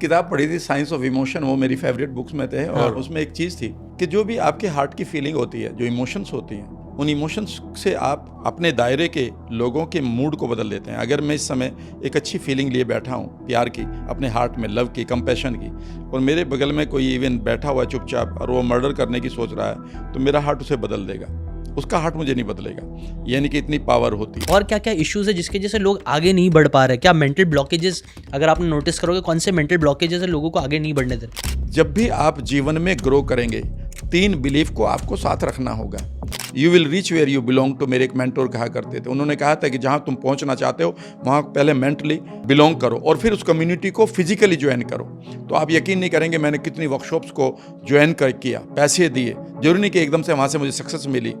किताब पढ़ी थी साइंस ऑफ इमोशन, वो मेरी फेवरेट बुक्स में थे। और उसमें एक चीज़ थी कि जो भी आपके हार्ट की फीलिंग होती है, जो इमोशंस होती हैं, उन इमोशंस से आप अपने दायरे के लोगों के मूड को बदल देते हैं। अगर मैं इस समय एक अच्छी फीलिंग लिए बैठा हूँ, प्यार की, अपने हार्ट में लव की, कंपैशन की, और मेरे बगल में कोई इवन बैठा हुआ चुपचाप और वो मर्डर करने की सोच रहा है, तो मेरा हार्ट उसे बदल देगा, उसका हार्ट मुझे नहीं बदलेगा। यानी कि इतनी पावर होती है। और क्या क्या इश्यूज है जिसके जैसे लोग आगे नहीं बढ़ पा रहे? क्या मेंटल ब्लॉकेजेस, अगर आपने नोटिस करोगे, कौन से मेंटल ब्लॉकेजेस है लोगों को आगे नहीं बढ़ने दे रहे? जब भी आप जीवन में ग्रो करेंगे, 3 बिलीफ को आपको साथ रखना होगा। You will reach where you belong to, मेरे एक मेंटोर कहा करते थे। उन्होंने कहा था कि जहाँ तुम पहुँचना चाहते हो वहाँ पहले मेंटली बिलोंग करो और फिर उस कम्युनिटी को फिजिकली ज्वाइन करो। तो आप यकीन नहीं करेंगे, मैंने कितनी वर्कशॉप्स को ज्वाइन किया, पैसे दिए। जरूरी नहीं कि एकदम से वहाँ से मुझे सक्सेस मिली,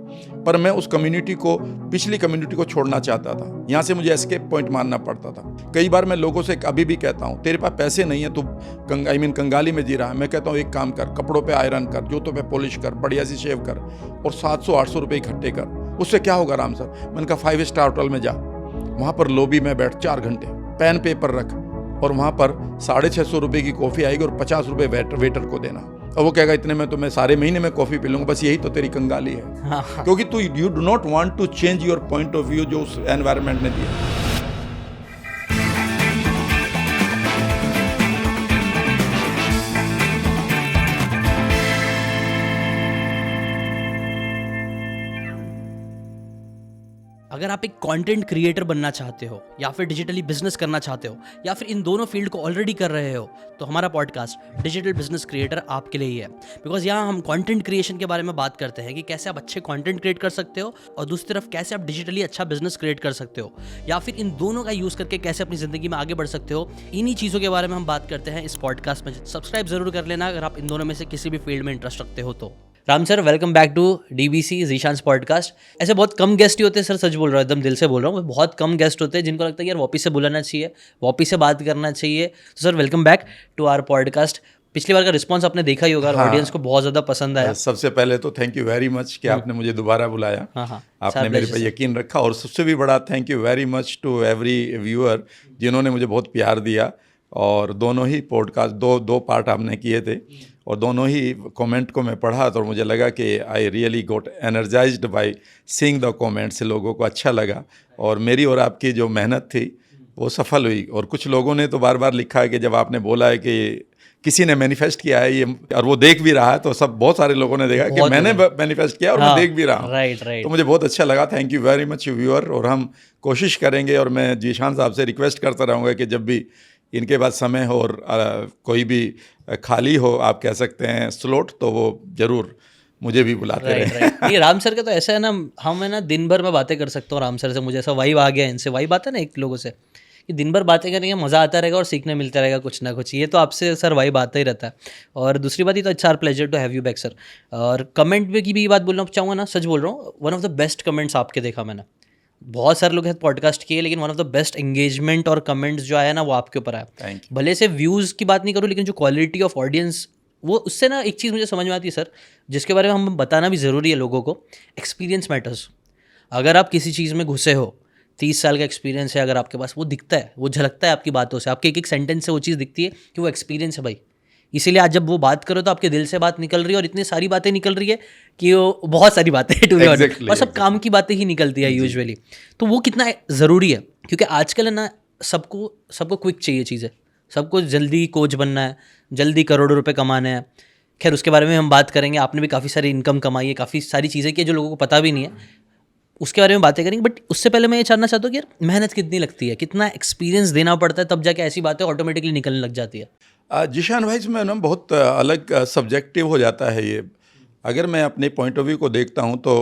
पर मैं उस कम्युनिटी को, पिछली कम्युनिटी को छोड़ना चाहता था। यहाँ से मुझे एस्केप पॉइंट मानना पड़ता था। कई बार मैं लोगों से अभी भी कहता हूँ, तेरे पास पैसे नहीं है, तू कंगाली में जी रहा है। मैं कहता हूँ एक काम कर, कपड़ों पे आयरन कर, जूतों पे पॉलिश कर, बढ़िया सी शेव कर और 700-800 रुपये इकट्ठे कर। उससे क्या होगा राम सर? मैंने कहा 5 स्टार होटल में जा, वहाँ पर लॉबी में बैठ 4 घंटे, पेन पेपर रख और वहाँ पर 650 रुपये की कॉफ़ी आएगी और 50 रुपये वेटर को देना। और वो कहेगा इतने में तो मैं सारे महीने में कॉफ़ी पी लूँगा। बस यही तो तेरी कंगाली है। हाँ। क्योंकि तू you do not want to change your point of view जो उस एनवायरनमेंट ने दिया। अगर आप एक कंटेंट क्रिएटर बनना चाहते हो या फिर डिजिटली बिजनेस करना चाहते हो या फिर इन दोनों फील्ड को ऑलरेडी कर रहे हो, तो हमारा पॉडकास्ट डिजिटल बिजनेस क्रिएटर आपके लिए ही है। बिकॉज यहाँ हम कंटेंट क्रिएशन के बारे में बात करते हैं कि कैसे आप अच्छे कंटेंट क्रिएट कर सकते हो और दूसरी तरफ कैसे आप डिजिटली अच्छा बिजनेस क्रिएट कर सकते हो, या फिर इन दोनों का यूज़ करके कैसे अपनी ज़िंदगी में आगे बढ़ सकते हो। इन्हीं चीज़ों के बारे में हम बात करते हैं इस पॉडकास्ट में। सब्सक्राइब जरूर कर लेना अगर आप इन दोनों में से किसी भी फील्ड में इंटरेस्ट रखते हो तो। Ram sir, welcome back to DBC Zeeshan's podcast. ऐसे बहुत कम गेस्ट ही होते हैं सर, सच बोल रहा हूँ, एकदम दिल से बोल रहा हूँ। बहुत कम गेस्ट होते हैं जिनको लगता है यार वापिस से बुलाना चाहिए, वापिस से बात करना चाहिए। तो sir welcome back to our podcast. पिछली बार का रिस्पांस आपने देखा ही होगा, ऑडियंस को बहुत ज़्यादा पसंद आया। सबसे पहले तो थैंक यू वेरी मच कि आपने मुझे दोबारा बुलाया। आपने मेरे पे यकीन रखा। और सबसे भी बड़ा thank you very much to every viewer जिन्होंने मुझे बहुत प्यार दिया। और दोनों ही पॉडकास्ट दो पार्ट आपने किए थे और दोनों ही कमेंट को मैं पढ़ा तो मुझे लगा कि I really got energised by seeing the comments. लोगों को अच्छा लगा और मेरी और आपकी जो मेहनत थी वो सफल हुई। और कुछ लोगों ने तो बार बार लिखा है कि जब आपने बोला है कि किसी ने मैनिफेस्ट किया है ये और वो देख भी रहा है, तो सब बहुत सारे लोगों ने देखा कि मैंने मैनिफेस्ट किया और मैं देख भी रहा हूँ। राइट। तो मुझे बहुत अच्छा लगा। Thank you very much viewer. और हम कोशिश करेंगे और मैं ज़ीशान साहब से रिक्वेस्ट करता रहूँगा कि जब भी इनके पास समय हो और कोई भी खाली हो, आप कह सकते हैं स्लॉट, तो वो जरूर मुझे भी बुलाते रहे। ये राम सर का तो ऐसा है ना, हम है ना दिन भर में बातें कर सकते हो राम सर से। मुझे ऐसा वाइब आ गया इनसे, वाइब आता है ना एक लोगों से कि दिन भर बातें करेंगे, मज़ा आता रहेगा और सीखने मिलता रहेगा कुछ ना कुछ। ये तो आपसे सर वाइब आता ही रहता है। और दूसरी बात, ये तो it's our pleasure to have you back sir. और कमेंट में की भी बात बोलना चाहूँगा ना, सच बोल रहा हूँ, one of the best comments आपके देखा मैंने। बहुत सारे लोग हैं पॉडकास्ट किए, लेकिन one of the best engagement और कमेंट्स जो आया ना वो आपके ऊपर आया। भले से व्यूज़ की बात नहीं करूँ, लेकिन जो क्वालिटी ऑफ ऑडियंस, वो उससे ना एक चीज़ मुझे समझ में आती है सर, जिसके बारे में हम बताना भी ज़रूरी है लोगों को। Experience matters. अगर आप किसी चीज़ में घुसे हो, 30 साल का एक्सपीरियंस है अगर आपके पास, वो दिखता है, वो झलकता है आपकी बातों से, आपके एक एक सेंटेंस से वो चीज़ दिखती है कि वो एक्सपीरियंस है भाई। इसीलिए आज जब वो बात करो तो आपके दिल से बात निकल रही है और इतनी सारी बातें निकल रही है कि वो बहुत सारी बातें और सब काम की बातें ही निकलती है यूजुअली। तो वो कितना ज़रूरी है, क्योंकि आजकल है ना सबको क्विक चाहिए चीज़ें, सबको जल्दी कोच बनना है, जल्दी करोड़ों रुपए कमाने हैं। खैर उसके बारे में हम बात करेंगे। आपने भी काफ़ी सारी इनकम कमाई है, काफ़ी सारी चीज़ें की जो लोगों को पता भी नहीं है, उसके बारे में बातें करेंगे। बट उससे पहले मैं ये जानना चाहता हूँ कि यार मेहनत कितनी लगती है, कितना एक्सपीरियंस देना पड़ता है, तब जाके ऐसी बातें ऑटोमेटिकली निकलने लग जाती है। ज़ीशान भाई, इसमें ना बहुत अलग सब्जेक्टिव हो जाता है ये। अगर मैं अपने पॉइंट ऑफ व्यू को देखता हूँ तो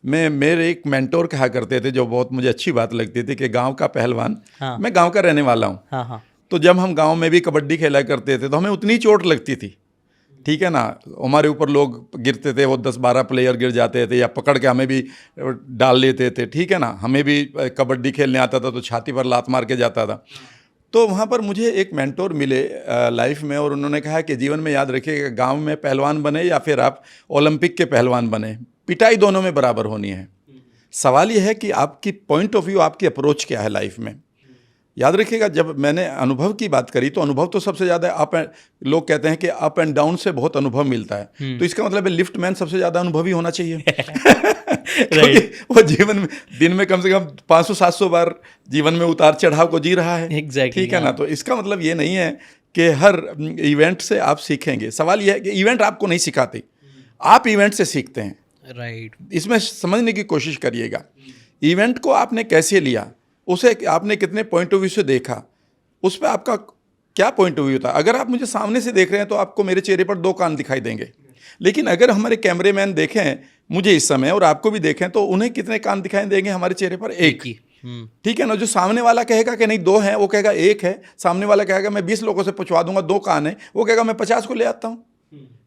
मेरे एक मेंटोर कहा करते थे, जो बहुत मुझे अच्छी बात लगती थी, कि गांव का पहलवान। मैं गांव का रहने वाला हूँ। तो जब हम गांव में भी कबड्डी खेला करते थे तो हमें उतनी चोट लगती थी, ठीक है ना। हमारे ऊपर लोग गिरते थे, वो 10-12 प्लेयर गिर जाते थे या पकड़ के हमें भी डाल लेते थे, ठीक है ना। हमें भी कबड्डी खेलने आता था तो छाती पर लात मार के जाता था। तो वहाँ पर मुझे एक मेंटोर मिले लाइफ में, और उन्होंने कहा कि जीवन में याद रखिएगा, गांव में पहलवान बने या फिर आप ओलंपिक के पहलवान बने, पिटाई दोनों में बराबर होनी है। सवाल यह है कि आपकी पॉइंट ऑफ व्यू, आपकी अप्रोच क्या है लाइफ में। याद रखिएगा, जब मैंने अनुभव की बात करी तो अनुभव तो सबसे ज़्यादा लोग कहते हैं कि अप एंड डाउन से बहुत अनुभव मिलता है। तो इसका मतलब है लिफ्ट मैन सबसे ज़्यादा अनुभवी होना चाहिए। क्योंकि वो जीवन में दिन में कम से कम 500-700 बार जीवन में उतार चढ़ाव को जी रहा है। Exactly, ठीक है ना। तो इसका मतलब ये नहीं है कि हर इवेंट से आप सीखेंगे। सवाल यह है कि इवेंट आपको नहीं सिखाते, आप इवेंट से सीखते हैं। राइट। इसमें समझने की कोशिश करिएगा, इवेंट को आपने कैसे लिया, उसे आपने कितने पॉइंट ऑफ व्यू से देखा, उस पर आपका क्या पॉइंट ऑफ व्यू था। अगर आप मुझे सामने से देख रहे हैं तो आपको मेरे चेहरे पर 2 कान दिखाई देंगे, लेकिन अगर हमारे कैमरेमैन देखें मुझे इस समय और आपको भी देखें तो उन्हें कितने कान दिखाई देंगे हमारे चेहरे पर? एक ही। ठीक है ना। जो सामने वाला कहेगा कि नहीं 2 हैं, वो कहेगा 1 है। सामने वाला कहेगा मैं 20 लोगों से पूछवा दूंगा 2 कान है, वो कहेगा मैं 50 को ले आता हूँ।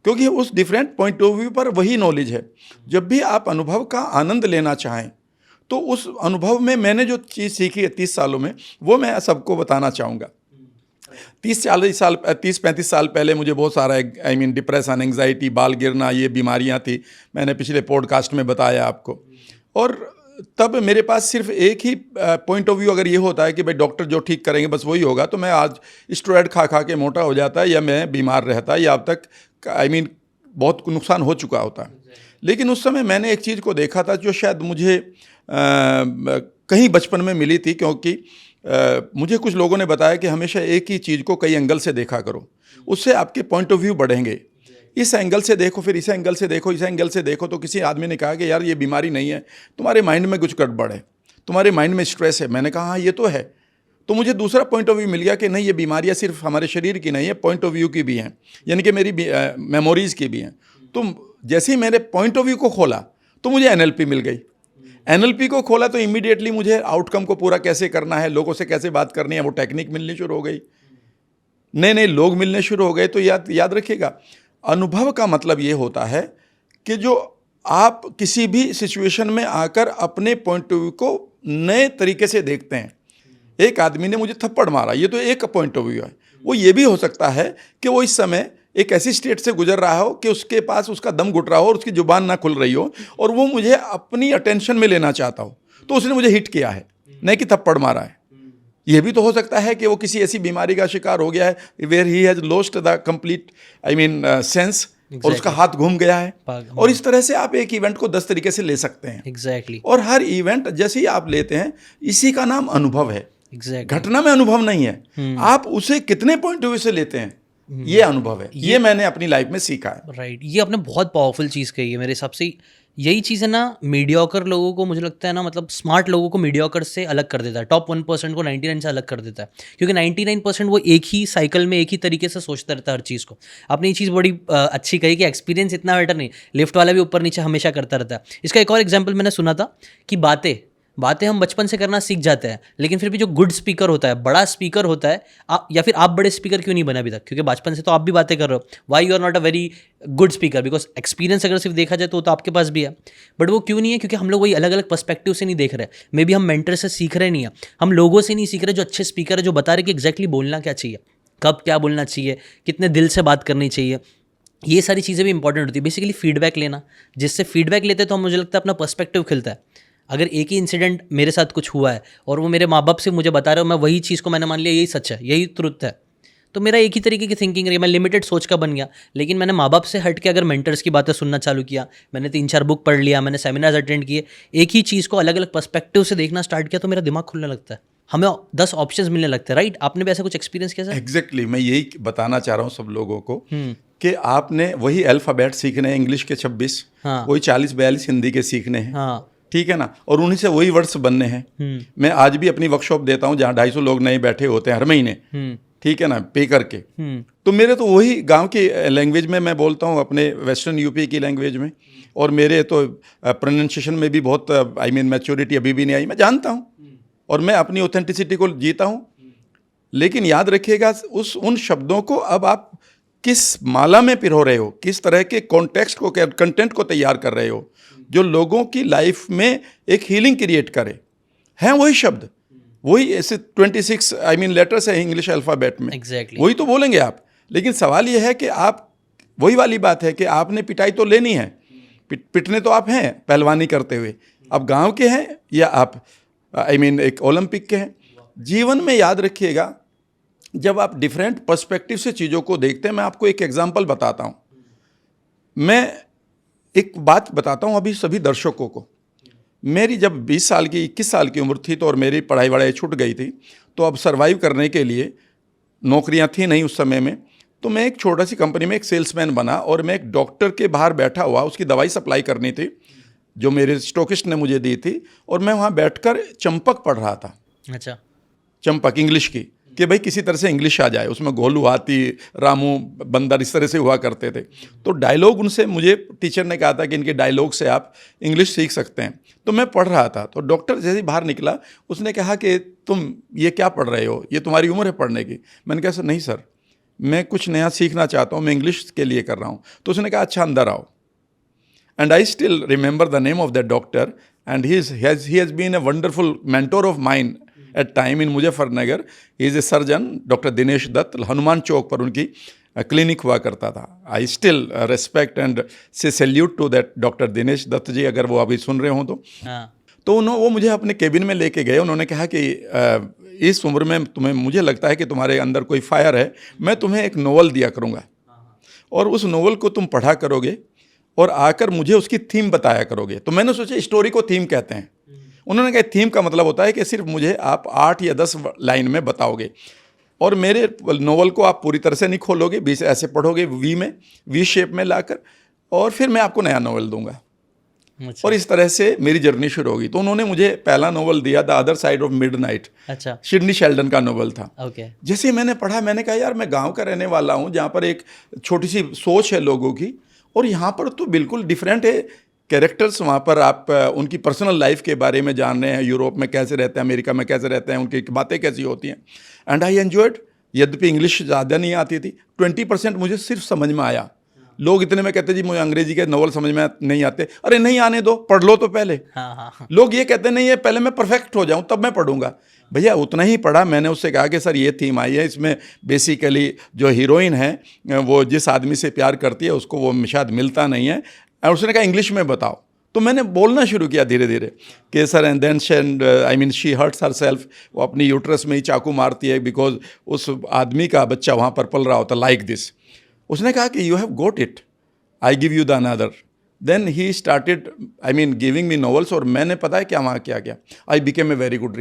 क्योंकि उस डिफरेंट पॉइंट ऑफ व्यू पर वही नॉलेज है। जब भी आप अनुभव का आनंद लेना चाहें तो उस अनुभव में मैंने जो चीज़ सीखी है 30 सालों में, वो मैं सबको बताना चाहूँगा। 30-35 साल पहले मुझे बहुत सारा डिप्रेशन, एंग्जाइटी, बाल गिरना, ये बीमारियां थी। मैंने पिछले पॉडकास्ट में बताया आपको। और तब मेरे पास सिर्फ एक ही पॉइंट ऑफ व्यू अगर ये होता है कि भाई डॉक्टर जो ठीक करेंगे बस वही होगा, तो मैं आज स्टेरॉइड खा खा के मोटा हो जाता या मैं बीमार रहता या अब तक बहुत नुकसान हो चुका होता। लेकिन उस समय मैंने एक चीज़ को देखा था जो शायद मुझे कहीं बचपन में मिली थी, क्योंकि मुझे कुछ लोगों ने बताया कि हमेशा एक ही चीज़ को कई एंगल से देखा करो, उससे आपके पॉइंट ऑफ व्यू बढ़ेंगे। इस एंगल से देखो, फिर इस एंगल से देखो, इस एंगल से देखो। तो किसी आदमी ने कहा कि यार ये बीमारी नहीं है, तुम्हारे माइंड में कुछ गड़बड़ है, तुम्हारे माइंड में स्ट्रेस है। मैंने कहा हाँ ये तो है। तो मुझे दूसरा पॉइंट ऑफ व्यू मिल गया कि नहीं, ये बीमारियाँ सिर्फ हमारे शरीर की नहीं है, पॉइंट ऑफ व्यू की भी हैं, यानी कि मेरी मेमोरीज़ की भी हैं। तो जैसे ही मैंने पॉइंट ऑफ व्यू को खोला तो मुझे NLP मिल गई। NLP को खोला तो इमीडिएटली मुझे आउटकम को पूरा कैसे करना है, लोगों से कैसे बात करनी है, वो टेक्निक मिलनी शुरू हो गई, नए नए लोग मिलने शुरू हो गए। तो याद रखिएगा, अनुभव का मतलब ये होता है कि जो आप किसी भी सिचुएशन में आकर अपने पॉइंट ऑफ व्यू को नए तरीके से देखते हैं। एक आदमी ने मुझे थप्पड़ मारा, ये तो एक पॉइंट ऑफ व्यू है। वो ये भी हो सकता है कि वो इस समय एक ऐसी स्टेट से गुजर रहा हो कि उसके पास उसका दम घुट रहा हो और उसकी जुबान ना खुल रही हो और वो मुझे अपनी अटेंशन में लेना चाहता हो, तो उसने मुझे हिट किया है, नहीं कि थप्पड़ मारा है। ये भी तो हो सकता है कि वो किसी ऐसी बीमारी का शिकार हो गया है where he has lost the complete sense, और उसका हाथ घूम गया है। और इस तरह से आप एक इवेंट को 10 तरीके से ले सकते हैं। एग्जैक्टली। और हर इवेंट जैसे ही आप लेते हैं, इसी का नाम अनुभव है। एग्जैक्टली। घटना में अनुभव नहीं है, आप उसे कितने पॉइंट ऑफ व्यू से लेते हैं, ये अनुभव है। ये मैंने अपनी लाइफ में सीखा है। राइट। ये आपने बहुत पावरफुल चीज़ कही है मेरे हिसाब से। यही चीज़ है ना, मीडियोकर लोगों को, मुझे लगता है ना, मतलब स्मार्ट लोगों को मीडियोकर से अलग कर देता है, टॉप 1% को 99 से अलग कर देता है। क्योंकि 99% वो एक ही साइकिल में एक ही तरीके से सोचता रहता है हर चीज़ को। आपने ये चीज़ बड़ी अच्छी कही कि एक्सपीरियंस इतना बेटर नहीं, लिफ्ट वाला भी ऊपर नीचे हमेशा करता रहता है। इसका एक और एग्जाम्पल मैंने सुना था कि बातें हम बचपन से करना सीख जाते हैं, लेकिन फिर भी जो गुड स्पीकर होता है, बड़ा स्पीकर होता है, या फिर आप बड़े स्पीकर क्यों नहीं बने अभी तक? क्योंकि बचपन से तो आप भी बातें कर रहे हो। Why you are not a very good speaker? Because experience अगर सिर्फ देखा जाए तो आपके पास भी है, बट वो क्यों नहीं है? क्योंकि हम लोग वही अलग अलग पर्सपेक्टिव से नहीं देख रहे। मे बी हम मेंटर से सीख रहे नहीं है, हम लोगों से नहीं सीख रहे जो अच्छे स्पीकर है, जो बता रहे कि एग्जैक्टली बोलना क्या चाहिए, कब क्या बोलना चाहिए, कितने दिल से बात करनी चाहिए। ये सारी चीज़ें भी इंपॉर्टेंट होती है। बेसिकली फीडबैक लेना, जिससे फीडबैक लेते तो मुझे लगता है अपना पर्सपेक्टिव खिलता है। अगर एक ही इंसिडेंट मेरे साथ कुछ हुआ है और वो मेरे माँ बाप से मुझे बता रहे हो, मैं वही चीज़ को मैंने मान लिया यही सच है, यही ट्रुथ है, तो मेरा एक ही तरीके की थिंकिंग रही, मैं लिमिटेड सोच का बन गया। लेकिन मैंने माँ बाप से हट के अगर मेंटर्स की बातें सुनना चालू किया, मैंने 3-4 बुक पढ़ लिया, मैंने सेमिनार्स अटेंड किए, एक ही चीज़ को अलग अलग पर्सपेक्टिव से देखना स्टार्ट किया, तो मेरा दिमाग खुलने लगता है, हमें 10 ऑप्शंस मिलने लगते हैं। राइट? आपने भी ऐसा कुछ एक्सपीरियंस किया सर? एग्जैक्टली, मैं यही बताना चाह रहा हूँ सब लोगों को कि आपने वही अल्फ़ाबेट सीखने हैं, इंग्लिश के 26, वही 40-42 हिंदी के सीखने हैं। हाँ, ठीक है ना। और उन्हीं से वही वर्ड्स बनने हैं। मैं आज भी अपनी वर्कशॉप देता हूँ जहाँ 250 लोग नए बैठे होते हैं हर महीने, ठीक है ना, पे करके। तो मेरे तो वही गांव की लैंग्वेज में मैं बोलता हूँ, अपने वेस्टर्न यूपी की लैंग्वेज में, और मेरे तो प्रोनाउंसिएशन में भी बहुत मैच्योरिटी अभी भी नहीं आई, मैं जानता हूँ, और मैं अपनी ऑथेंटिसिटी को जीता हूँ। लेकिन याद रखिएगा, उन शब्दों को अब आप किस माला में पिरो रहे हो, किस तरह के कॉन्टेक्स्ट को, कंटेंट को तैयार कर रहे हो, जो लोगों की लाइफ में एक हीलिंग क्रिएट करे, हैं वही शब्द, वही ऐसे 26 लेटर्स है इंग्लिश अल्फ़ाबेट में। Exactly. वही तो बोलेंगे आप। लेकिन सवाल यह है कि आप, वही वाली बात है कि आपने पिटाई तो लेनी है, पिटने तो आप हैं पहलवानी करते हुए, अब गांव के हैं या आप एक ओलंपिक के हैं, जीवन में याद रखिएगा, जब आप डिफरेंट पर्सपेक्टिव से चीज़ों को देखते हैं, मैं आपको एक एग्जांपल बताता हूँ। मैं एक बात बताता हूँ अभी सभी दर्शकों को। मेरी जब 20 साल की 21 साल की उम्र थी तो और मेरी पढ़ाई वढ़ाई छूट गई थी, तो अब सर्वाइव करने के लिए नौकरियां थी नहीं उस समय में, तो मैं एक छोटा सी कंपनी में एक सेल्समैन बना और मैं एक डॉक्टर के बाहर बैठा हुआ, उसकी दवाई सप्लाई करनी थी जो मेरे स्टॉकिस्ट ने मुझे दी थी, और मैं वहाँ बैठकर चंपक पढ़ रहा था। अच्छा। चंपक इंग्लिश की, कि भाई किसी तरह से इंग्लिश आ जाए, उसमें गोलू हाथी रामू बंदर इस तरह से हुआ करते थे। तो डायलॉग उनसे, मुझे टीचर ने कहा था कि इनके डायलॉग से आप इंग्लिश सीख सकते हैं। तो मैं पढ़ रहा था, तो डॉक्टर जैसे ही बाहर निकला उसने कहा कि तुम ये क्या पढ़ रहे हो, ये तुम्हारी उम्र है पढ़ने की। मैंने कहा सर नहीं सर, मैं कुछ नया सीखना चाहता हूँ, मैं इंग्लिश के लिए कर रहा हूँ। तो उसने कहा अच्छा अंदर आओ। And I still remember the name of that doctor, and he has been a wonderful mentor of mine at time in Muzaffarnagar. He is a surgeon, Dr. Dinesh Dutt, Hanuman चौक पर उनकी क्लिनिक हुआ करता था। I still respect and say salute to that Dr. Dinesh Dutt जी, अगर वो अभी सुन रहे हो तो। तो वो मुझे अपने केबिन में लेके गए। उन्होंने कहा कि इस उम्र में तुम्हें, मुझे लगता है कि तुम्हारे अंदर कोई फायर है, मैं तुम्हें एक नोवेल दिया करूँगा और उस नोवेल को तुम पढ़ा करोगे और आकर मुझे उसकी थीम बताया करोगे। तो मैंने सोचा स्टोरी को थीम कहते हैं। उन्होंने कहा थीम का मतलब होता है कि सिर्फ मुझे आप 8 या 10 लाइन में बताओगे और मेरे नोवेल को आप पूरी तरह से नहीं खोलोगे, बीच ऐसे पढ़ोगे वी शेप में लाकर, और फिर मैं आपको नया नोवेल दूंगा। अच्छा। और इस तरह से मेरी जर्नी शुरू होगी। तो उन्होंने मुझे पहला नोवेल दिया, the other side of midnight. अच्छा। सिडनी शेल्डन का नोवेल था। ओके। जैसे मैंने पढ़ा, मैंने कहा यार मैं गाँव का रहने वाला हूँ जहाँ पर एक छोटी सी सोच है लोगों की, और यहाँ पर तो बिल्कुल डिफरेंट है कैरेक्टर्स। वहाँ पर आप उनकी पर्सनल लाइफ के बारे में जान रहे हैं, यूरोप में कैसे रहते हैं, अमेरिका में कैसे रहते हैं, उनकी बातें कैसी होती हैं। And I enjoyed. यद्यपि इंग्लिश ज़्यादा नहीं आती थी, 20% मुझे सिर्फ समझ में आया। लोग इतने में कहते जी मुझे अंग्रेजी के नॉवल समझ में नहीं आते। अरे नहीं आने दो, पढ़ लो तो पहले। हाँ। लोग ये कहते नहीं है पहले मैं परफेक्ट हो जाऊं तब मैं पढ़ूंगा। भैया उतना ही पढ़ा। मैंने उससे कहा कि सर ये थीम आई है, इसमें बेसिकली जो हीरोइन है वो जिस आदमी से प्यार करती है उसको वो शायद मिलता नहीं है, और उसने कहा इंग्लिश में बताओ। तो मैंने बोलना शुरू किया धीरे धीरे कि sir and then she hurts herself. वो अपनी यूट्रस में ही चाकू मारती है बिकॉज उस आदमी का बच्चा वहाँ पर पल रहा होता लाइक दिस। उसने कहा कि you have got it, I give you the another. Then he started giving me novels, और मैंने पता है क्या वहाँ क्या I became a very good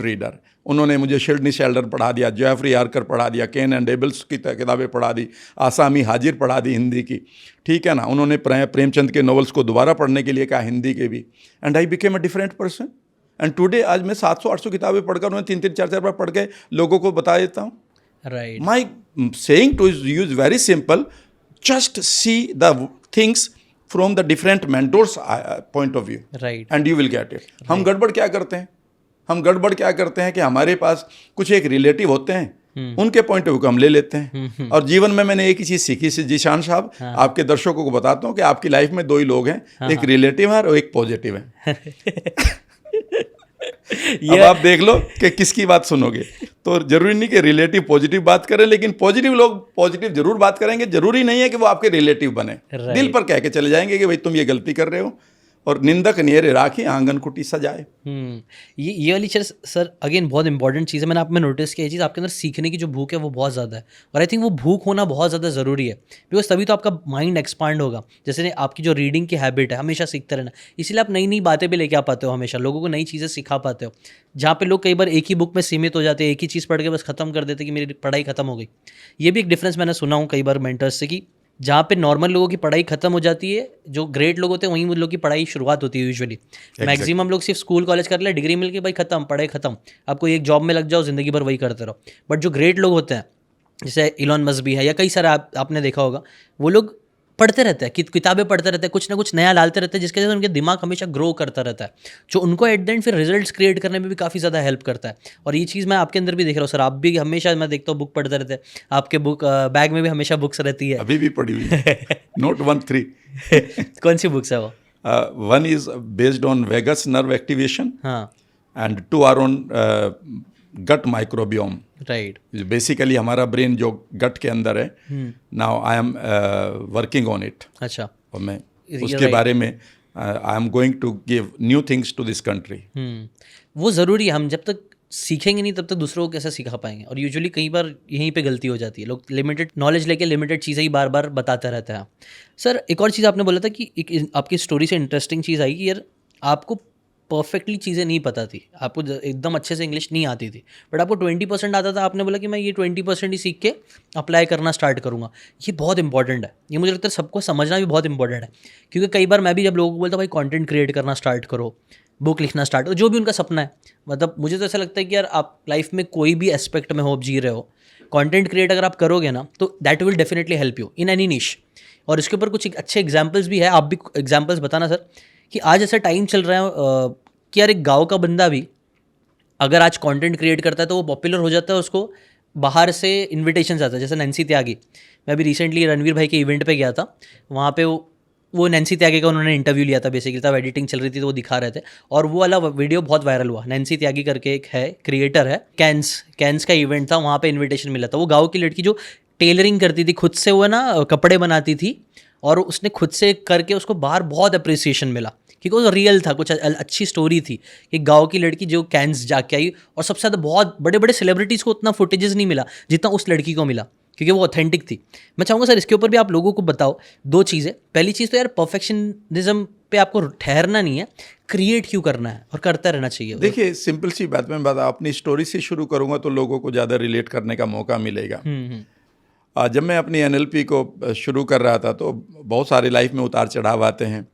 reader. उन्होंने मुझे सिडनी शेल्डन पढ़ा दिया, जेफरी आर्कर पढ़ा दिया, केन एंड एबल्स की किताबें पढ़ा दी, आसामी हाजिर पढ़ा दी हिंदी की, ठीक है ना। उन्होंने प्रेमचंद के नॉवेल्स को दोबारा पढ़ने के लिए कहा, हिंदी के भी। And I became a different person. And today आज मैं 700-800 किताबें पढ़कर, उन्हें 3-3, 4-4 बार पढ़ के लोगों को बता देता हूँ। Right. My saying to you is very simple. Just see the things from the different mentors' point of view. Right. And you will get it. हम गड़बड़ क्या करते हैं कि हमारे पास कुछ एक रिलेटिव होते हैं, उनके पॉइंट ऑफ व्यू को हम ले लेते हैं। और जीवन में मैंने एक ही चीज़ सीखी, जीशान साहब, आपके दर्शकों को बताता हूँ कि आपकी लाइफ में 2 ही लोग हैं, एक रिलेटिव है और एक पॉजिटिव है। अब आप देख लो कि किसकी बात सुनोगे। तो जरूरी नहीं कि रिलेटिव पॉजिटिव बात करें, लेकिन पॉजिटिव लोग पॉजिटिव जरूर बात करेंगे। जरूरी नहीं है कि वो आपके रिलेटिव बने। दिल पर कह के चले जाएंगे कि भाई तुम ये गलती कर रहे हो, और निंदक नियरे राखी आंगन कुटी सजाए। ये वाली चीज़ सर अगेन बहुत इंपॉर्टेंट चीज़ है। मैंने आप में नोटिस किया ये चीज़, आपके अंदर सीखने की जो भूख है वो बहुत ज़्यादा है, और आई थिंक वो भूख होना बहुत ज़्यादा ज़रूरी है, बिकॉज तभी तो आपका माइंड एक्सपांड होगा। जैसे आपकी जो रीडिंग की हैबिट है, हमेशा सीखते रहना, इसीलिए आप नई नई बातें भी लेके आ पाते हो, हमेशा लोगों को नई चीज़ें सिखा पाते हो। जहाँ पे लोग कई बार एक ही बुक में सीमित हो जाते हैं, एक ही चीज़ पढ़ के बस खत्म कर देते कि मेरी पढ़ाई खत्म हो गई। ये भी एक डिफरेंस मैंने सुना हूँ कई बार मेंटर्स से कि जहाँ पे नॉर्मल लोगों की पढ़ाई खत्म हो जाती है, जो ग्रेट लोग होते हैं वहीं उन लोगों की पढ़ाई शुरुआत होती है यूजुअली। मैक्सिमम लोग सिर्फ स्कूल कॉलेज कर ले, डिग्री मिल गई, भाई खत्म, पढ़ाई खत्म, आपको एक जॉब में लग जाओ, जिंदगी भर वही करते रहो। बट जो ग्रेट लोग होते हैं, जैसे इलॉन मस्क भी है या कई सारे आपने देखा होगा, वो लोग पढ़ते रहते हैं, किताबें पढ़ते रहते हैं, कुछ ना कुछ नया डालते रहते हैं, जिसके वजह से उनके दिमाग हमेशा ग्रो करता रहता है, जो उनको एट द एंड फिर रिजल्ट्स क्रिएट करने में भी काफ़ी ज़्यादा हेल्प करता है। और ये चीज़ मैं आपके अंदर भी देख रहा हूँ सर, आप भी हमेशा, मैं देखता हूँ बुक पढ़ते रहते हैं, आपके बुक बैग में भी हमेशा बुक्स रहती है। अभी भी पढ़ी हुई है, नोट 1-3। कौन सी बुक्स है वो? One is based on vagus nerve activation, हाँ, and 2 are on gut microbiome. Right. Basically हमारा ब्रेन जो गट के अंदर है, now I am working on it. अच्छा। और मैं उसके बारे में I am going to give new things to this country. वो ज़रूरी है। हम जब तक सीखेंगे नहीं तब तक दूसरों को कैसे सिखा पाएंगे, और यूजुअली कई बार यहीं पे गलती हो जाती है, लोग लिमिटेड नॉलेज लेके लिमिटेड चीज़ें ही बार बार बताते रहते हैं। सर एक और चीज़ आपने बोला था कि एक आपकी स्टोरी से इंटरेस्टिंग चीज़ आई कि यार आपको परफेक्टली चीज़ें नहीं पता थी, आपको एकदम अच्छे से इंग्लिश नहीं आती थी, बट आपको 20% आता था। आपने बोला कि मैं ये 20% ही सीख के अप्लाई करना स्टार्ट करूँगा। ये बहुत इंपॉर्टेंट है, ये मुझे लगता है सबको समझना भी बहुत इंपॉर्टेंट है, क्योंकि कई बार मैं भी जब लोगों को बोलता हूँ भाई कंटेंट क्रिएट करना स्टार्ट करो, बुक लिखना स्टार्ट करो, जो भी उनका सपना है, मतलब मुझे तो ऐसा लगता है कि यार आप लाइफ में कोई भी एस्पेक्ट में हो, आप जी रहे हो, कंटेंट क्रिएट अगर आप करोगे ना तो that will definitely help you in any निश। और इसके ऊपर कुछ अच्छे एग्जाम्पल्स भी है, आप भी एग्जाम्पल्स बताना सर, कि आज ऐसा टाइम चल रहा है कि यार एक गाँव का बंदा भी अगर आज कंटेंट क्रिएट करता है तो वो पॉपुलर हो जाता है, उसको बाहर से इन्विटेशन आता है। जैसे नैन्सी त्यागी, मैं अभी रिसेंटली रणवीर भाई के इवेंट पे गया था, वहाँ पे वो नैन्सी त्यागी का उन्होंने इंटरव्यू लिया था, बेसिकली तब एडिटिंग चल रही थी तो वो दिखा रहे थे, और वो वाला वीडियो बहुत वायरल हुआ। नैन्सी त्यागी करके एक है, क्रिएटर है, कैंस का इवेंट था, वहाँ पे इन्विटेशन मिला था। वो गाँव की लड़की जो टेलरिंग करती थी खुद से, वो ना कपड़े बनाती थी, और उसने खुद से करके उसको बाहर बहुत अप्रिसिएशन मिला, क्योंकि वो रियल था, कुछ अच्छी स्टोरी थी कि गांव की लड़की जो कैंस जाके आई, और सबसे ज़्यादा बहुत बड़े बड़े सेलिब्रिटीज़ को उतना फुटेजेस नहीं मिला जितना उस लड़की को मिला, क्योंकि वो ऑथेंटिक थी। मैं चाहूँगा सर इसके ऊपर भी आप लोगों को बताओ दो चीज़ें। पहली चीज़ तो यार परफेक्शनिज्म पे आपको ठहरना नहीं है, क्रिएट क्यों करना है और करता रहना चाहिए। देखिए सिंपल सी बात मैं बता, अपनी स्टोरी से शुरू करूँगा तो लोगों को ज़्यादा रिलेट करने का मौका मिलेगा। जब मैं अपनी NLP को शुरू कर रहा था तो बहुत सारे लाइफ में उतार चढ़ाव आते हैं।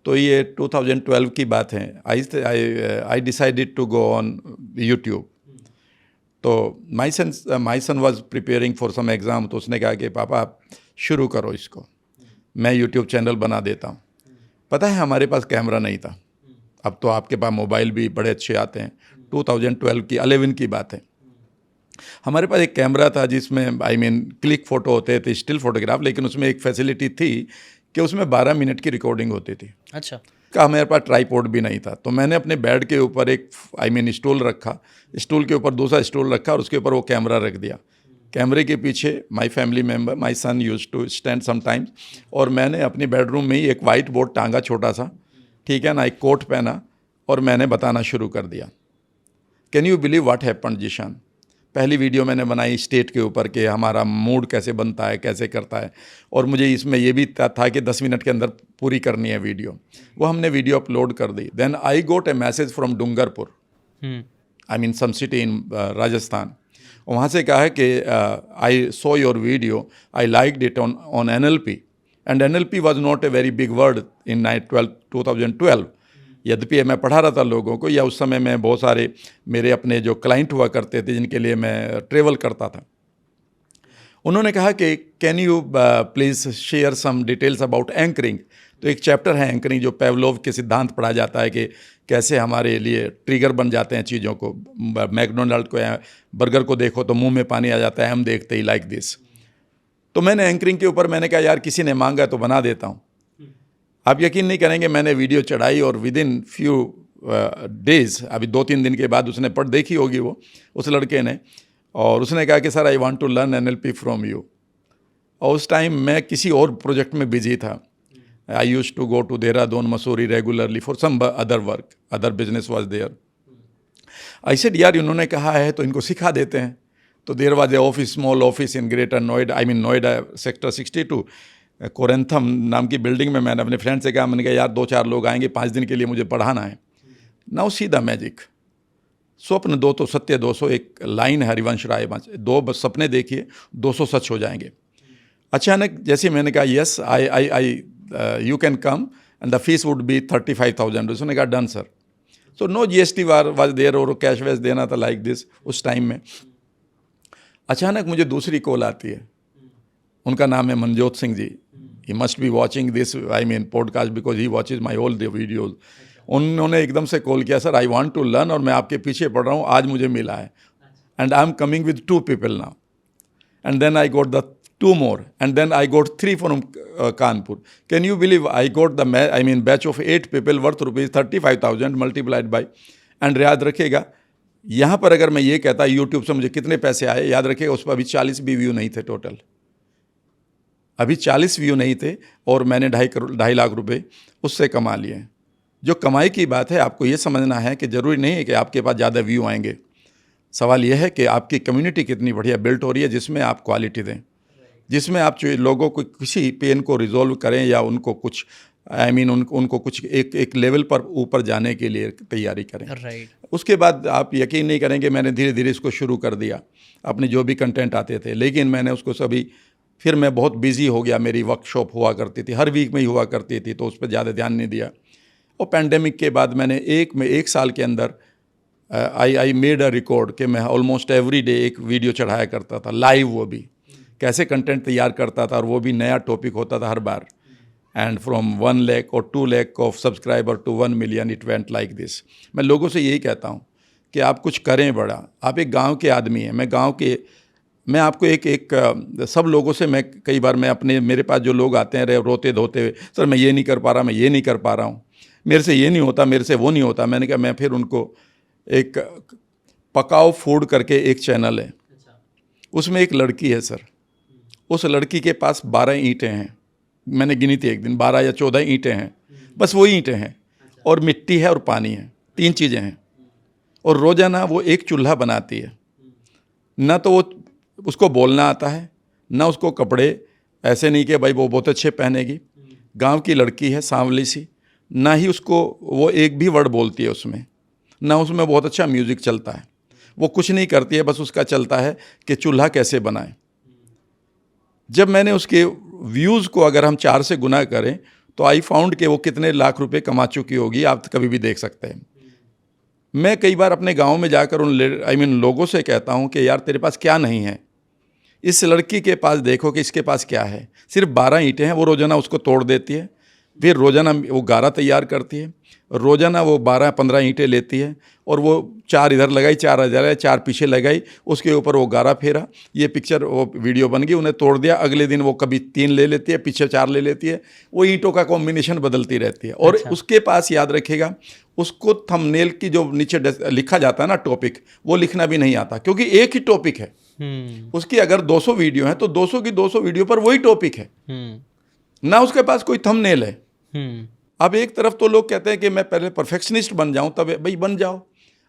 तो ये 2012 की बात है। I decided to go on YouTube. तो my son was preparing for some exam. तो उसने कहा कि पापा आप शुरू करो इसको, मैं यूट्यूब चैनल बना देता हूँ। पता है हमारे पास कैमरा नहीं था, अब तो आपके पास मोबाइल भी बड़े अच्छे आते हैं। 2012 की 11 की बात है। हमारे पास एक कैमरा था जिसमें क्लिक फ़ोटो होते थे, स्टिल फोटोग्राफ, लेकिन उसमें एक फैसिलिटी थी कि उसमें 12 मिनट की रिकॉर्डिंग होती थी। अच्छा। का मेरे पास ट्राईपोड भी नहीं था, तो मैंने अपने बेड के ऊपर एक स्टूल रखा, स्टूल के ऊपर दूसरा स्टूल रखा और उसके ऊपर वो कैमरा रख दिया। कैमरे के पीछे my family member, my son used to stand sometimes, और मैंने अपनी बेडरूम में ही एक वाइट बोर्ड टांगा छोटा सा, ठीक है ना, एक कोट पहना और मैंने बताना शुरू कर दिया। Can you believe what happened Zeeshan? पहली वीडियो मैंने बनाई स्टेट के ऊपर कि हमारा मूड कैसे बनता है, कैसे करता है, और मुझे इसमें ये भी था कि 10 मिनट के अंदर पूरी करनी है वीडियो। वो हमने वीडियो अपलोड कर दी। Then I got a message from Dungarpur, some city in Rajasthan. वहाँ से कहा है कि I saw your video, I liked it on NLP, and NLP was not a very big word in 2012। यद्यपि मैं पढ़ा रहा था लोगों को, या उस समय मैं बहुत सारे मेरे अपने जो क्लाइंट हुआ करते थे जिनके लिए मैं ट्रेवल करता था, उन्होंने कहा कि can you please share some details about anchoring. तो एक चैप्टर है एंकरिंग, जो पेवलोव के सिद्धांत पढ़ा जाता है कि कैसे हमारे लिए ट्रिगर बन जाते हैं चीज़ों को। मैकडोनल्ड को या बर्गर को देखो तो मुंह में पानी आ जाता है, हम देखते ही लाइक दिस। तो मैंने एंकरिंग के ऊपर मैंने कहा यार किसी ने मांगा तो बना देता हूँ। आप यकीन नहीं करेंगे, मैंने वीडियो चढ़ाई और विद इन फ्यू डेज़, अभी 2-3 दिन के बाद उसने पढ़ देखी होगी वो उस लड़के ने, और उसने कहा कि sir I want to learn NLP from you. और उस टाइम मैं किसी और प्रोजेक्ट में बिजी था। I used to go to Dehradun, Mussoorie regularly for some other work, other business was there. I said यार इन्होंने कहा है तो इनको सिखा देते हैं। तो there was a office, small office in greater Noida, Noida sector 62, Corenthum नाम की बिल्डिंग में। मैंने अपने फ्रेंड से कहा, मैंने कहा यार 2-4 लोग आएंगे, 5 दिन के लिए मुझे पढ़ाना है। नाउ सी द मैजिक, स्वप्न 2 तो सत्य 200, एक लाइन है हरिवंश राय, 2 सपने देखिए 200 सच हो जाएंगे। अचानक जैसे मैंने कहा yes I you can come and the fees would be 35,000। उसने कहा done sir. So no GST was there, और कैश वैश देना था लाइक दिस उस टाइम में। अचानक मुझे दूसरी कॉल आती है, उनका नाम है Manjot Singh ji. He must be watching this podcast because he watches my all the videos. उन्होंने एकदम से कॉल किया, sir I want to learn, और मैं आपके पीछे पड़ रहा हूँ, आज मुझे मिला है, and I am coming with 2 people now. And then I got the 2 more, and then I got 3 from Kanpur. Can you believe I got the batch of 8 people worth rupees 35,000 multiplied by, and याद रखिएगा यहाँ पर अगर मैं ये कहता YouTube से मुझे कितने पैसे आए, याद रखिएगा उस पर अभी 40 भी व्यू नहीं थे टोटल, अभी 40 व्यू नहीं थे, और मैंने 2.5 लाख रुपए उससे कमा लिए। जो कमाई की बात है, आपको ये समझना है कि ज़रूरी नहीं है कि आपके पास ज़्यादा व्यू आएंगे। सवाल यह है कि आपकी कम्युनिटी कितनी बढ़िया बिल्ट हो रही है, जिसमें आप क्वालिटी दें, जिसमें आप जो लोगों को किसी पेन को रिजॉल्व करें या उनको कुछ उनको कुछ एक लेवल पर ऊपर जाने के लिए तैयारी करें। राइट। उसके बाद आप यकीन नहीं करेंगे, मैंने धीरे धीरे इसको शुरू कर दिया, अपने जो भी कंटेंट आते थे, लेकिन मैंने उसको सभी, फिर मैं बहुत बिजी हो गया, मेरी वर्कशॉप हुआ करती थी, हर वीक में ही हुआ करती थी, तो उस पर ज़्यादा ध्यान नहीं दिया। और पैंडेमिक के बाद मैंने एक साल के अंदर आई मेड अ रिकॉर्ड कि मैं ऑलमोस्ट एवरी डे एक वीडियो चढ़ाया करता था, लाइव, वो भी कैसे कंटेंट तैयार करता था, और वो भी नया टॉपिक होता था हर बार। एंड फ्रॉम 1 लाख और 2 lakh of subscriber to 1 million, it went like this. मैं लोगों से यही कहता हूँ कि आप कुछ करें बड़ा। आप एक गांव के आदमी हैं, मैं आपको सब लोगों से, मैं कई बार मेरे पास जो लोग आते हैं रोते धोते हुए, सर मैं ये नहीं कर पा रहा, मैं ये नहीं कर पा रहा हूँ, मेरे से ये नहीं होता, मेरे से वो नहीं होता। मैंने कहा मैं फिर उनको एक पकाओ फूड करके एक चैनल है, उसमें एक लड़की है सर, उस लड़की के पास 12 ईंटें हैं, मैंने गिनी थी एक दिन, 12 या 14 ईंटें हैं, बस वही ईंटें हैं, और मिट्टी है और पानी है, 3 चीज़ें हैं। और रोज़ाना वो एक चूल्हा बनाती है। ना तो वो उसको बोलना आता है, ना उसको कपड़े, ऐसे नहीं कि भाई वो बहुत अच्छे पहनेगी, गांव की लड़की है, सांवली सी, ना ही उसको वो एक भी वर्ड बोलती है उसमें, ना उसमें बहुत अच्छा म्यूज़िक चलता है, वो कुछ नहीं करती है, बस उसका चलता है कि चूल्हा कैसे बनाएं। जब मैंने उसके व्यूज़ को अगर हम 4 से गुना करें तो आई फाउंड कि वो कितने लाख रुपए कमा चुकी होगी, आप कभी भी देख सकते हैं। मैं कई बार अपने गांव में जाकर लोगों से कहता हूं कि यार तेरे पास क्या नहीं है, इस लड़की के पास देखो कि इसके पास क्या है। सिर्फ 12 ईंटें हैं, वो रोज़ाना उसको तोड़ देती है, फिर रोज़ाना वो गारा तैयार करती है, रोज़ाना वो 12-15 ईंटें लेती है, और वो 4 इधर लगाई, 4 इधर लगाई, 4 पीछे लगाई, उसके ऊपर वो गारा फेरा, ये पिक्चर वो वीडियो बन गई, उन्हें तोड़ दिया। अगले दिन वो कभी 3 ले लेती है, पीछे 4 ले लेती है, वो ईंटों का कॉम्बिनेशन बदलती रहती है। और उसके पास, याद रखिएगा, उसको थंबनेल की जो नीचे लिखा जाता है ना टॉपिक, वो लिखना भी नहीं आता, क्योंकि एक ही टॉपिक है। उसकी अगर 200 वीडियो हैं तो 200 की 200 वीडियो पर वही टॉपिक है, ना उसके पास कोई थंबनेल है। अब एक तरफ तो लोग कहते हैं कि मैं पहले परफेक्शनिस्ट बन जाऊं, तब भाई बन जाओ।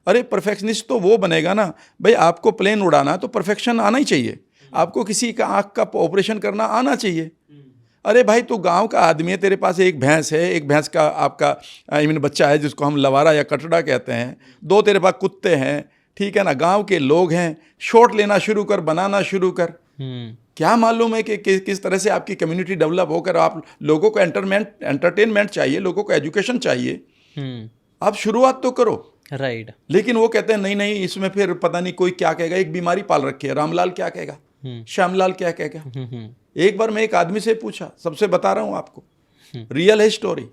अरे परफेक्शनिस्ट तो वो बनेगा ना भाई, आपको प्लेन उड़ाना तो परफेक्शन आना ही चाहिए, आपको किसी का आँख का ऑपरेशन करना आना चाहिए। अरे भाई तू गांव का आदमी है, तेरे पास एक भैंस है, एक भैंस का आपका बच्चा है जिसको हम लवारा या कटड़ा कहते हैं, 2 तेरे पास कुत्ते हैं, ठीक है ना, गांव के लोग हैं, शॉट लेना शुरू कर, बनाना शुरू कर। क्या मालूम है कि किस तरह से आपकी कम्युनिटी डेवलप होकर, आप लोगों को एंटरटेनमेंट चाहिए, लोगों को एजुकेशन चाहिए, आप शुरुआत तो करो। राइट। लेकिन वो कहते हैं नहीं नहीं, इसमें फिर पता नहीं कोई क्या कहेगा, एक बीमारी पाल रखी है, रामलाल क्या कहेगा, श्यामलाल क्या कहेगा। एक बार मैं एक आदमी से पूछा, सबसे बता रहा हूँ आपको, रियल है स्टोरी।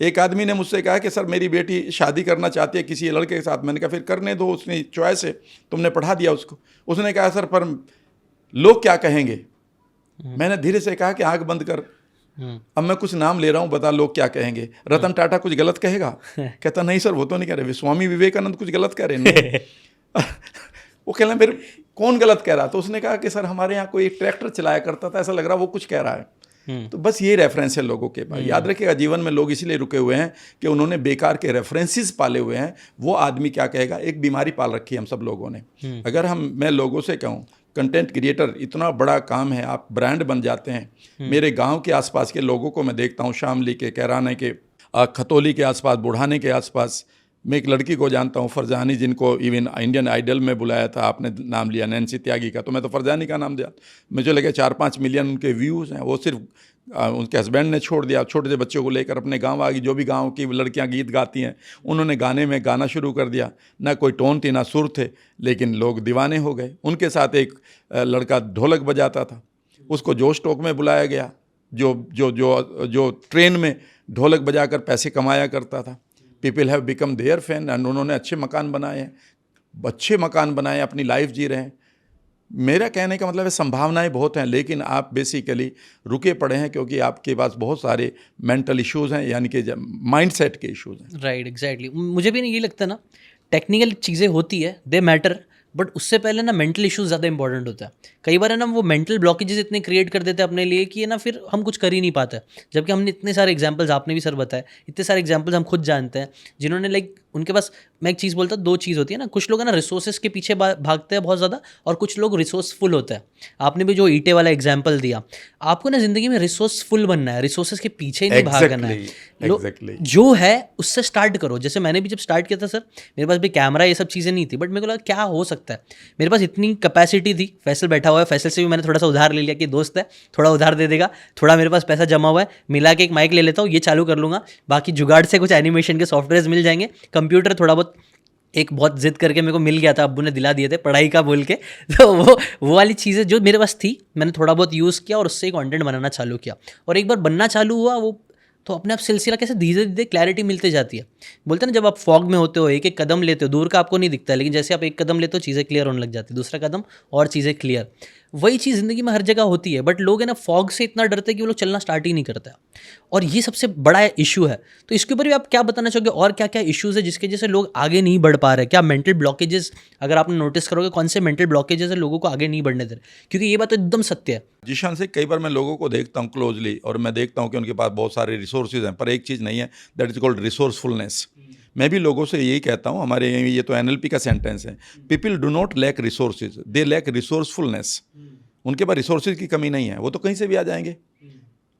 एक आदमी ने मुझसे कहा कि सर मेरी बेटी शादी करना चाहती है किसी लड़के के साथ। मैंने कहा फिर करने दो, उसने चॉइस है, तुमने पढ़ा दिया उसको। उसने कहा सर पर लोग क्या कहेंगे। मैंने धीरे से कहा कि आंख बंद कर, अब मैं कुछ नाम ले रहा हूँ, बता लोग क्या कहेंगे। रतन टाटा कुछ गलत कहेगा? कहता नहीं सर वो तो नहीं कह रहे। स्वामी विवेकानंद कुछ गलत कह रहे? नहीं। वो कह रहे फिर कौन गलत कह रहा? तो उसने कहा कि सर हमारे यहाँ कोई ट्रैक्टर चलाया करता था, ऐसा लग रहा वो कुछ कह रहा है। तो बस ये रेफरेंस है लोगों के पास। याद रखिएगा, जीवन में लोग इसलिए रुके हुए हैं कि उन्होंने बेकार के रेफरेंसेस पाले हुए हैं। वो आदमी क्या कहेगा, एक बीमारी पाल रखी है हम सब लोगों ने। अगर मैं लोगों से कहूँ, कंटेंट क्रिएटर इतना बड़ा काम है, आप ब्रांड बन जाते हैं। मेरे गांव के आसपास के लोगों को मैं देखता हूँ, शामली के, कैराने के, खतौली के आसपास, बुढ़ाने के आसपास। मैं एक लड़की को जानता हूँ, फरजानी, जिनको इवन इंडियन आइडल में बुलाया था, आपने नाम लिया नैन्सी त्यागी का, तो मैं तो फरजानी का नाम दिया। मुझे लगे 4-5 मिलियन उनके व्यूज़ हैं। वो सिर्फ उनके हस्बैंड ने छोड़ दिया, छोटे से बच्चों को लेकर अपने गांव आ गई। जो भी गांव की लड़कियां गीत गाती हैं, उन्होंने गाने में गाना शुरू कर दिया। ना कोई टोन थी, ना सुर थे, लेकिन लोग दीवाने हो गए। उनके साथ एक लड़का ढोलक बजाता था, उसको जोश टॉक में बुलाया गया, जो ट्रेन में ढोलक बजाकर पैसे कमाया करता था। People have become their fan and उन्होंने अच्छे मकान बनाए, अपनी लाइफ जी रहे हैं। मेरा कहने का मतलब है संभावनाएं बहुत हैं, लेकिन आप बेसिकली रुके पड़े हैं क्योंकि आपके पास बहुत सारे मेंटल इश्यूज़ हैं, यानी कि माइंडसेट के इश्यूज़ हैं। Right, exactly. मुझे भी नहीं ये लगता ना, टेक्निकल चीज़ें होती है, दे मैटर, बट उससे पहले ना मेंटल इश्यूज ज़्यादा इंपॉर्टेंट होता है। कई बार है ना वो मेंटल ब्लॉकेजेस इतने क्रिएट कर देते हैं अपने लिए कि है ना फिर हम कुछ कर ही नहीं पाते। जबकि हमने इतने सारे एग्जांपल्स, आपने भी सर बताया, इतने सारे एग्जांपल्स हम खुद जानते हैं जिन्होंने लाइक उनके पास, मैं एक चीज़ बोलता हूँ, दो चीज़ होती है ना, कुछ लोग है ना रिसोर्सेज के पीछे भागते हैं बहुत ज़्यादा, और कुछ लोग रिसोर्सफुल होते हैं। आपने भी जो ईंटे वाला एग्जाम्पल दिया, आपको ना ज़िंदगी में रिसोर्सफुल बनना है, रिसोर्सेज के पीछे ही नहीं भागना है। एग्जैक्टली जो है उससे स्टार्ट करो। जैसे मैंने भी जब स्टार्ट किया था सर, मेरे पास भी कैमरा ये सब चीज़ें नहीं थी, बट मेरे को लगा क्या हो सकता है, मेरे पास इतनी कैपेसिटी थी। फैसल बैठा हुआ है, फैसल से भी मैंने थोड़ा सा उधार ले लिया कि दोस्त है थोड़ा उधार दे देगा, थोड़ा मेरे पास पैसा जमा हुआ है, मिला के एक माइक ले लेता हूँ, ये चालू कर लूँगा, बाकी जुगाड़ से कुछ एनिमेशन के सॉफ्टवेयर मिल जाएंगे, कंप्यूटर थोड़ा बहुत, एक बहुत जिद करके मेरे को मिल गया था, अब्बू ने दिला दिए थे पढ़ाई का बोल के। तो वो वाली चीज़ें जो मेरे पास थी मैंने थोड़ा बहुत यूज़ किया और उससे कंटेंट बनाना चालू किया। और एक बार बनना चालू हुआ वो, तो अपने आप सिलसिला कैसे धीरे धीरे क्लैरिटी मिलती जाती है। बोलते हैं ना, जब आप फॉग में होते हो, एक एक कदम लेते हो, दूर का आपको नहीं दिखता है, लेकिन जैसे आप एक कदम लेते हो चीज़ें क्लियर होने लग जाती है, दूसरा कदम और चीज़ें क्लियर। वही चीज़ ज़िंदगी में हर जगह होती है, बट लोग है ना फॉग से इतना डरते हैं कि वो लोग चलना स्टार्ट ही नहीं करता, और ये सबसे बड़ा इशू है। तो इसके ऊपर भी आप क्या बताना चाहोगे, और क्या क्या इश्यूज़ है जिसके वजह से लोग आगे नहीं बढ़ पा रहे? क्या मेंटल ब्लॉकेजेस, अगर आपने नोटिस करोगे, कौन से मेंटल ब्लॉकेजेस है लोगों को आगे नहीं बढ़ने दे रहे? क्योंकि ये बात तो एकदम सत्य है। जीशान से कई बार मैं लोगों को देखता हूँ क्लोजली, और मैं देखता हूँ कि उनके पास बहुत सारे रिसोर्सेज हैं, पर एक चीज़ नहीं है, दैट इज कॉल्ड रिसोर्सफुलनेस। मैं भी लोगों से यही कहता हूँ, हमारे ये तो एनएलपी का सेंटेंस है, people do not lack resources, they lack resourcefulness. उनके पास रिसोर्सेज की कमी नहीं है, वो तो कहीं से भी आ जाएंगे।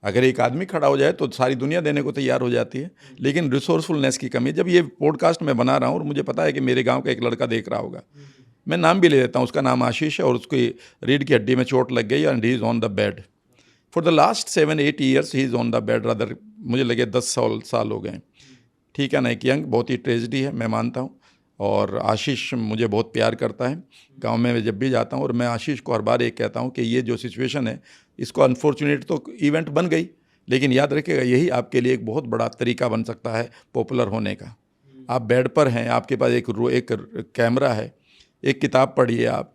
अगर एक आदमी खड़ा हो जाए तो सारी दुनिया देने को तैयार हो जाती है, लेकिन रिसोर्सफुलनेस की कमी है। जब ये पॉडकास्ट मैं बना रहा हूँ और मुझे पता है कि मेरे गांव का एक लड़का देख रहा होगा, मैं नाम भी ले देता हूँ, उसका नाम आशीष है, और उसकी रीढ़ की हड्डी में चोट लग गई and he is on the bed for the last 7-8 years, he is on the bed rather, मुझे लगे 10 साल हो गए। ठीक है ना, एक यंग, बहुत ही ट्रेजिडी है, मैं मानता हूँ। और आशीष मुझे बहुत प्यार करता है। गांव में मैं जब भी जाता हूँ, और मैं आशीष को हर बार एक कहता हूँ कि ये जो सिचुएशन है, इसको अनफॉर्चुनेट तो इवेंट बन गई, लेकिन याद रखिएगा यही आपके लिए एक बहुत बड़ा तरीका बन सकता है पॉपुलर होने का। आप बेड पर हैं, आपके पास एक कैमरा है, एक किताब पढ़िए, आप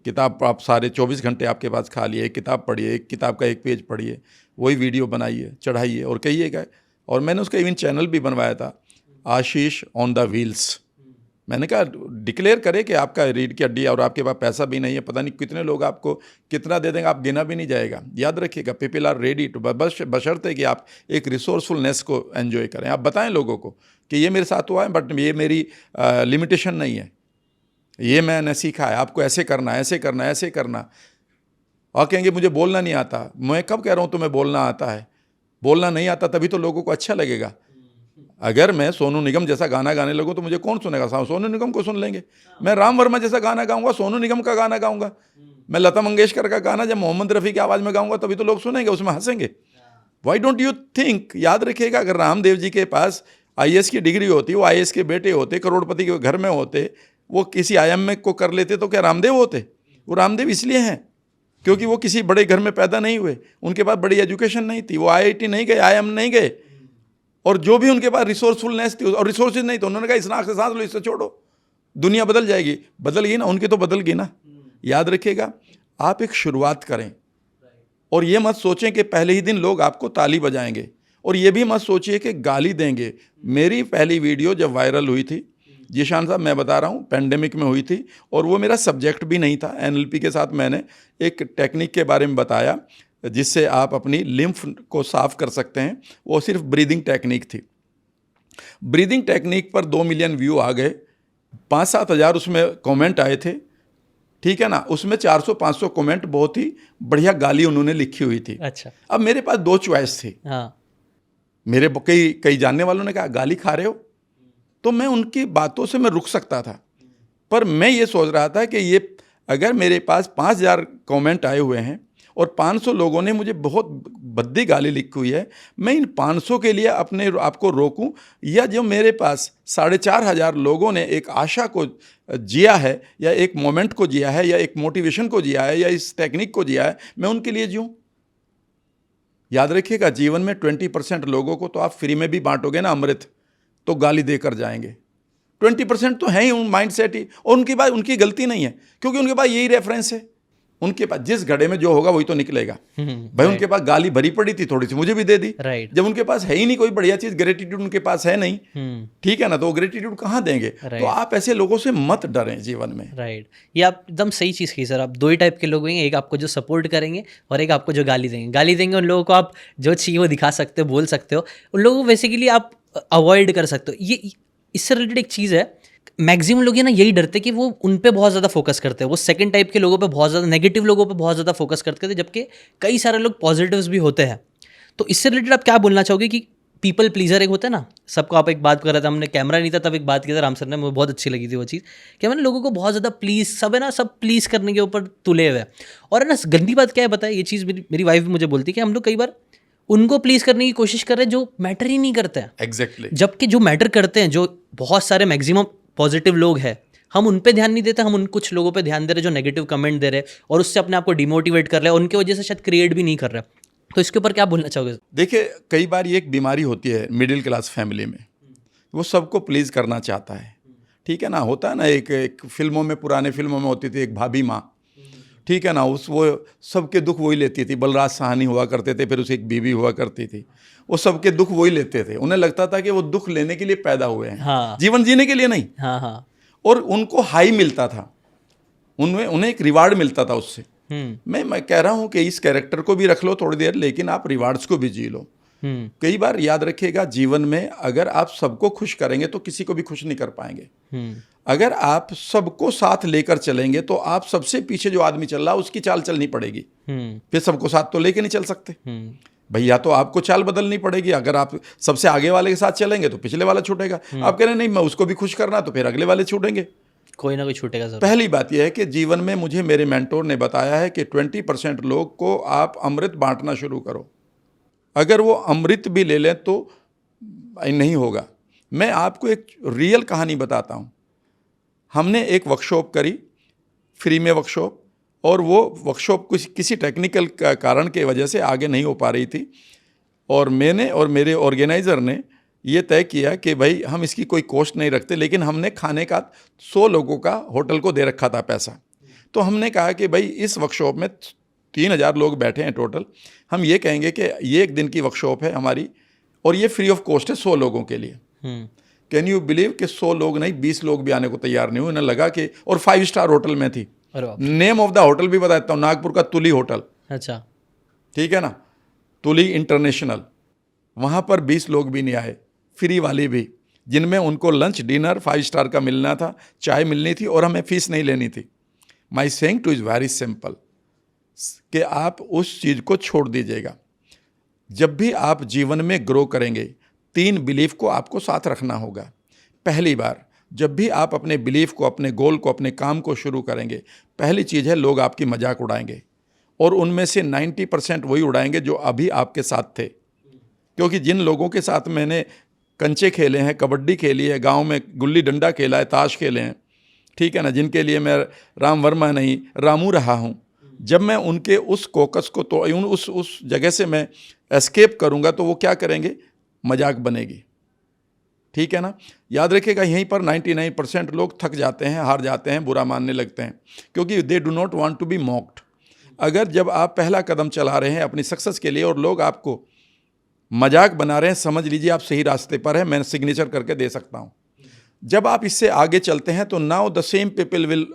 किताब आप सारे 24 घंटे आपके पास खाली है, एक किताब पढ़िए, एक किताब का एक पेज पढ़िए, वही वीडियो बनाइए, चढ़ाइए और कहिएगा। और मैंने उसका इवन चैनल भी बनवाया था, आशीष ऑन द व्हील्स। मैंने कहा डिक्लेयर करे कि आपका रीढ़ की हड्डी और आपके पास पैसा भी नहीं है, पता नहीं कितने लोग आपको कितना दे देंगे, आप गिना भी नहीं जाएगा। याद रखिएगा, पीपल आर रेडी टू, बशर्ते कि आप एक रिसोर्सफुलनेस को एंजॉय करें। आप बताएं लोगों को कि ये मेरे साथ हुआ है, बट ये मेरी लिमिटेशन नहीं है, ये मैंने सीखा है, आपको ऐसे करना है, ऐसे करना है, ऐसे करना। और कहेंगे मुझे बोलना नहीं आता। मैं कब कह रहा हूँ तुम्हें बोलना आता है? बोलना नहीं आता तभी तो लोगों को अच्छा लगेगा। अगर मैं सोनू निगम जैसा गाना गाने लगूं तो मुझे कौन सुनेगा? सोनू निगम को सुन लेंगे। मैं राम वर्मा जैसा गाना गाऊंगा, सोनू निगम का गाना गाऊंगा। मैं लता मंगेशकर का गाना जब मोहम्मद रफ़ी की आवाज़ में गाऊंगा तभी तो लोग सुनेंगे, उसमें हंसेंगे। Why don't you think? याद रखिएगा, अगर रामदेव जी के पास IAS की डिग्री होती, वो IAS के बेटे होते, करोड़पति के घर में होते, वो किसी IIM को कर लेते तो क्या रामदेव होते? वो रामदेव इसलिए हैं क्योंकि वो किसी बड़े घर में पैदा नहीं हुए, उनके पास बड़ी एजुकेशन नहीं थी, वो IIT नहीं गए, IIM नहीं गए, और जो भी उनके पास रिसोर्सफुलनेस थी और रिसोर्सेज नहीं तो उन्होंने कहा इस नाक से सांस लो, इससे छोड़ो, दुनिया बदल जाएगी। बदल गई ना, उनकी तो बदल गई ना। याद रखिएगा, आप एक शुरुआत करें, और ये मत सोचें कि पहले ही दिन लोग आपको ताली बजाएंगे, और ये भी मत सोचिए कि गाली देंगे। मेरी पहली वीडियो जब वायरल हुई थी, जीशान साहब मैं बता रहा हूँ, पेंडेमिक में हुई थी, और वो मेरा सब्जेक्ट भी नहीं था। NLP के साथ मैंने एक टेक्निक के बारे में बताया जिससे आप अपनी लिम्फ को साफ कर सकते हैं। वो सिर्फ ब्रीदिंग टेक्निक थी। ब्रीदिंग टेक्निक पर 2 मिलियन व्यू आ गए, 5-7 हज़ार उसमें कमेंट आए थे। ठीक है ना, उसमें 400-500 कमेंट बहुत ही बढ़िया गाली उन्होंने लिखी हुई थी। अच्छा। अब मेरे पास 2 चॉइस थी। हाँ। मेरे कई जानने वालों ने कहा गाली खा रहे हो, तो मैं उनकी बातों से मैं रुक सकता था, पर मैं ये सोच रहा था कि ये अगर मेरे पास 5,000 कमेंट आए हुए हैं और 500 लोगों ने मुझे बहुत भद्दी गाली लिखी हुई है, मैं इन 500 के लिए अपने आपको रोकूं, या जो मेरे पास 4,500 लोगों ने एक आशा को जिया है, या एक मोमेंट को जिया है, या एक मोटिवेशन को जिया है, या इस टेक्निक को जिया है, मैं उनके लिए जीऊं। याद रखिएगा, जीवन में 20% लोगों को तो आप फ्री में भी बांटोगे ना अमृत, तो गाली देकर जाएंगे। 20% तो है ही उन माइंड सेट ही, और उनकी बात उनकी गलती नहीं है, क्योंकि उनके पास यही रेफरेंस है। उनके पास जिस घड़े में जो होगा वही तो निकलेगा। भाई उनके पास गाली भरी पड़ी थी, थोड़ी सी मुझे भी दे दी। राइट। जब उनके पास है ही नहीं कोई बढ़िया चीज, ग्रेटिट्यूड उनके पास है नहीं, ठीक है ना, तो वो ग्रेटिट्यूड कहाँ देंगे? तो आप ऐसे लोगों से मत डरें जीवन में। राइट, ये आप एकदम सही चीज़ की सर। आप दो ही टाइप के लोग होंगे, एक आपको जो सपोर्ट करेंगे और एक आपको जो गाली देंगे। गाली देंगे उन लोगों को आप जो चाहिए वो दिखा सकते हो, बोल सकते हो, उन लोगों को बेसिकली आप अवॉइड कर सकते हो। ये इससे रिलेटेड एक चीज़ है, मैक्सिमम लोग ये ना यही डरते कि वो उन पे बहुत ज़्यादा फोकस करते हैं। वो सेकंड टाइप के लोगों पे बहुत ज़्यादा, नेगेटिव लोगों पे बहुत ज़्यादा फोकस करते थे, जबकि कई सारे लोग पॉजिटिव्स भी होते हैं। तो इससे रिलेटेड आप क्या बोलना चाहोगे कि पीपल प्लीजर एक होता है ना, सबको आप एक बात कर रहे थे, हमने कैमरा नहीं था तब एक बात की थी राम सर ने, मुझे बहुत अच्छी लगी थी वो चीज़ कि मैंने लोगों को बहुत ज़्यादा प्लीज़, सब है ना, सब प्लीज़ करने के ऊपर तुले हुए हैं। और है ना, गंदी बात क्या है बताए, ये चीज़ मेरी वाइफ भी मुझे बोलती है कि हम लोग कई बार उनको प्लीज़ करने की कोशिश कर रहे हैं जो मैटर ही नहीं करते हैं। एग्जैक्टली। जबकि जो मैटर करते हैं, जो बहुत सारे मैक्सिमम पॉजिटिव लोग हैं, हम उन पे ध्यान नहीं देते, हम उन कुछ लोगों पे ध्यान दे रहे जो नेगेटिव कमेंट दे रहे और उससे अपने आप को डिमोटिवेट कर रहे हैं, उनकी वजह से शायद क्रिएट भी नहीं कर रहे। तो इसके ऊपर क्या बोलना चाहोगे? देखिए, कई बार ये एक बीमारी होती है मिडिल क्लास फैमिली में, वो सबको प्लीज़ करना चाहता है, ठीक है ना। होता है ना, एक फिल्मों में, पुराने फिल्मों में होती थी एक भाभी माँ, ठीक है ना, वो सबके दुख वही लेती थी। बलराज साहनी हुआ करते थे, फिर उसे एक बीवी हुआ करती थी, वो सबके दुख वही लेते थे। उन्हें लगता था कि वो दुख लेने के लिए पैदा हुए हैं, हाँ। जीवन जीने के लिए नहीं। हाँ हाँ। और उनको हाई मिलता था, उन्हें एक रिवार्ड मिलता था उससे। मैं कह रहा हूँ कि इस कैरेक्टर को भी रख लो थोड़ी देर, लेकिन आप रिवार्ड्स को भी जी लो। कई बार याद रखिएगा, जीवन में अगर आप सबको खुश करेंगे तो किसी को भी खुश नहीं कर पाएंगे। अगर आप सबको साथ लेकर चलेंगे तो आप सबसे पीछे जो आदमी चल रहा है उसकी चाल चलनी पड़ेगी, फिर सबको साथ तो लेके नहीं चल सकते भैया। तो आपको चाल बदलनी पड़ेगी। अगर आप सबसे आगे वाले के साथ चलेंगे तो पिछले वाला छूटेगा। आप कह रहे हैं नहीं, मैं उसको भी खुश करना, तो फिर अगले वाले छूटेंगे, कोई ना कोई छूटेगा सर। पहली बात यह है कि जीवन में मुझे मेरे मेंटोर ने बताया है कि 20% लोग को आप अमृत बांटना शुरू करो। अगर वो अमृत भी ले लें तो नहीं होगा। मैं आपको एक रियल कहानी बताता हूँ। हमने एक वर्कशॉप करी, फ्री में वर्कशॉप, और वो वर्कशॉप किसी टेक्निकल कारण के वजह से आगे नहीं हो पा रही थी, और मैंने और मेरे ऑर्गेनाइज़र ने ये तय किया कि भाई हम इसकी कोई कॉस्ट नहीं रखते, लेकिन हमने खाने का 100 लोगों का होटल को दे रखा था पैसा। तो हमने कहा कि भाई इस वर्कशॉप में 3000 लोग बैठे हैं टोटल, हम ये कहेंगे कि ये एक दिन की वर्कशॉप है हमारी और ये फ्री ऑफ कॉस्ट है 100 लोगों के लिए। कैन यू बिलीव कि 100 लोग नहीं, 20 लोग भी आने को तैयार नहीं हुए। उन्हें लगा कि, और 5 स्टार होटल में थी। नेम ऑफ द होटल भी बताता हूँ, नागपुर का तुली होटल। अच्छा, ठीक है ना, तुली इंटरनेशनल। वहाँ पर 20 लोग भी नहीं आए, फ्री वाली भी, जिनमें उनको लंच डिनर 5 स्टार का मिलना था, चाय मिलनी थी और हमें फीस नहीं लेनी थी। माई saying two is very simple कि आप उस चीज़ को छोड़ दीजिएगा। जब भी आप जीवन में ग्रो करेंगे, 3 बिलीफ को आपको साथ रखना होगा। पहली बार जब भी आप अपने बिलीफ को, अपने गोल को, अपने काम को शुरू करेंगे, पहली चीज़ है लोग आपकी मजाक उड़ाएंगे, और उनमें से 90% वही उड़ाएंगे जो अभी आपके साथ थे। क्योंकि जिन लोगों के साथ मैंने कंचे खेले हैं, कबड्डी खेली है, गांव में गुल्ली डंडा खेला है, ताश खेले हैं, ठीक है ना, जिनके लिए मैं राम वर्मा नहीं रामू रहा हूं, जब मैं उनके उस कोकस को, तो उस जगह से मैं एस्केप करूंगा, तो वो क्या करेंगे, मजाक बनेगी। ठीक है ना, याद रखिएगा, यहीं पर 99% लोग थक जाते हैं, हार जाते हैं, बुरा मानने लगते हैं, क्योंकि they do not want to be mocked. अगर जब आप पहला कदम चला रहे हैं अपनी सक्सेस के लिए और लोग आपको मजाक बना रहे हैं, समझ लीजिए आप सही रास्ते पर हैं, मैं सिग्नेचर करके दे सकता हूं। जब आप इससे आगे चलते हैं तो now the same people will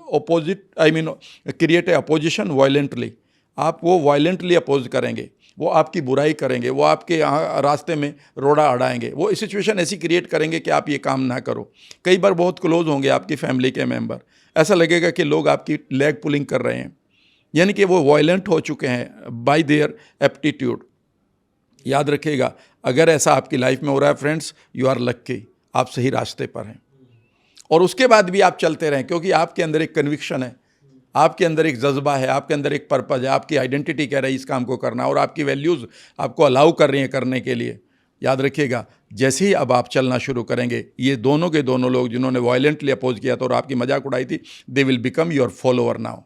create a opposition violently. आप वो वायलेंटली अपोज करेंगे, वो आपकी बुराई करेंगे, वो आपके यहाँ रास्ते में रोड़ा अड़ाएंगे, वो सिचुएशन ऐसी क्रिएट करेंगे कि आप ये काम ना करो। कई बार बहुत क्लोज होंगे आपकी फैमिली के मेंबर, ऐसा लगेगा कि लोग आपकी लेग पुलिंग कर रहे हैं, यानी कि वो वायलेंट हो चुके हैं बाय देयर एप्टीट्यूड। याद रखिएगा, अगर ऐसा आपकी लाइफ में हो रहा है फ्रेंड्स, यू आर लक्की, आप सही रास्ते पर हैं। और उसके बाद भी आप चलते रहें, क्योंकि आपके अंदर एक कन्विक्शन है, आपके अंदर एक जज्बा है, आपके अंदर एक पर्पज़ है, आपकी आइडेंटिटी कह रही है इस काम को करना, और आपकी वैल्यूज़ आपको अलाउ कर रही हैं करने के लिए। याद रखिएगा, जैसे ही अब आप चलना शुरू करेंगे, ये दोनों के दोनों लोग जिन्होंने वायलेंटली अपोज किया था और आपकी मजाक उड़ाई थी, they will become your follower now.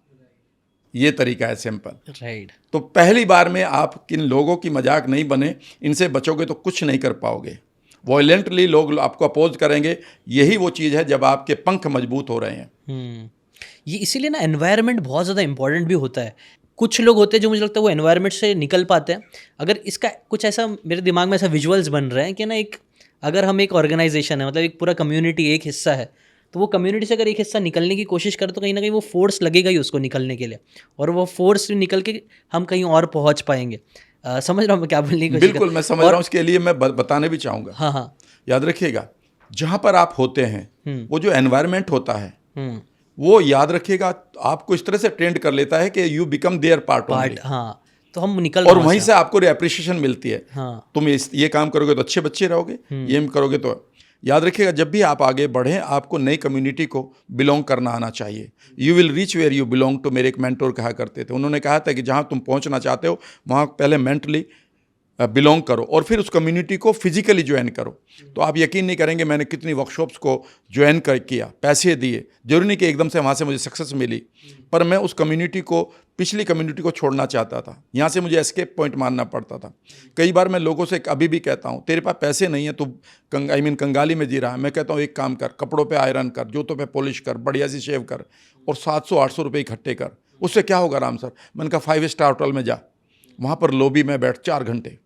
ये तरीका है सिंपल। राइट। तो पहली बार में आप किन लोगों की मजाक नहीं बने, इनसे बचोगे तो कुछ नहीं कर पाओगे। वायलेंटली लोग आपको अपोज करेंगे, यही वो चीज़ है जब आपके पंख मजबूत हो रहे हैं। ये इसीलिए ना एनवायरनमेंट बहुत ज़्यादा इंपॉर्टेंट भी होता है। कुछ लोग होते हैं जो मुझे लगता है वो एनवायरनमेंट से निकल पाते हैं। अगर इसका कुछ ऐसा मेरे दिमाग में ऐसा विजुअल्स बन रहे हैं कि ना, एक अगर हम एक ऑर्गेनाइजेशन है, मतलब एक पूरा कम्युनिटी एक हिस्सा है, तो वो कम्युनिटी से अगर एक हिस्सा निकलने की कोशिश करे तो कहीं ना कहीं वो फोर्स लगेगा ही उसको निकलने के लिए, और वो फोर्स निकल के हम कहीं और पहुंच पाएंगे। समझ रहा हूँ मैं क्या बोलने की कोशिश बिल्कुल मैं समझ रहा हूँ। इसके लिए मैं बताने भी चाहूँगा। हाँ हाँ। याद रखिएगा, जहाँ पर आप होते हैं वो जो एनवायरनमेंट होता है हम्म। वो याद रखिएगा आपको इस तरह से ट्रेंड कर लेता है कि you become their part only, part, हाँ, तो हम निकल और वहाँ वहीं से आपको अप्रिशिएशन मिलती है। हाँ। तुम ये काम करोगे तो अच्छे बच्चे रहोगे, ये करोगे तो। याद रखिएगा, जब भी आप आगे बढ़ें आपको नई कम्युनिटी को बिलोंग करना आना चाहिए। You will reach where you belong to, मेरे एक मेंटोर कहा करते थे। उन्होंने कहा था कि जहाँ तुम पहुँचना चाहते हो वहाँ पहले मेंटली बिलोंग करो और फिर उस कम्युनिटी को फिजिकली ज्वाइन करो। तो आप यकीन नहीं करेंगे मैंने कितनी वर्कशॉप्स को ज्वाइन किया, पैसे दिए। जरूरी नहीं कि एकदम से वहाँ से मुझे सक्सेस मिली, पर मैं उस कम्युनिटी को, पिछली कम्युनिटी को छोड़ना चाहता था। यहाँ से मुझे एस्केप पॉइंट मानना पड़ता था। कई बार मैं लोगों से अभी भी कहता हूँ, तेरे पास पैसे नहीं है, तू कंगाली में जी रहा है। मैं कहता हूँ एक काम कर, कपड़ों पे आयरन कर, जूतों पे पॉलिश कर, बढ़िया सी शेव कर और 700-800 रुपये इकट्ठे कर। उससे क्या होगा राम सर? मैंने कहा 5 स्टार होटल में जा, वहाँ पर लॉबी में बैठ 4 घंटे,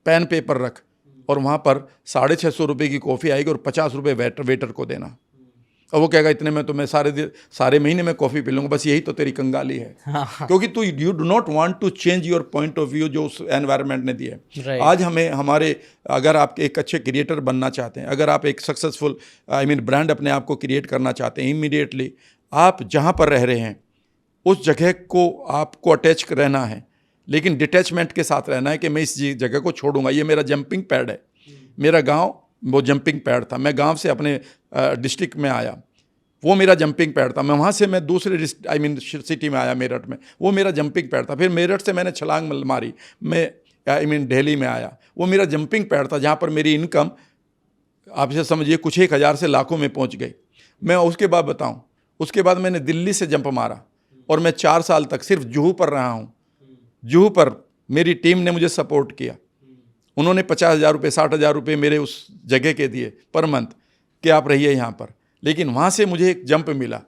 पेन पेपर रख और वहाँ पर 650 रुपये की कॉफ़ी आएगी और 50 रुपये वेटर को देना। और वो कहेगा इतने में तो मैं सारे महीने में कॉफ़ी पी लूँगा। बस यही तो तेरी कंगाली है। क्योंकि तू you do not want to change your point of view जो उस एनवायरनमेंट ने दिया है। आज हमारे अगर आप एक अच्छे क्रिएटर बनना चाहते हैं, अगर आप एक सक्सेसफुल ब्रांड अपने आप को क्रिएट करना चाहते हैं, इमीडिएटली आप जहाँ पर रह रहे हैं उस जगह को आपको अटैच रहना है, लेकिन डिटैचमेंट के साथ रहना है कि मैं इस जगह को छोड़ूंगा। ये मेरा जंपिंग पैड है। मेरा गांव वो जंपिंग पैड था। मैं गांव से अपने डिस्ट्रिक्ट में आया, वो मेरा जंपिंग पैड था। मैं वहाँ से मैं दूसरे सिटी में आया, मेरठ में, वो मेरा जंपिंग पैड था। फिर मेरठ से मैंने छलांग मारी, मैं दिल्ली में आया, वो मेरा जंपिंग पैड था जहाँ पर मेरी इनकम आप इसे समझिए कुछ 1000 से लाखों में पहुँच गई। मैं उसके बाद बताऊँ, उसके बाद मैंने दिल्ली से जंप मारा और मैं 4 साल तक सिर्फ जुहू पर रहा हूँ। जुहू पर मेरी टीम ने मुझे सपोर्ट किया। उन्होंने 50,000 रुपये 60,000 रुपये मेरे उस जगह के दिए पर मंथ कि आप रहिए यहाँ पर। लेकिन वहाँ से मुझे एक जंप मिला।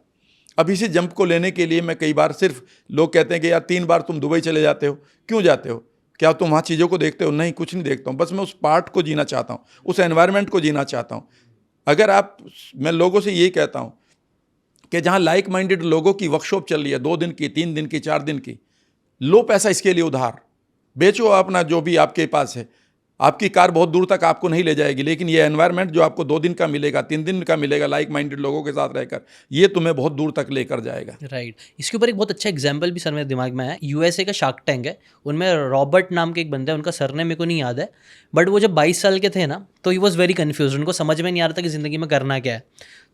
अब इसी जंप को लेने के लिए मैं कई बार, सिर्फ लोग कहते हैं कि यार 3 बार तुम दुबई चले जाते हो, क्यों जाते हो? क्या तुम वहाँ चीज़ों को देखते हो? नहीं, कुछ नहीं देखता हूँ। बस मैं उस पार्ट को जीना चाहता हूँ, उस एनवायरनमेंट को जीना चाहता हूँ। मैं लोगों से यही कहता हूँ कि जहाँ लाइक माइंडेड लोगों की वर्कशॉप चल रही है, 2 दिन की, 3 दिन की, 4 दिन की, लो पैसा इसके लिए उधार बेचो अपना जो भी आपके पास है। आपकी कार बहुत दूर तक आपको नहीं ले जाएगी, लेकिन ये एनवायरनमेंट जो आपको 2 दिन का मिलेगा, 3 दिन का मिलेगा लाइक माइंडेड लोगों के साथ रहकर, ये तुम्हें बहुत दूर तक लेकर जाएगा। राइट। इसके ऊपर एक बहुत अच्छा एग्जाम्पल भी सर मेरे दिमाग में है। यूएसए का शार्क टैंक है, उनमें रॉबर्ट नाम के एक बंदा है, उनका सरनेम मेरे को नहीं याद है, बट वो जब 22 साल के थे ना, तो ही वॉज वेरी कन्फ्यूज। उनको समझ में नहीं आ रहा था कि ज़िंदगी में करना क्या है।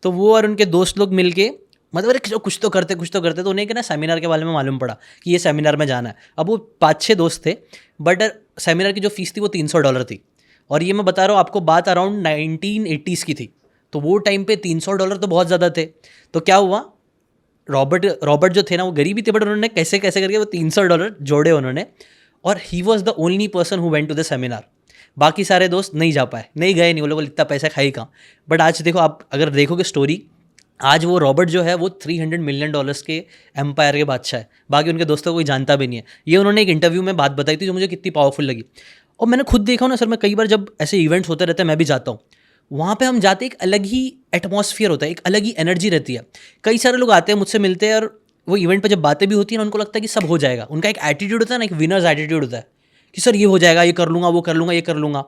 तो वो और उनके दोस्त लोग मिलके, मतलब अरे कुछ तो करते, तो उन्हें क्या ना सेमिनार के बारे में मालूम पड़ा कि ये सेमिनार में जाना है। अब वो 5-6 दोस्त थे, बट सेमिनार की जो फीस थी वो $300 थी। और ये मैं बता रहा हूँ आपको, बात अराउंड 1980s की थी। तो वो टाइम पे $300 तो बहुत ज़्यादा थे। तो क्या हुआ, रॉबर्ट जो थे ना वो गरीब ही थे, बट उन्होंने कैसे करके वो $300 जोड़े उन्होंने, और he was the only person who went to the seminar. बाकी सारे दोस्त नहीं जा पाए, नहीं गए, नहीं, वो लोग इतना पैसा खाई कहाँ। बट आज देखो, आप अगर देखोगे स्टोरी, आज वो रॉबर्ट जो है वो $300 मिलियन के एम्पायर के बादशाह है। बाकी उनके दोस्तों को कोई जानता भी नहीं है। ये उन्होंने एक इंटरव्यू में बात बताई थी जो मुझे कितनी पावरफुल लगी। और मैंने खुद देखा ना सर, मैं कई बार जब ऐसे इवेंट्स होते रहते हैं, मैं भी जाता हूँ, वहाँ पे हम जाते एक अलग ही एटमॉस्फियर होता है, एक अलग ही एनर्जी रहती है। कई सारे लोग आते हैं, मुझसे मिलते हैं, और वो इवेंट पे जब बातें भी होती हैं ना, उनको लगता है कि सब हो जाएगा। उनका एक एटीट्यूड होता है ना, एक विनर्स एटीट्यूड होता है कि सर ये हो जाएगा, ये कर लूँगा, वो कर लूँगा, ये कर लूँगा।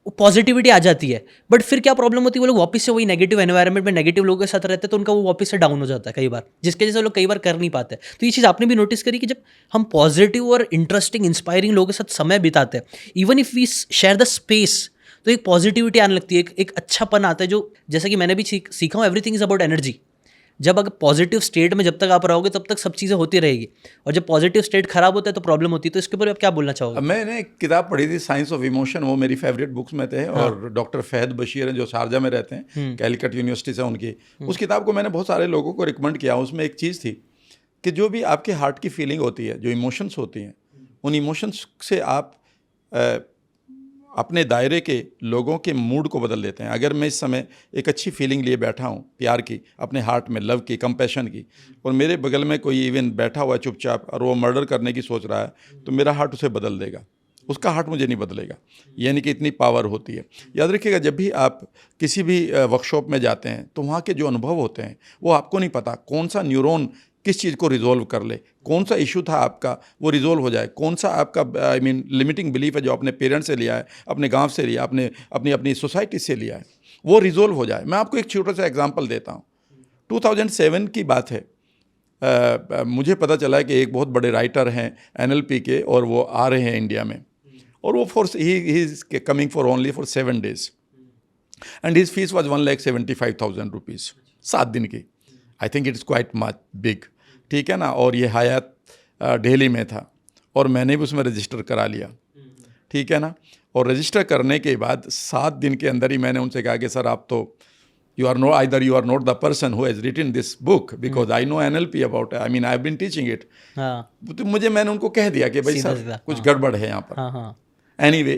वो पॉजिटिविटी आ जाती है। बट फिर क्या प्रॉब्लम होती है, वो लोग वापस से वही नेगेटिव एनवायरनमेंट में नेगेटिव लोगों के साथ रहते हैं, तो उनका वो वापस से डाउन हो जाता है कई बार, जिसके वजह से लोग कई बार कर नहीं पाते। तो ये चीज़ आपने भी नोटिस करी कि जब हम पॉजिटिव और इंटरेस्टिंग इंस्पायरिंग लोगों के साथ समय बिताते हैं, even if we share the space, तो एक पॉजिटिविटी आने लगती है, एक अच्छापन आता है। जो जैसा कि मैंने भी सीखा हूँ, एवरीथिंग इज अबाउट एनर्जी। जब अगर पॉजिटिव स्टेट में जब तक आप रहोगे तब तक सब चीज़ें होती रहेगी, और जब पॉजिटिव स्टेट खराब होता है तो प्रॉब्लम होती है। तो इसके ऊपर आप क्या बोलना चाहोगे? मैंने एक किताब पढ़ी थी, साइंस ऑफ इमोशन, वो मेरी फेवरेट बुक्स में थे। हाँ। और डॉक्टर फहद बशीर हैं जो शारजा में रहते हैं, कैलकट यूनिवर्सिटी से उनकी, उस किताब को मैंने बहुत सारे लोगों को रिकमेंड किया। उसमें एक चीज़ थी कि जो भी आपके हार्ट की फीलिंग होती है, जो इमोशंस होती हैं, उन इमोशंस से आप अपने दायरे के लोगों के मूड को बदल देते हैं। अगर मैं इस समय एक अच्छी फीलिंग लिए बैठा हूँ, प्यार की, अपने हार्ट में लव की, कंपैशन की, और मेरे बगल में कोई इवन बैठा हुआ है चुपचाप और वो मर्डर करने की सोच रहा है, तो मेरा हार्ट उसे बदल देगा, उसका हार्ट मुझे नहीं बदलेगा। यानी कि इतनी पावर होती है। याद रखिएगा, जब भी आप किसी भी वर्कशॉप में जाते हैं तो वहाँ के जो अनुभव होते हैं वो आपको नहीं पता कौन सा न्यूरॉन किस चीज़ को रिजोल्व कर ले, कौन सा इशू था आपका वो रिजोल्व हो जाए, कौन सा आपका लिमिटिंग बिलीफ है जो अपने पेरेंट्स से लिया है, अपने गांव से लिया, अपनी अपनी सोसाइटी से लिया है, वो रिजोल्व हो जाए। मैं आपको एक छोटा सा एग्जांपल देता हूँ। 2007 की बात है। मुझे पता चला कि एक बहुत बड़े राइटर हैं NLP के, और वो आ रहे हैं इंडिया में, और वो he is coming for only for 7 days and his fees was 1,75,000 rupees 7 दिन की। I think it's quite much big, ठीक है ना। और ये हयात दिल्ली में था, और मैंने भी उसमें रजिस्टर करा लिया, ठीक है ना। और रजिस्टर करने के बाद 7 दिन के अंदर ही मैंने उनसे कहा कि सर आप तो you are not the person who has written this book because I know NLP about it. I mean I've been teaching it. हाँ, तो मैंने उनको कह दिया कि भाई सर कुछ गड़बड़ है यहाँ पर। हाँ, हाँ, एनीवे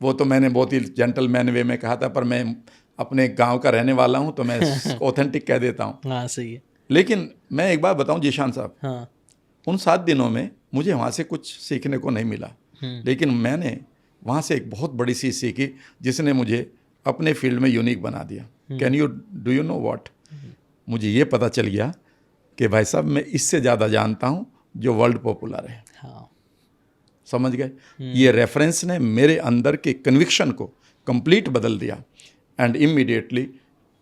वो तो मैंने बहुत ही जेंटलमैन वे में कहा था, पर मैं अपने गांव का रहने वाला हूँ तो मैं ऑथेंटिक कह देता हूँ। हाँ, सही है। लेकिन मैं एक बात बताऊँ जीशान साहब, हाँ, उन 7 दिनों में मुझे वहाँ से कुछ सीखने को नहीं मिला, लेकिन मैंने वहाँ से एक बहुत बड़ी चीज़ सीखी जिसने मुझे अपने फील्ड में यूनिक बना दिया। Do you know what? मुझे ये पता चल गया कि भाई साहब मैं इससे ज़्यादा जानता हूँ जो वर्ल्ड पॉपुलर है। हाँ, समझ गए? ये रेफरेंस ने मेरे अंदर के कन्विक्शन को कंप्लीट बदल दिया। एंड इमीडिएटली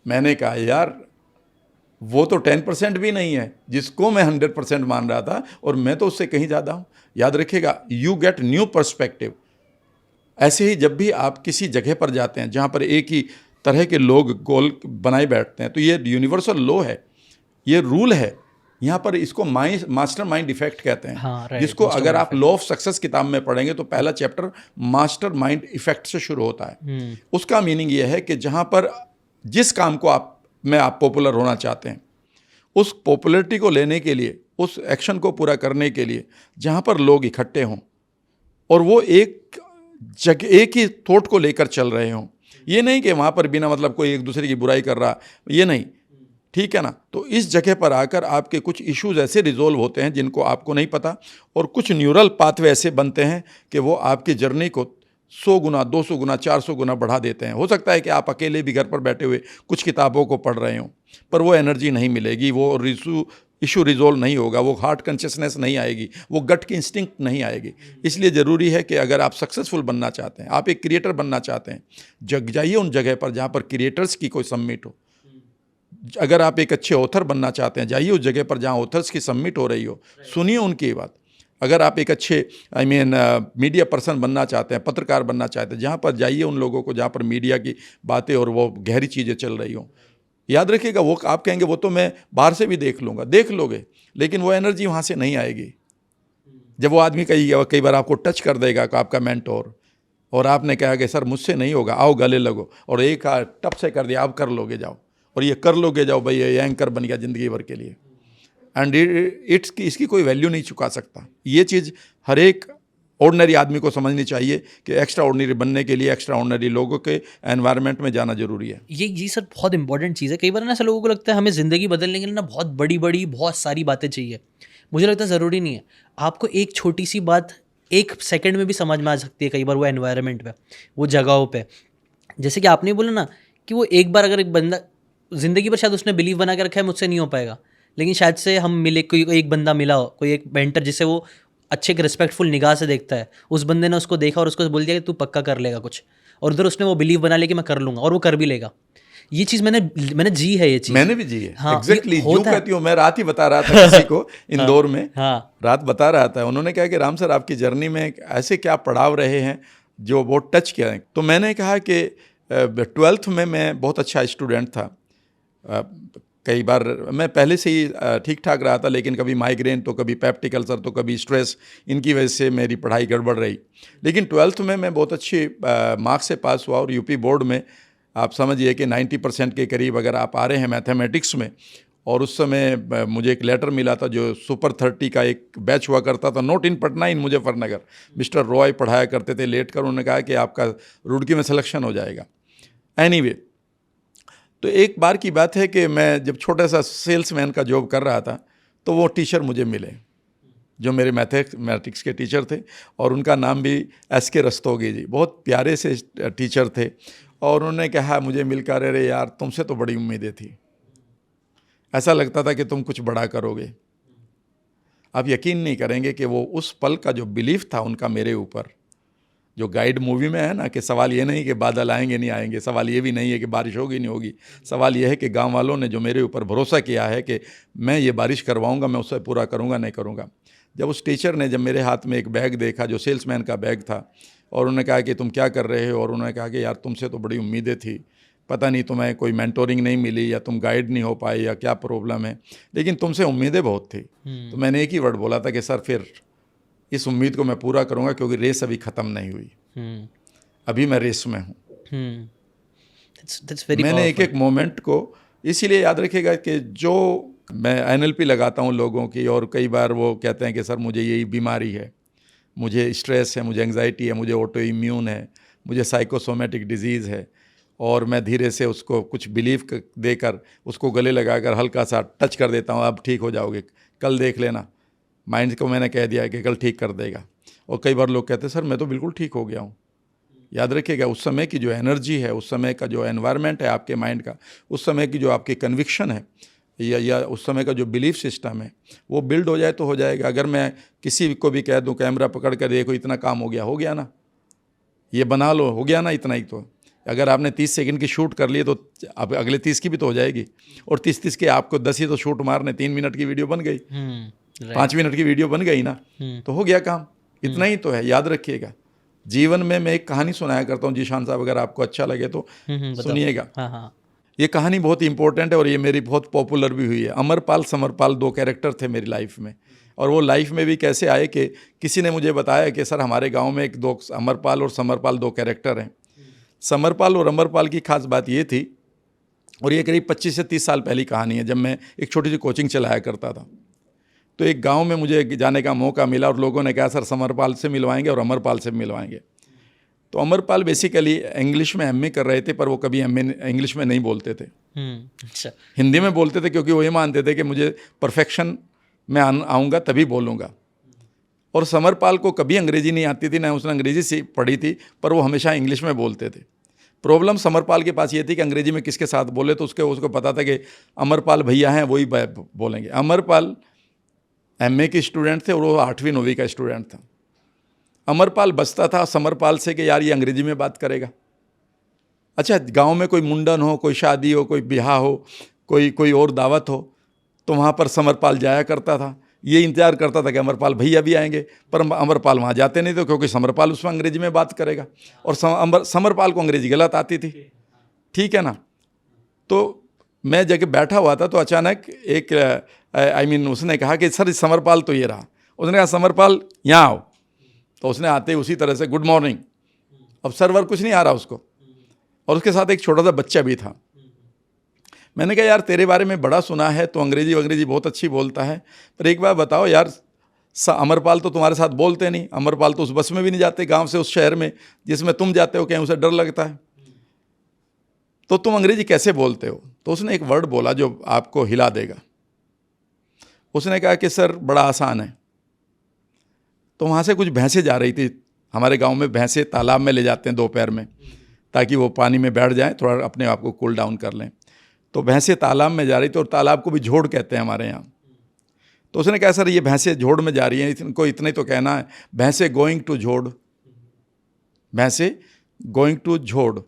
मैंने कहा यार वो तो 10% भी नहीं है जिसको मैं 100% मान रहा था, और मैं तो उससे कहीं ज़्यादा हूँ। याद रखिएगा, यू गेट न्यू पर्सपेक्टिव। ऐसे ही जब भी आप किसी जगह पर जाते हैं जहाँ पर एक ही तरह के लोग गोल बनाए बैठते हैं, तो ये यूनिवर्सल लॉ है, ये रूल है यहाँ पर। इसको मास्टर माइंड इफेक्ट कहते हैं। हाँ, right, जिसको अगर आप लॉ ऑफ सक्सेस किताब में पढ़ेंगे तो पहला चैप्टर मास्टर माइंड इफेक्ट से शुरू होता है। उसका मीनिंग ये है कि जहाँ पर जिस काम को आप पॉपुलर होना चाहते हैं, उस पॉपुलरिटी को लेने के लिए, उस एक्शन को पूरा करने के लिए जहाँ पर लोग इकट्ठे हों और वो एक ही थॉट को लेकर चल रहे हों, ये नहीं कि वहाँ पर बिना मतलब कोई एक दूसरे की बुराई कर रहा, ये नहीं, ठीक है ना। तो इस जगह पर आकर आपके कुछ इश्यूज ऐसे रिजोल्व होते हैं जिनको आपको नहीं पता, और कुछ न्यूरल पाथवे ऐसे बनते हैं कि वो आपकी जर्नी को 100 गुना, 200 गुना, 400 गुना बढ़ा देते हैं। हो सकता है कि आप अकेले भी घर पर बैठे हुए कुछ किताबों को पढ़ रहे हों, पर वो एनर्जी नहीं मिलेगी, वो इशू रिजोल्व नहीं होगा, वो हार्ट कॉन्शियसनेस नहीं आएगी, वो गट की इंस्टिंक्ट नहीं आएगी। इसलिए ज़रूरी है कि अगर आप सक्सेसफुल बनना चाहते हैं, आप एक क्रिएटर बनना चाहते हैं, जाइए उन जगह पर जहाँ पर क्रिएटर्स की कोई समिट हो। अगर आप एक अच्छे ऑथर बनना चाहते हैं, जाइए उस जगह पर जहाँ ऑथर्स की समिट हो रही हो, सुनिए उनकी बात। अगर आप एक अच्छे मीडिया पर्सन बनना चाहते हैं, पत्रकार बनना चाहते हैं, जहाँ पर जाइए उन लोगों को जहाँ पर मीडिया की बातें और वो गहरी चीज़ें चल रही हों। याद रखिएगा, वो आप कहेंगे वो तो मैं बाहर से भी देख लूँगा, देख लोगे, लेकिन वो एनर्जी वहाँ से नहीं आएगी। जब वो आदमी कई बार आपको टच कर देगा आपका मेंटोर, और आपने कहा कि सर मुझसे नहीं होगा, आओ गले लगो, और एक टप से कर दिया, आप कर लोगे जाओ, और ये कर लोगे जाओ भाई, ये एंकर बन गया ज़िंदगी भर के लिए। एंड इसकी कोई वैल्यू नहीं चुका सकता। ये चीज़ हर एक ऑर्डिनरी आदमी को समझनी चाहिए कि एक्स्ट्रा ऑर्डिनरी बनने के लिए एक्स्ट्रा ऑर्डिनरी लोगों के एनवायरनमेंट में जाना जरूरी है। ये सर बहुत इंपॉर्टेंट चीज़ है। कई बार ना ऐसा लोगों को लगता है हमें ज़िंदगी बदलने के लिए ना बहुत बड़ी बहुत सारी बातें चाहिए। मुझे लगता है ज़रूरी नहीं है। आपको एक छोटी सी बात 1 सेकंड में भी समझ में आ सकती है, कई बार वो एनवायरनमेंट पे, वो जगहों पे। जैसे कि आपने बोला ना कि वो एक बार अगर एक बंदा ज़िंदगी पर शायद उसने बिलीव बना के रखा है मुझसे नहीं हो पाएगा, लेकिन शायद से हम मिले, कोई एक बंदा मिला हो, कोई एक मेंटर जिसे वो अच्छे एक रिस्पेक्टफुल निगाह से देखता है, उस बंदे ने उसको देखा और उसको बोल दिया कि तू पक्का कर लेगा कुछ, और उधर उसने वो बिलीव बना लिया कि मैं कर लूँगा, और वो कर भी लेगा। ये चीज़ मैंने जी है, ये चीज़ मैंने भी जी है। हाँ, एग्जैक्टली जो कहती हूँ। मैं रात ही बता रहा था किसी को इंदौर में, हाँ, रात बता रहा था, उन्होंने कहा कि राम सर आपकी जर्नी में ऐसे क्या पड़ाव रहे हैं जो बहुत टच किया है। तो मैंने कहा कि 12th में मैं बहुत अच्छा स्टूडेंट था। कई बार मैं पहले से ही ठीक ठाक रहा था, लेकिन कभी माइग्रेन, तो कभी पेप्टिक अल्सर, तो कभी स्ट्रेस, इनकी वजह से मेरी पढ़ाई गड़बड़ रही। लेकिन 12th में मैं बहुत अच्छी मार्क्स से पास हुआ, और यूपी बोर्ड में आप समझिए कि 90% के करीब अगर आप आ रहे हैं मैथमेटिक्स में, और उस समय मुझे एक लेटर मिला था, जो सुपर 30 का एक बैच हुआ करता था, not in Patna, in Muzaffarnagar. Mister Roy पढ़ाया करते थे लेट कर, उन्होंने कहा कि आपका रुड़की में सिलेक्शन हो जाएगा। एनीवे, तो एक बार की बात है कि मैं जब छोटा सा सेल्समैन का जॉब कर रहा था, तो वो टीचर मुझे मिले जो मेरे मैथमेटिक्स के टीचर थे, और उनका नाम भी SK रस्तोगी जी, बहुत प्यारे से टीचर थे। और उन्होंने कहा मुझे मिलकर, अरे यार तुमसे तो बड़ी उम्मीदें थी, ऐसा लगता था कि तुम कुछ बड़ा करोगे। आप यकीन नहीं करेंगे कि वो उस पल का जो बिलीफ था उनका मेरे ऊपर, जो गाइड मूवी में है ना, कि सवाल ये नहीं कि बादल आएंगे नहीं आएंगे, सवाल ये भी नहीं है कि बारिश होगी नहीं होगी, सवाल ये है कि गांव वालों ने जो मेरे ऊपर भरोसा किया है कि मैं ये बारिश करवाऊंगा, मैं उससे पूरा करूंगा नहीं करूंगा। जब उस टीचर ने जब मेरे हाथ में एक बैग देखा जो सेल्समैन का बैग था, और उन्होंने कहा कि तुम क्या कर रहे हो, और उन्होंने कहा कि यार तुमसे तो बड़ी उम्मीदें थी, पता नहीं तुम्हें कोई मेंटोरिंग नहीं मिली या तुम गाइड नहीं हो पाए या क्या प्रॉब्लम है, लेकिन तुमसे उम्मीदें बहुत थी। तो मैंने एक ही वर्ड बोला था कि सर फिर इस उम्मीद को मैं पूरा करूंगा, क्योंकि रेस अभी ख़त्म नहीं हुई, अभी मैं रेस में हूँ। मैंने एक एक मोमेंट को इसीलिए याद रखिएगा कि जो मैं NLP लगाता हूँ लोगों की, और कई बार वो कहते हैं कि सर मुझे यही बीमारी है, मुझे स्ट्रेस है, मुझे एंग्जाइटी है, मुझे ऑटो इम्यून है, मुझे साइकोसोमेटिक डिजीज़ है, और मैं धीरे से उसको कुछ बिलीफ देकर उसको गले लगाकर हल्का सा टच कर देता हूँ, अब ठीक हो जाओगे, कल देख लेना। माइंड को मैंने कह दिया कि कल ठीक कर देगा। और कई बार लोग कहते हैं सर मैं तो बिल्कुल ठीक हो गया हूँ। याद रखिएगा, उस समय की जो एनर्जी है, उस समय का जो एनवायरनमेंट है आपके माइंड का, उस समय की जो आपकी कन्विक्शन है, या उस समय का जो बिलीफ सिस्टम है, वो बिल्ड हो जाए तो हो जाएगा। अगर मैं किसी को भी कह दूं कैमरा पकड़ कर, देखो इतना काम हो गया ना, ये बना लो, हो गया ना इतना ही, तो अगर आपने 30 सेकंड की शूट कर ली तो अब अगले 30 की भी तो हो जाएगी, और 30 के आपको 10 ही तो शूट मारने, 3 मिनट की वीडियो बन गई, 5 मिनट की वीडियो बन गई ना, तो हो गया काम, इतना ही तो है। याद रखिएगा, जीवन में मैं एक कहानी सुनाया करता हूँ, जीशान साहब अगर आपको अच्छा लगे तो सुनिएगा। ये कहानी बहुत इंपॉर्टेंट है और ये मेरी बहुत पॉपुलर भी हुई है। अमरपाल समरपाल 2 कैरेक्टर थे मेरी लाइफ में, और वो लाइफ में भी कैसे आए कि किसी ने मुझे बताया कि सर हमारे गांव में एक 2 अमरपाल और समरपाल 2 कैरेक्टर हैं। समरपाल और अमरपाल की खास बात ये थी, और ये करीब 25 से 30 साल पहली कहानी है, जब मैं एक छोटी सी कोचिंग चलाया करता था। तो एक गांव में मुझे जाने का मौका मिला, और लोगों ने कहा सर समरपाल से मिलवाएंगे और अमरपाल से मिलवाएंगे। तो अमरपाल बेसिकली इंग्लिश में MA कर रहे थे, पर वो कभी MA इंग्लिश में नहीं बोलते थे, अच्छा, हिंदी में बोलते थे, क्योंकि वो ये मानते थे कि मुझे परफेक्शन में आऊँगा तभी बोलूँगा। और समरपाल को कभी अंग्रेजी नहीं आती थी, ना उसने अंग्रेजी से पढ़ी थी, पर वो हमेशा इंग्लिश में बोलते थे। प्रॉब्लम समरपाल के पास ये थी कि अंग्रेजी में किसके साथ बोले, तो उसको पता था कि अमरपाल भैया हैं वही बोलेंगे। अमरपाल MA के स्टूडेंट थे और वो 8वीं 9वीं का स्टूडेंट था। अमरपाल बचता था समरपाल से कि यार ये अंग्रेजी में बात करेगा। अच्छा, गांव में कोई मुंडन हो, कोई शादी हो, कोई ब्याह हो, कोई और दावत हो, तो वहाँ पर समरपाल जाया करता था। ये इंतज़ार करता था कि अमरपाल भैया भी आएंगे, पर अमरपाल वहाँ जाते नहीं थे, क्योंकि समरपाल उसमें अंग्रेजी में बात करेगा, और समरपाल को अंग्रेजी गलत आती थी। ठीक है ना। तो मैं जगह बैठा हुआ था, तो अचानक एक उसने कहा कि सर समरपाल तो ये रहा। उसने कहा समरपाल यहाँ आओ। तो उसने आते ही उसी तरह से गुड मॉर्निंग। अब सर्वर कुछ नहीं आ रहा उसको, और उसके साथ एक छोटा सा बच्चा भी था। मैंने कहा यार तेरे बारे में बड़ा सुना है, तो अंग्रेजी बहुत अच्छी बोलता है, पर एक बार बताओ यार, अमरपाल तो तुम्हारे साथ बोलते नहीं, अमरपाल तो उस बस में भी नहीं जाते गांव से उस शहर में जिसमें तुम जाते हो, कहीं उसे डर लगता है, तो तुम अंग्रेजी कैसे बोलते हो? तो उसने एक वर्ड बोला जो आपको हिला देगा। उसने कहा कि सर बड़ा आसान है। तो वहाँ से कुछ भैंसें जा रही थी, हमारे गांव में भैंसें तालाब में ले जाते हैं दोपहर में, ताकि वो पानी में बैठ जाएं, थोड़ा अपने आप को कूल डाउन कर लें। तो भैंसें तालाब में जा रही थी, और तालाब को भी झोड़ कहते हैं हमारे यहाँ। तो उसने कहा सर ये भैंसें झोड़ में जा रही हैं, इनको इतना ही तो कहना है, भैंसें गोइंग टू झोड़, भैंसें गोइंग टू झोड़।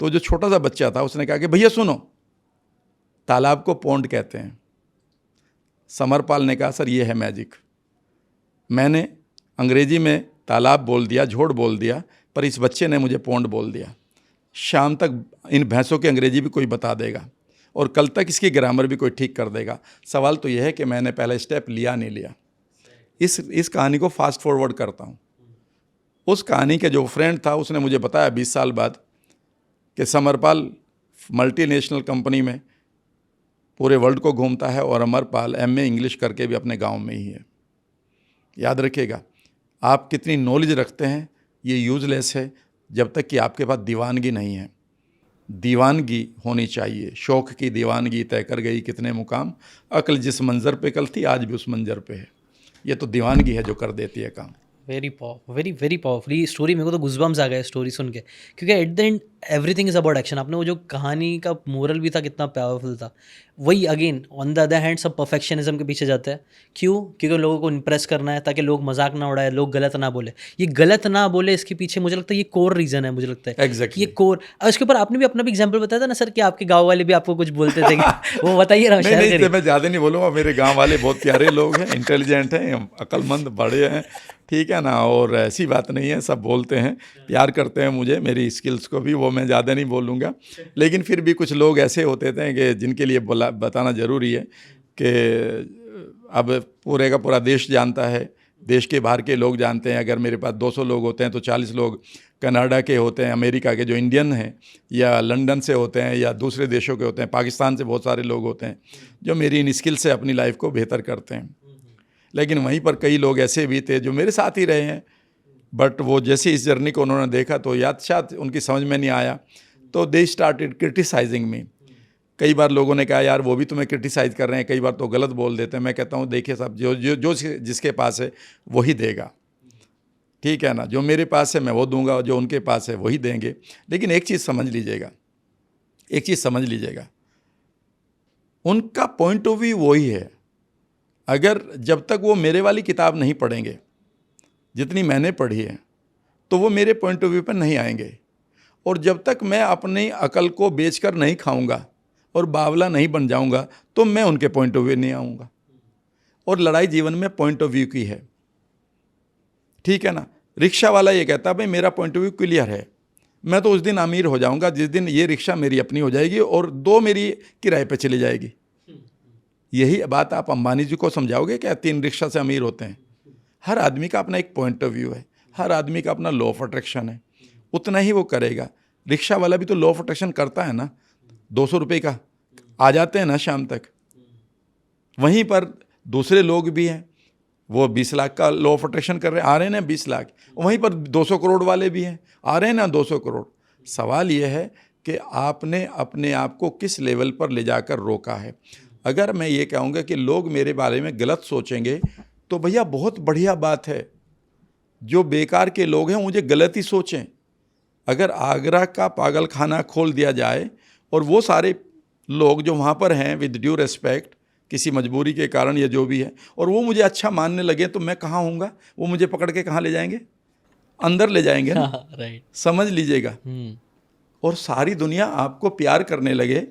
तो जो छोटा सा बच्चा था उसने कहा कि भैया सुनो, तालाब को पौंड कहते हैं। समरपाल ने कहा सर ये है मैजिक, मैंने अंग्रेजी में तालाब बोल दिया, झोड़ बोल दिया, पर इस बच्चे ने मुझे पौंड बोल दिया। शाम तक इन भैंसों की अंग्रेजी भी कोई बता देगा, और कल तक इसकी ग्रामर भी कोई ठीक कर देगा। सवाल तो यह है कि मैंने पहला स्टेप लिया नहीं लिया। इस कहानी को फास्ट फॉरवर्ड करता हूँ। उस कहानी के जो फ्रेंड था उसने मुझे बताया 20 साल बाद कि समरपाल मल्टीनेशनल कंपनी में पूरे वर्ल्ड को घूमता है और अमरपाल एमए इंग्लिश करके भी अपने गांव में ही है। याद रखिएगा, आप कितनी नॉलेज रखते हैं ये यूज़लेस है जब तक कि आपके पास दीवानगी नहीं है। दीवानगी होनी चाहिए। शौक़ की दीवानगी तय कर गई कितने मुकाम, अक्ल जिस मंज़र पे कल थी आज भी उस मंज़र पे है। ये तो दीवानगी है जो कर देती है काम। वेरी पावरफुल ये स्टोरी। मेरे को तो गुज़बम्स आ गए स्टोरी सुन के, क्योंकि at the end everything is about action. आपने वो जो कहानी का मोरल भी था कितना पावरफुल था। वही again on the other hand सब परफेक्शनिज्म के पीछे जाते हैं। क्यों? क्योंकि लोगों को इम्प्रेस करना है, ताकि लोग मजाक ना उड़ाए, लोग गलत ना बोले। ये गलत ना बोले इसके पीछे मुझे लगता है ये कोर रीज़न है। मुझे लगता है Exactly. ये कोर। उसके ऊपर आपने भी अपना भी एग्जाम्पल बताया था ना सर, कि आपके गाँव वाले भी आपको कुछ बोलते थे कि वो बताइए ना, शेयर नहीं, करिए। मैं ज़्यादा नहीं बोलूँगा। मेरे गांव वाले बहुत प्यारे लोग हैं, इंटेलिजेंट हैं, अक्लमंद बड़े हैं, ठीक है ना। और ऐसी बात नहीं है, सब बोलते हैं, प्यार करते हैं मुझे, मेरी स्किल्स को भी। वो मैं ज़्यादा नहीं बोलूँगा। लेकिन फिर भी कुछ लोग ऐसे होते थे कि जिनके लिए बताना ज़रूरी है कि अब पूरे का पूरा देश जानता है, देश के बाहर के लोग जानते हैं। अगर मेरे पास 200 लोग होते हैं तो 40 लोग कनाडा के होते हैं, अमेरिका के जो इंडियन हैं, या लंदन से होते हैं, या दूसरे देशों के होते हैं, पाकिस्तान से बहुत सारे लोग होते हैं जो मेरी इन स्किल से अपनी लाइफ को बेहतर करते हैं। लेकिन वहीं पर कई लोग ऐसे भी थे जो मेरे साथ ही रहे हैं, बट वो जैसे इस जर्नी को उन्होंने देखा तो शायद उनकी समझ में नहीं आया, तो दे स्टार्टेड क्रिटिसाइजिंग मी। कई बार लोगों ने कहा यार वो भी तुम्हें क्रिटिसाइज़ कर रहे हैं, कई बार तो गलत बोल देते हैं। मैं कहता हूँ देखिए साहब, जो जिसके पास है वही देगा, ठीक है ना। जो मेरे पास है मैं वो दूंगा, जो उनके पास है वही देंगे। लेकिन एक चीज़ समझ लीजिएगा, उनका पॉइंट ऑफ व्यू वही है। अगर जब तक वो मेरे वाली किताब नहीं पढ़ेंगे जितनी मैंने पढ़ी है, तो वो मेरे पॉइंट ऑफ व्यू पर नहीं आएंगे। और जब तक मैं अपनी अकल को बेचकर नहीं खाऊंगा और बावला नहीं बन जाऊंगा, तो मैं उनके पॉइंट ऑफ व्यू नहीं आऊँगा। और लड़ाई जीवन में पॉइंट ऑफ व्यू की है, ठीक है ना। रिक्शा वाला ये कहता भाई मेरा पॉइंट ऑफ व्यू क्लियर है, मैं तो उस दिन अमीर हो जाऊंगा जिस दिन ये रिक्शा मेरी अपनी हो जाएगी और 2 मेरी किराए पे चली जाएगी। यही बात आप अंबानी जी को समझाओगे क्या 3 रिक्शा से अमीर होते हैं? हर आदमी का अपना एक पॉइंट ऑफ व्यू है, हर आदमी का अपना लॉ ऑफ अट्रैक्शन है, उतना ही वो करेगा। रिक्शा वाला भी तो लॉ ऑफ अट्रैक्शन करता है ना, 200 रुपये का आ जाते हैं ना शाम तक। वहीं पर दूसरे लोग भी हैं, वो 20 लाख का लॉ ऑफ अट्रैक्शन कर रहे हैं, आ रहे हैं ना 20 लाख। वहीं पर 200 करोड़ वाले भी हैं, आ रहे हैं ना 200 करोड़। सवाल ये है कि आपने अपने आप को किस लेवल पर ले जाकर रोका है। अगर मैं ये कहूँगा कि लोग मेरे बारे में गलत सोचेंगे, तो भैया बहुत बढ़िया बात है। जो बेकार के लोग हैं मुझे गलत ही सोचें। अगर आगरा का पागल खाना खोल दिया जाए और वो सारे लोग जो वहाँ पर हैं विद ड्यू रिस्पेक्ट किसी मजबूरी के कारण या जो भी है, और वो मुझे अच्छा मानने लगे, तो मैं कहाँ होऊंगा? वो मुझे पकड़ के कहाँ ले जाएंगे? अंदर ले जाएंगे ना। राइट, समझ लीजिएगा। और सारी दुनिया आपको प्यार करने लगे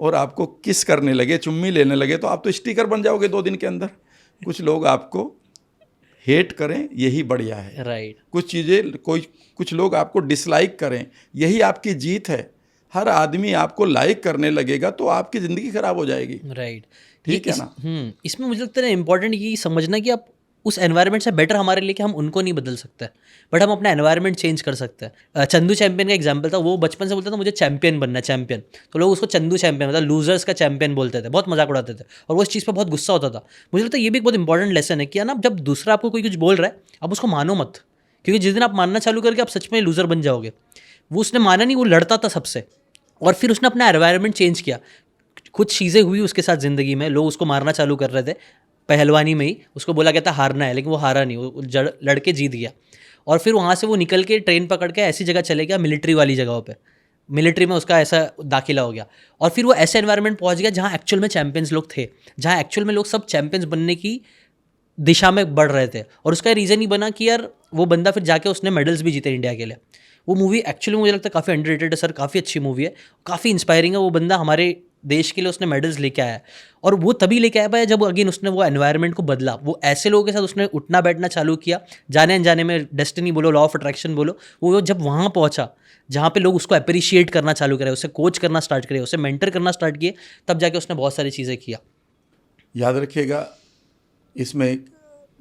और आपको किस करने लगे, चुम्मी लेने लगे, तो आप तो स्टिकर बन जाओगे 2 दिन के अंदर। कुछ लोग आपको हेट करें, यही बढ़िया है। राइट। कुछ चीज़ें कुछ लोग आपको डिसलाइक करें, यही आपकी जीत है। हर आदमी आपको लाइक करने लगेगा तो आपकी ज़िंदगी खराब हो जाएगी। राइट, ठीक है ना। इसमें मुझे लगता है इम्पोर्टेंट ये समझना कि आप उस एनवायरनमेंट से बेटर हमारे लिए कि हम उनको नहीं बदल सकते, बट हम अपना एनवायरनमेंट चेंज कर सकते हैं। चंदू चैंपियन का एग्जांपल था, वो बचपन से बोलता था मुझे चैंपियन बनना है, चैंपियन। तो लोग उसको चंदू चैंपियन मतलब लूजर्स का चैंपियन बोलते थे, बहुत मजाक उड़ाते थे, और वो इस चीज़ पर बहुत गुस्सा होता था। मुझे लगता है ये भी एक बहुत इंपॉर्टेंट लेसन है कि ना, जब दूसरा आपको कोई कुछ बोल रहा है आप उसको मानो मत, क्योंकि जिस दिन आप मानना चालू करके आप सच में लूजर बन जाओगे। वो उसने माना नहीं, वो लड़ता था सबसे, और फिर उसने अपना एनवायरनमेंट चेंज किया। कुछ चीज़ें हुई उसके साथ ज़िंदगी में, लोग उसको मारना चालू कर रहे थे, पहलवानी में ही उसको बोला गया था हारना है, लेकिन वो हारा नहीं, वो लड़के जीत गया। और फिर वहाँ से वो निकल के ट्रेन पकड़ के ऐसी जगह चले गया, मिलिट्री वाली जगहों पे, मिलिट्री में उसका ऐसा दाखिला हो गया। और फिर वो ऐसे एनवायरनमेंट पहुँच गया जहाँ एक्चुअल में चैंपियंस लोग थे, जहाँ एक्चुअल में लोग सब चैंपियंस बनने की दिशा में बढ़ रहे थे। और उसका रीज़न ही बना कि यार वो बंदा फिर जाके उसने मेडल्स भी जीते इंडिया के लिए। वो मूवी एक्चुअली मुझे लगता है काफ़ी अंडररेटेड है सर, काफ़ी अच्छी मूवी है, काफ़ी इंस्पायरिंग है। वो बंदा हमारे देश के लिए उसने मेडल्स लेके आया है, और वो तभी लेके आया पाया जब अगेन उसने वो एनवायरनमेंट को बदला। वो ऐसे लोगों के साथ उसने उठना बैठना चालू किया, जाने अनजाने में, डेस्टिनी बोलो, लॉ ऑफ अट्रैक्शन बोलो। वो जब वहाँ पहुँचा जहाँ पे लोग उसको अप्रिशिएट करना चालू करे, उसे कोच करना स्टार्ट करे, उसे मेंटर करना स्टार्ट किए, तब जाके उसने बहुत सारी चीज़ें किया। याद रखिएगा, इसमें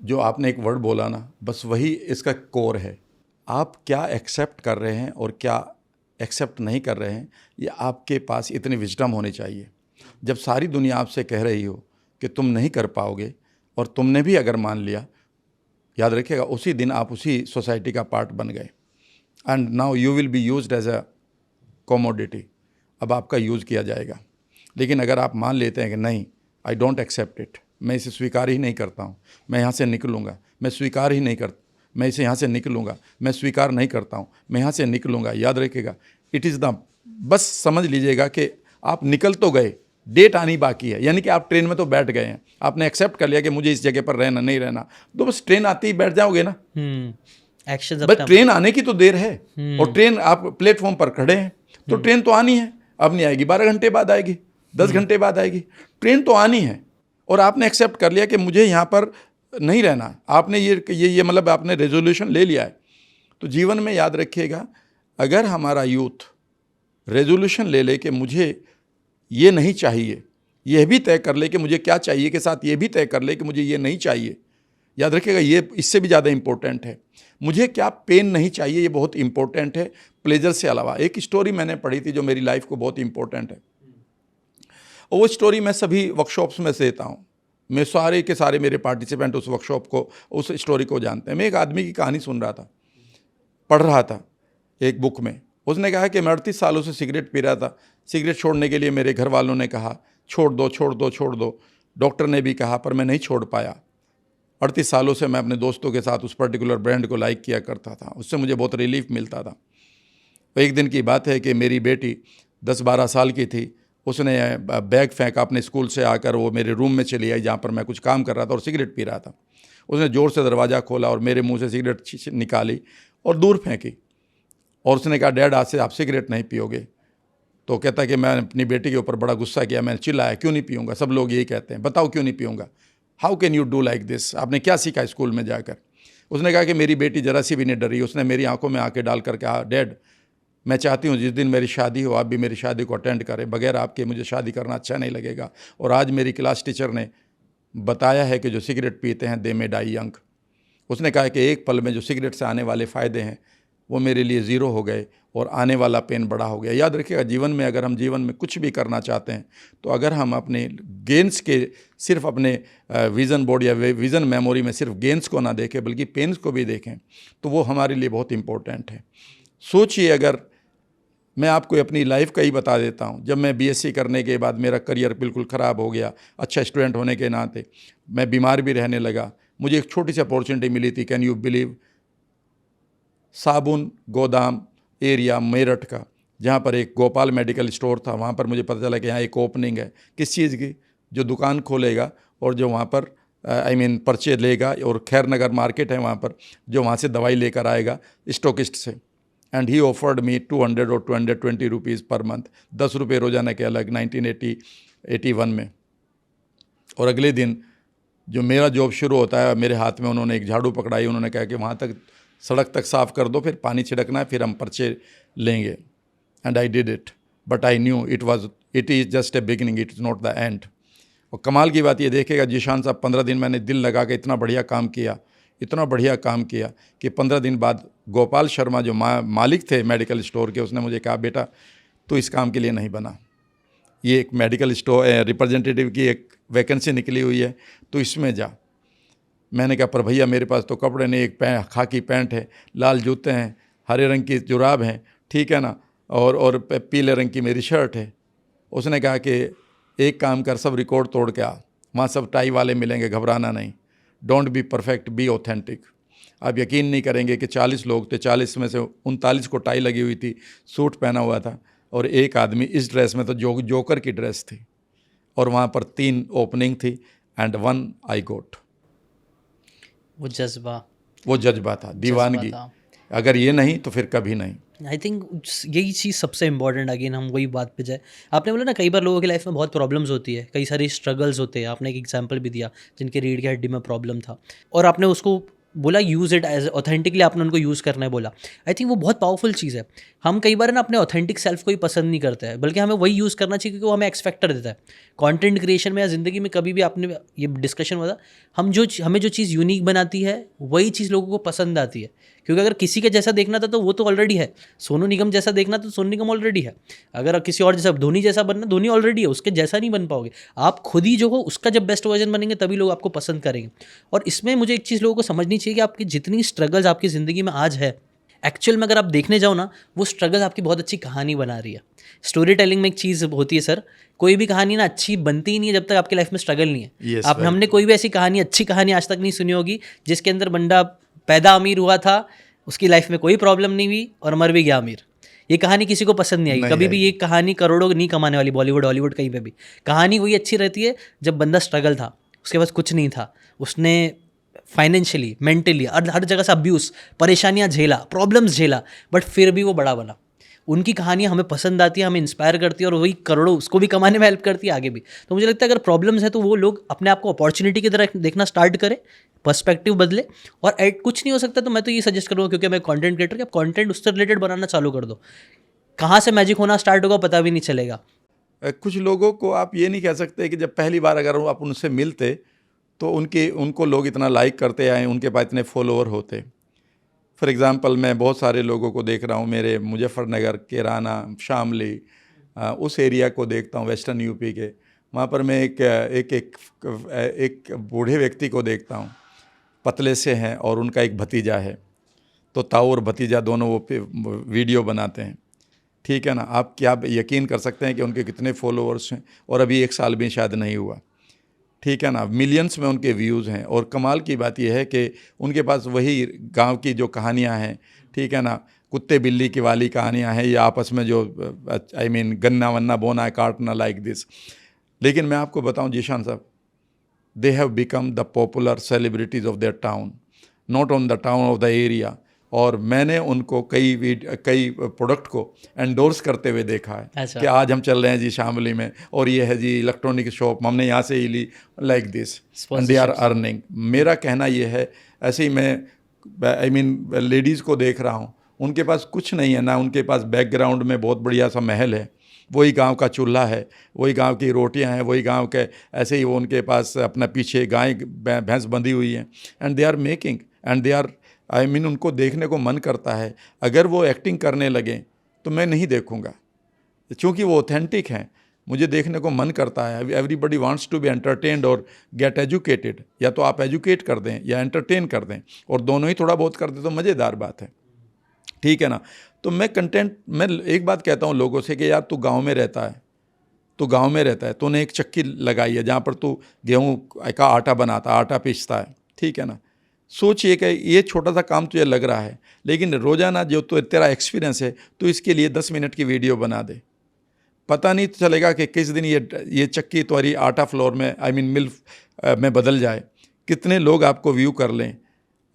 जो आपने एक वर्ड बोला ना, बस वही इसका कोर है। आप क्या एक्सेप्ट कर रहे हैं और क्या एक्सेप्ट नहीं कर रहे हैं, ये आपके पास इतनी विजडम होनी चाहिए। जब सारी दुनिया आपसे कह रही हो कि तुम नहीं कर पाओगे और तुमने भी अगर मान लिया, याद रखिएगा उसी दिन आप उसी सोसाइटी का पार्ट बन गए and now you will be used as a commodity. अब आपका यूज़ किया जाएगा। लेकिन अगर आप मान लेते हैं कि नहीं, आई डोंट एक्सेप्ट इट, मैं इसे स्वीकार ही नहीं करता हूँ, मैं यहाँ से निकलूँगा, मैं स्वीकार ही नहीं करता, मैं इसे यहाँ से निकलूँगा, मैं स्वीकार नहीं करता हूँ, मैं यहाँ से निकलूँगा, याद रखिएगा इट इज़ द, बस समझ लीजिएगा कि आप निकल तो गए, डेट आनी बाकी है। यानी कि आप ट्रेन में तो बैठ गए हैं, आपने एक्सेप्ट कर लिया कि मुझे इस जगह पर रहना नहीं रहना, तो बस ट्रेन आती ही बैठ जाओगे ना। एक्शन बस ट्रेन आने की तो देर है और ट्रेन आप प्लेटफॉर्म पर खड़े हैं तो ट्रेन तो आनी है। अब नहीं आएगी, 12 घंटे बाद आएगी, 10 घंटे बाद आएगी, ट्रेन तो आनी है। और आपने एक्सेप्ट कर लिया कि मुझे यहाँ पर नहीं रहना, आपने ये मतलब आपने रेजोल्यूशन ले लिया है। तो जीवन में याद रखिएगा, अगर हमारा यूथ रेजोल्यूशन ले ले कि मुझे ये नहीं चाहिए, यह भी तय कर ले कि मुझे क्या चाहिए के साथ ये भी तय कर ले कि मुझे ये नहीं चाहिए, याद रखिएगा ये इससे भी ज़्यादा इम्पोर्टेंट है। मुझे क्या पेन नहीं चाहिए, ये बहुत इम्पोर्टेंट है प्लेजर से अलावा। एक स्टोरी मैंने पढ़ी थी जो मेरी लाइफ को बहुत इम्पोर्टेंट है, और वो स्टोरी मैं सभी वर्कशॉप्स में से देता हूँ। मैं सारे के सारे मेरे पार्टिसिपेंट उस वर्कशॉप को, उस स्टोरी को जानते हैं। मैं एक आदमी की कहानी सुन रहा था, पढ़ रहा था एक बुक में। उसने कहा कि मैं 38 सालों से सिगरेट पी रहा था, सिगरेट छोड़ने के लिए मेरे घर वालों ने कहा छोड़ दो छोड़ दो छोड़ दो, डॉक्टर ने भी कहा, पर मैं नहीं छोड़ पाया। 38 सालों से मैं अपने दोस्तों के साथ उस पर्टिकुलर ब्रांड को लाइक किया करता था, उससे मुझे बहुत रिलीफ मिलता था। तो एक दिन की बात है कि मेरी बेटी 10-12 साल की थी, उसने बैग फेंका अपने स्कूल से आकर, वो मेरे रूम में चली आई जहाँ पर मैं कुछ काम कर रहा था और सिगरेट पी रहा था। उसने ज़ोर से दरवाज़ा खोला और मेरे मुंह से सिगरेट निकाली और दूर फेंकी, और उसने कहा डैड आज से आप सिगरेट नहीं पियोगे। तो कहता कि मैं अपनी बेटी के ऊपर बड़ा गुस्सा किया, मैंने चिल्लाया क्यों नहीं पीऊँगा, सब लोग यही कहते हैं, बताओ क्यों नहीं पीऊँगा, how can you do like this, आपने क्या सीखा स्कूल में जाकर। उसने कहा कि मेरी बेटी ज़रा सी भी नहीं डरी, उसने मेरी आंखों में आंखें डाल कर कहा डैड मैं चाहती हूँ जिस दिन मेरी शादी हो आप भी मेरी शादी को अटेंड करें, बगैर आपके मुझे शादी करना अच्छा नहीं लगेगा। और आज मेरी क्लास टीचर ने बताया है कि जो सिगरेट पीते हैं दे में डाई यंग। उसने कहा कि एक पल में जो सिगरेट से आने वाले फ़ायदे हैं वो मेरे लिए ज़ीरो हो गए और आने वाला पेन बड़ा हो गया। याद रखिएगा जीवन में अगर हम जीवन में कुछ भी करना चाहते हैं तो अगर हम अपने गेन्स के सिर्फ अपने विज़न बोर्ड या विज़न मेमोरी में सिर्फ गेन्स को ना देखें बल्कि पेन्स को भी देखें तो वो हमारे लिए बहुत इम्पोर्टेंट है। सोचिए, अगर मैं आपको अपनी लाइफ का ही बता देता हूँ, जब मैं बीएससी करने के बाद मेरा करियर बिल्कुल ख़राब हो गया, अच्छा स्टूडेंट होने के नाते मैं बीमार भी रहने लगा, मुझे एक छोटी सी अपॉर्चुनिटी मिली थी, कैन यू बिलीव, साबुन गोदाम एरिया मेरठ का, जहाँ पर एक गोपाल मेडिकल स्टोर था, वहाँ पर मुझे पता चला कि यहाँ एक ओपनिंग है। किस चीज़ की? जो दुकान खोलेगा और जो वहाँ पर पर्चे लेगा, और खैर नगर मार्केट है वहाँ पर, जो वहाँ से दवाई लेकर आएगा स्टॉकिस्ट से। एंड ही ऑफर्ड मी 200 और 220 रुपीज़ पर मंथ, 10 रुपये रोज़ाना के अलग, 1981 में। और अगले दिन जो मेरा जॉब शुरू होता है, मेरे हाथ में उन्होंने एक झाड़ू पकड़ाई, उन्होंने कहा कि वहाँ तक सड़क तक साफ़ कर दो, फिर पानी छिड़कना है, फिर हम पर्चे लेंगे। And I did it, but I knew it is just a beginning, it is not the end. और कमाल की बात ये देखिएगा जीशान साहब, 15 दिन मैंने दिल लगा के इतना बढ़िया काम किया, इतना बढ़िया काम किया कि 15 दिन बाद गोपाल शर्मा जो मालिक थे मेडिकल स्टोर के, उसने मुझे कहा बेटा तू इस काम के लिए नहीं बना, ये एक मेडिकल स्टोर रिप्रेजेंटेटिव की एक वैकेंसी निकली हुई है, तो इसमें जा। मैंने कहा पर भैया मेरे पास तो कपड़े नहीं, एक खाकी पैंट है, लाल जूते हैं, हरे रंग की जुराब हैं, ठीक है ना, और पीले रंग की मेरी शर्ट है। उसने कहा कि एक काम कर, सब रिकॉर्ड तोड़ के आ, वहाँ सब टाई वाले मिलेंगे, घबराना नहीं, don't be perfect, be authentic. आप यकीन नहीं करेंगे कि 40 लोग थे, 40 में से 39 को टाई लगी हुई थी, सूट पहना हुआ था, और एक आदमी इस ड्रेस में तो जोकर की ड्रेस थी, और वहाँ पर 3 ओपनिंग थी एंड 1 आई गोट। वो जज्बा था, दीवानगी। अगर ये नहीं तो फिर कभी नहीं। आई थिंक यही चीज़ सबसे इम्पॉर्टेंट, अगेन हम वही बात पे जाए। आपने बोला ना कई बार लोगों की लाइफ में बहुत प्रॉब्लम्स होती है, कई सारे स्ट्रगल्स होते हैं, आपने एक एग्जांपल भी दिया जिनके रीढ़ की हड्डी में प्रॉब्लम था, और आपने उसको बोला यूज़ इट एज ऑथेंटिकली, आपने उनको यूज़ करना है बोला। आई थिंक वो बहुत पावरफुल चीज़ है। हम कई बार ना अपने ऑथेंटिक सेल्फ को ही पसंद नहीं करते हैं, बल्कि हमें वही यूज़ करना चाहिए क्योंकि वो हमें एक्स फैक्टर देता है। कंटेंट क्रिएशन में या ज़िंदगी में कभी भी आपने ये डिस्कशन हुआ था, हमें जो चीज़ यूनिक बनाती है वही चीज़ लोगों को पसंद आती है, क्योंकि अगर किसी के जैसा देखना था तो वो तो ऑलरेडी है, सोनू निगम जैसा देखना तो सोनू निगम ऑलरेडी है, अगर किसी और जैसा धोनी जैसा बनना, धोनी ऑलरेडी है, उसके जैसा नहीं बन पाओगे आप। खुद ही जो हो उसका जब बेस्ट वर्जन बनेंगे तभी लोग आपको पसंद करेंगे। और इसमें मुझे एक चीज़ लोगों को समझनी चाहिए कि आपकी जितनी स्ट्रगल्स आपकी ज़िंदगी में आज है, एक्चुअल में अगर आप देखने जाओ ना, वो स्ट्रगल आपकी बहुत अच्छी कहानी बना रही है। स्टोरी टेलिंग में एक चीज़ होती है सर, कोई भी कहानी ना अच्छी बनती ही नहीं है जब तक आपकी लाइफ में स्ट्रगल नहीं है। Yes, आपने right. हमने कोई भी ऐसी कहानी, अच्छी कहानी आज तक नहीं सुनी होगी जिसके अंदर बंदा पैदा अमीर हुआ था, उसकी लाइफ में कोई प्रॉब्लम नहीं हुई और मर भी गया अमीर। ये कहानी किसी को पसंद नहीं आएगी कभी भी। ये कहानी करोड़ों नहीं कमाने वाली, बॉलीवुड हॉलीवुड कहीं पे भी। कहानी वही अच्छी रहती है जब बंदा स्ट्रगल था, उसके पास कुछ नहीं था, उसने फाइनेंशियली, मेंटली, हर जगह से अब्यूज़, परेशानियाँ झेला, प्रॉब्लम्स झेला, बट फिर भी वो बड़ा बना। उनकी कहानियाँ हमें पसंद आती है, हमें इंस्पायर करती है और वही करोड़ों उसको भी कमाने में हेल्प करती है आगे भी। तो मुझे लगता है अगर प्रॉब्लम्स है तो वो लोग अपने आप को अपॉर्चुनिटी की तरह देखना स्टार्ट करें, पर्सपेक्टिव बदले। और कुछ नहीं हो सकता तो मैं तो ये सजेस्ट करूँगा, क्योंकि मैं कंटेंट क्रिएटर, कि आप कंटेंट उससे रिलेटेड बनाना चालू कर दो। कहाँ से मैजिक होना स्टार्ट होगा पता भी नहीं चलेगा। कुछ लोगों को आप ये नहीं कह सकते कि जब पहली बार अगर आप उनसे मिलते तो उनको लोग इतना लाइक करते आए, उनके पास इतने फॉलोअर होते। फॉर एग्ज़ाम्पल मैं बहुत सारे लोगों को देख रहा हूँ, मेरे मुजफ्फरनगर, केराना, शामली, उस एरिया को देखता हूँ, वेस्टर्न यूपी के। वहाँ पर मैं एक बूढ़े व्यक्ति को देखता हूँ, पतले से हैं और उनका एक भतीजा है। तो ताऊ और भतीजा दोनों वो वीडियो बनाते हैं, ठीक है ना। आप क्या यकीन कर सकते हैं कि उनके कितने फॉलोअर्स हैं, और अभी 1 साल भी शायद नहीं हुआ, ठीक है ना। मिलियंस में उनके व्यूज़ हैं। और कमाल की बात यह है कि उनके पास वही गांव की जो कहानियां हैं, ठीक है ना, कुत्ते बिल्ली की वाली कहानियां हैं, या आपस में जो गन्ना वन्ना बोना है, काटना, लाइक दिस। लेकिन मैं आपको बताऊं जीशान साहब, they have become the popular celebrities of their town, not on the town of the area. और मैंने उनको कई प्रोडक्ट को एंडोर्स करते हुए देखा है। अच्छा। कि आज हम चल रहे हैं जी शामली में, और ये है जी इलेक्ट्रॉनिक शॉप, हमने यहाँ से ही ली, like this, and they are earning. मेरा कहना ये है, ऐसे ही मैं लेडीज़ को देख रहा हूँ, उनके पास कुछ नहीं है ना, उनके पास बैकग्राउंड में बहुत बढ़िया सा महल है, वही गांव का चूल्हा है, वही गांव की रोटियां हैं, वही गांव के, ऐसे ही वो उनके पास अपना पीछे गाय भैंस बंधी हुई हैं, and they are making, and they are उनको देखने को मन करता है। अगर वो एक्टिंग करने लगें तो मैं नहीं देखूंगा, क्योंकि वो ऑथेंटिक हैं, मुझे देखने को मन करता है। Everybody wants to be entertained और गेट एजुकेटेड। या तो आप एजुकेट कर दें या एंटरटेन कर दें, और दोनों ही थोड़ा बहुत कर दें तो मज़ेदार बात है, ठीक है ना। तो मैं एक बात कहता हूँ लोगों से कि यार तू गाँव में रहता है, तूने एक चक्की लगाई है जहाँ पर तू गेहूँ का आटा बनाता, आटा पीसता है, ठीक है ना। सोचिए कि ये छोटा सा काम तुझे लग रहा है, लेकिन रोज़ाना जो तो तेरा एक्सपीरियंस है, तो इसके लिए 10 मिनट की वीडियो बना दे। पता नहीं चलेगा कि किस दिन ये चक्की तुम्हारी आटा फ्लोर में मिल में बदल जाए, कितने लोग आपको व्यू कर लें।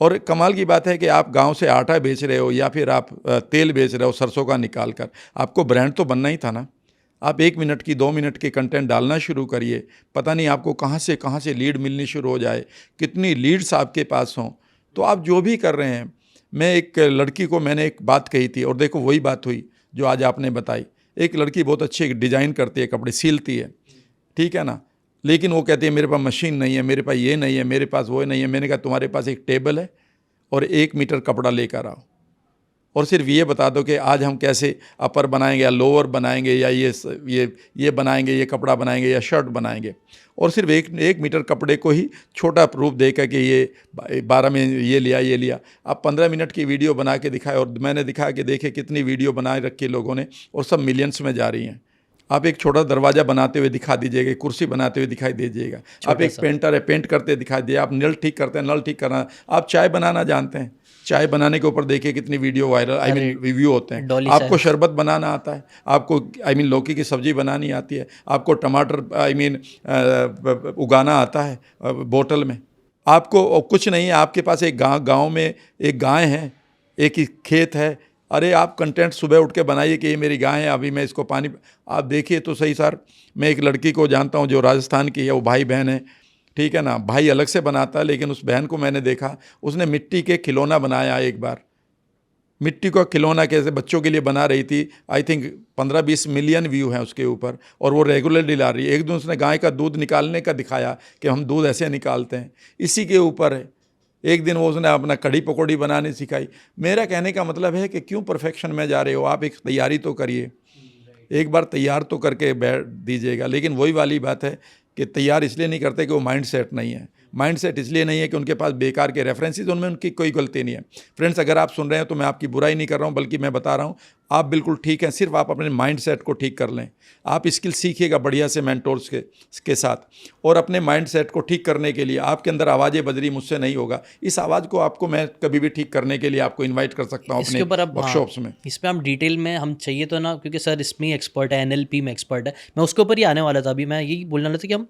और कमाल की बात है कि आप गांव से आटा बेच रहे हो या फिर आप तेल बेच रहे हो सरसों का निकाल कर, आपको ब्रांड तो बनना ही था ना। आप 1 मिनट की 2 मिनट के कंटेंट डालना शुरू करिए, पता नहीं आपको कहाँ से लीड मिलनी शुरू हो जाए, कितनी लीड्स आपके पास हों। तो आप जो भी कर रहे हैं, मैं एक लड़की को मैंने एक बात कही थी, और देखो वही बात हुई जो आज आपने बताई। एक लड़की बहुत अच्छी डिज़ाइन करती है, कपड़े सिलती है, ठीक है ना, लेकिन वो कहती है मेरे पास मशीन नहीं है, मेरे पास ये नहीं है, मेरे पास वो नहीं है। मैंने कहा तुम्हारे पास एक टेबल है और 1 मीटर कपड़ा लेकर आओ, और सिर्फ ये बता दो कि आज हम कैसे अपर बनाएंगे या लोअर बनाएंगे, या ये बनाएंगे, ये कपड़ा बनाएंगे या शर्ट बनाएंगे। और सिर्फ एक मीटर कपड़े को ही छोटा रूप देकर कि ये 12 में ये लिया। आप 15 मिनट की वीडियो बना के दिखाए, और मैंने दिखाया कि देखिए कितनी वीडियो बना रखी लोगों ने, और सब मिलियंस में जा रही हैं। आप एक छोटा दरवाज़ा बनाते हुए दिखा दीजिएगा, कुर्सी बनाते हुए दिखाई दीजिएगा। आप एक पेंटर है, पेंट करते दिखाई दिए। आप नल ठीक करते हैं, नल ठीक करना। आप चाय बनाना जानते हैं, चाय बनाने के ऊपर देखिए कितनी वीडियो वायरल रिव्यू होते हैं। आपको शरबत बनाना आता है, आपको लौकी की सब्जी बनानी आती है, आपको टमाटर उगाना आता है बोतल में। आपको कुछ नहीं है, आपके पास एक गांव में एक गाय है, एक ही खेत है। अरे आप कंटेंट सुबह उठ के बनाइए कि ये मेरी गाय है, अभी मैं इसको पानी, आप देखिए तो सही सर। मैं एक लड़की को जानता हूँ जो राजस्थान की है, वो भाई बहन है, ठीक है ना। भाई अलग से बनाता है, लेकिन उस बहन को मैंने देखा, उसने मिट्टी के खिलौना बनाया। एक बार मिट्टी का खिलौना कैसे बच्चों के लिए बना रही थी। आई थिंक 15-20 मिलियन व्यू हैं उसके ऊपर, और वो रेगुलरली ला रही है। एक दिन उसने गाय का दूध निकालने का दिखाया कि हम दूध ऐसे निकालते हैं, इसी के ऊपर है। एक दिन वो उसने अपना कढ़ी पकौड़ी बनानी सिखाई। मेरा कहने का मतलब है कि क्यों परफेक्शन में जा रहे हो, आप एक तैयारी तो करिए, एक बार तैयार तो करके बैठ दीजिएगा। लेकिन वही वाली बात है कि तैयार इसलिए नहीं करते कि वो माइंड सेट नहीं है। माइंड सेट इसलिए नहीं है कि उनके पास बेकार के रेफरेंसेस, उनमें उनकी कोई गलती नहीं है। फ्रेंड्स, अगर आप सुन रहे हैं तो मैं आपकी बुराई नहीं कर रहा हूं, बल्कि मैं बता रहा हूं आप बिल्कुल ठीक हैं, सिर्फ आप अपने माइंड सेट को ठीक कर लें। आप स्किल सीखिएगा बढ़िया से मेंटोर्स के साथ, और अपने माइंड सेट को ठीक करने के लिए आपके अंदर आवाज़ें बज रही, मुझसे नहीं होगा, इस आवाज़ को आपको मैं कभी भी ठीक करने के लिए आपको इन्वाइट कर सकता हूँ इसके अपने ऊपर अब वर्कशॉप्स में। इस पे हम डिटेल में हम चाहिए तो ना, क्योंकि सर इसमें एक्सपर्ट है, एनएलपी में एक्सपर्ट है, मैं उसके ऊपर ही आने वाला था। अभी मैं यही बोलने वाला था कि हम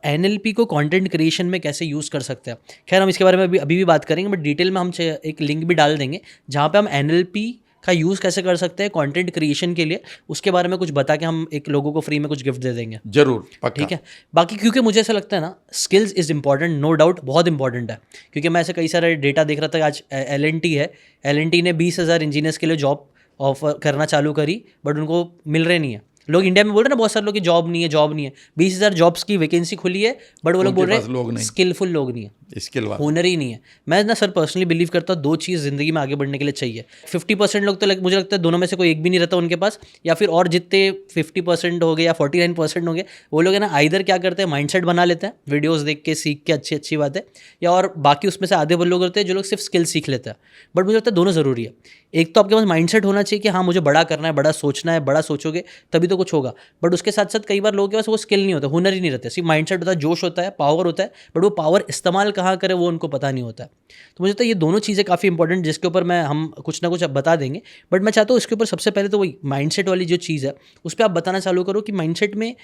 एनएलपी को कंटेंट क्रिएशन में कैसे यूज़ कर सकते हैं। खैर हम इसके बारे में अभी भी बात करेंगे, बट डिटेल में हम एक लिंक भी डाल देंगे जहाँ पे हम एनएलपी का यूज़ कैसे कर सकते हैं कंटेंट क्रिएशन के लिए, उसके बारे में कुछ बता के हम एक लोगों को फ्री में कुछ गिफ्ट दे देंगे। जरूर, पक्का। ठीक है। बाकी क्योंकि मुझे ऐसा लगता है ना, skills is important, no doubt बहुत इंपॉर्टेंट है। क्योंकि मैं ऐसे कई सारे डेटा देख रहा था कि आज L&T है, L&T ने 20,000 इंजीनियर्स के लिए जॉब ऑफर करना चालू करी, बट उनको मिल रहे नहीं है। लोग इंडिया में बोल रहे हैं ना, बहुत सारे लोग की जॉब नहीं है, जॉब नहीं है। 20,000 जॉब्स की वैकेंसी खुली है, बट वो लोग बोल रहे हैं स्किलफुल लोग नहीं है, स्किल वाला हुनर ही नहीं है। मैं ना सर पर्सनली बिलीव करता हूँ 2 चीज़ ज़िंदगी में आगे बढ़ने के लिए चाहिए। 50% लोग तो मुझे लगता है दोनों में से कोई एक भी नहीं रहता उनके पास, या फिर और जितने 50% हो गए या 49% हो गए, वो लोग है ना आइदर क्या करते हैं, माइंडसेट बना लेते हैं वीडियोस देख के, सीख के, अच्छी अच्छी बात है, या और बाकी उसमें से आधे वो लोग होते हैं जो लोग सिर्फ स्किल सीख लेते हैं। बट मुझे लगता है दोनों ज़रूरी है। एक तो आपके पास माइंडसेट होना चाहिए कि हाँ मुझे बड़ा करना है, बड़ा सोचना है, बड़ा सोचोगे तभी तो कुछ होगा। बट उसके साथ साथ कई बार लोगों के पास वो स्किल नहीं होता, हुनर ही नहीं रहता, सिर्फ माइंडसेट होता है, जोश होता है, पावर होता है, बट वो पावर इस्तेमाल कहाँ करे वो उनको पता नहीं होता। तो मुझे लगता है ये दोनों चीज़ें काफ़ी इंपॉर्टेंट, जिसके ऊपर हम कुछ ना कुछ अब बता देंगे। बट मैं चाहता हूँ इसके ऊपर सबसे पहले तो वही माइंडसेट वाली जो चीज़ है उस पर आप बताना चालू करो कि माइंडसेट में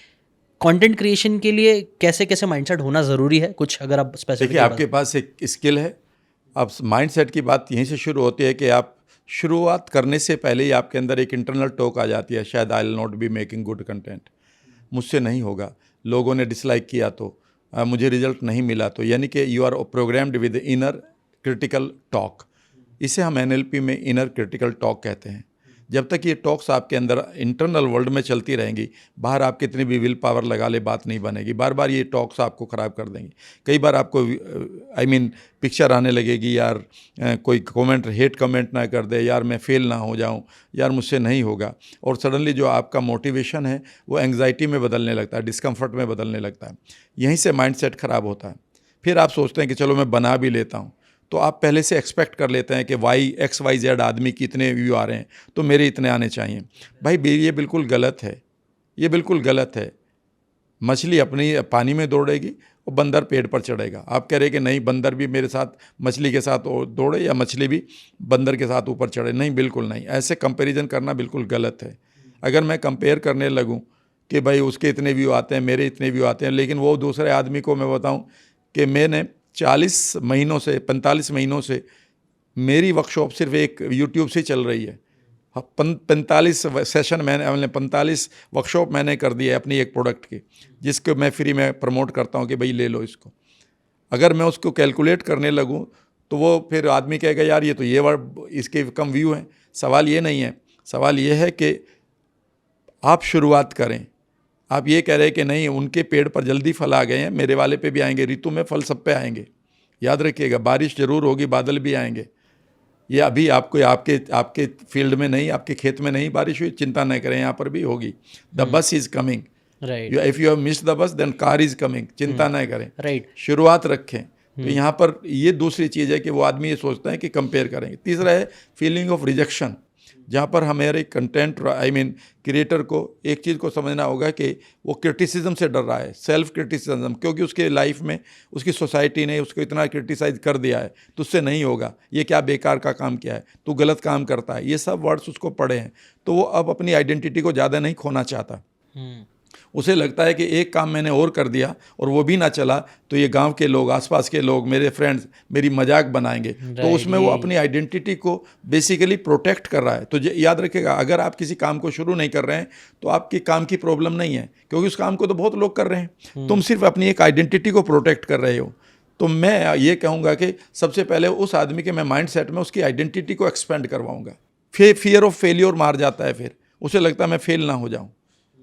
कंटेंट क्रिएशन के लिए कैसे कैसे माइंडसेट होना ज़रूरी है, कुछ अगर आप स्पेसिफिक। देखिए, आपके पास एक स्किल है। अब माइंडसेट की बात यहीं से शुरू होती है कि आप शुरुआत करने से पहले ही आपके अंदर एक इंटरनल टॉक आ जाती है, शायद I will not be making good content, मुझसे नहीं होगा, लोगों ने डिसलाइक किया तो, मुझे रिजल्ट नहीं मिला तो, यानी कि you are programmed with inner critical talk. इसे हम एनएलपी में इनर क्रिटिकल टॉक कहते हैं। जब तक ये टॉक्स आपके अंदर इंटरनल वर्ल्ड में चलती रहेंगी, बाहर आप कितनी भी विल पावर लगा ले, बात नहीं बनेगी। बार बार ये टॉक्स आपको ख़राब कर देंगी। कई बार आपको पिक्चर आने लगेगी, यार कोई कमेंट, हेट कमेंट ना कर दे, यार मैं फेल ना हो जाऊं, यार मुझसे नहीं होगा, और सडनली जो आपका मोटिवेशन है वो एंग्जाइटी में बदलने लगता है, डिस्कम्फर्ट में बदलने लगता है। यहीं से माइंडसेट ख़राब होता है। फिर आप सोचते हैं कि चलो मैं बना भी लेता हूँ, तो आप पहले से एक्सपेक्ट कर लेते हैं कि XYZ आदमी की इतने व्यू आ रहे हैं तो मेरे इतने आने चाहिए। भाई ये बिल्कुल गलत है, ये बिल्कुल गलत है। मछली अपनी पानी में दौड़ेगी और बंदर पेड़ पर चढ़ेगा। आप कह रहे कि नहीं, बंदर भी मेरे साथ मछली के साथ दौड़े या मछली भी बंदर के साथ ऊपर चढ़े, नहीं, बिल्कुल नहीं। ऐसे कंपैरिजन करना बिल्कुल गलत है। अगर मैं कंपेयर करने लगूं कि भाई उसके इतने व्यू आते हैं, मेरे इतने व्यू आते हैं, लेकिन वो दूसरे आदमी को मैं बताऊं कि मैंने 40 महीनों से 45 महीनों से मेरी वर्कशॉप सिर्फ एक यूट्यूब से चल रही है। 45 सेशन मैंने 45 वर्कशॉप मैंने कर दिया है अपनी एक प्रोडक्ट की, जिसको मैं फ्री में प्रमोट करता हूँ कि भाई ले लो इसको। अगर मैं उसको कैलकुलेट करने लगूँ तो वो फिर आदमी कहेगा यार ये तो ये वर्ड, इसके कम व्यू हैं। सवाल ये नहीं है, सवाल ये है कि आप शुरुआत करें। आप ये कह रहे हैं कि नहीं, उनके पेड़ पर जल्दी फल आ गए हैं, मेरे वाले पे भी आएंगे। ऋतु में फल सब पे आएंगे, याद रखिएगा। बारिश जरूर होगी, बादल भी आएंगे। ये अभी आपको आपके फील्ड में नहीं, आपके खेत में नहीं बारिश हुई, चिंता नहीं करें, यहाँ पर भी होगी। The bus is coming, right. If you have missed the bus then car is coming, चिंता नहीं करें, राइट। शुरुआत रखें। तो यहाँ पर ये दूसरी चीज़ है कि वो आदमी ये सोचता है कि कंपेयर करेंगे। तीसरा है फीलिंग ऑफ रिजेक्शन, जहाँ पर हमारे कंटेंट क्रिएटर को एक चीज़ को समझना होगा कि वो क्रिटिसिज्म से डर रहा है, सेल्फ क्रिटिसिज्म, क्योंकि उसके लाइफ में उसकी सोसाइटी ने उसको इतना क्रिटिसाइज कर दिया है, तो उससे नहीं होगा, ये क्या बेकार का काम किया है, तू गलत काम करता है, ये सब वर्ड्स उसको पड़े हैं। तो वो अब अपनी आइडेंटिटी को ज़्यादा नहीं खोना चाहता। उसे लगता है कि एक काम मैंने और कर दिया और वो भी ना चला तो ये गांव के लोग, आसपास के लोग, मेरे फ्रेंड्स मेरी मजाक बनाएंगे। तो उसमें वो अपनी आइडेंटिटी को बेसिकली प्रोटेक्ट कर रहा है। तो याद रखिएगा, अगर आप किसी काम को शुरू नहीं कर रहे हैं तो आपकी काम की प्रॉब्लम नहीं है, क्योंकि उस काम को तो बहुत लोग कर रहे हैं। तुम सिर्फ अपनी एक आइडेंटिटी को प्रोटेक्ट कर रहे हो। तो मैं ये कहूँगा कि सबसे पहले उस आदमी के मैं माइंड सेट में उसकी आइडेंटिटी को एक्सपेंड करवाऊँगा। फियर ऑफ फेलियर मार जाता है, फिर उसे लगता है मैं फेल ना हो जाऊँ,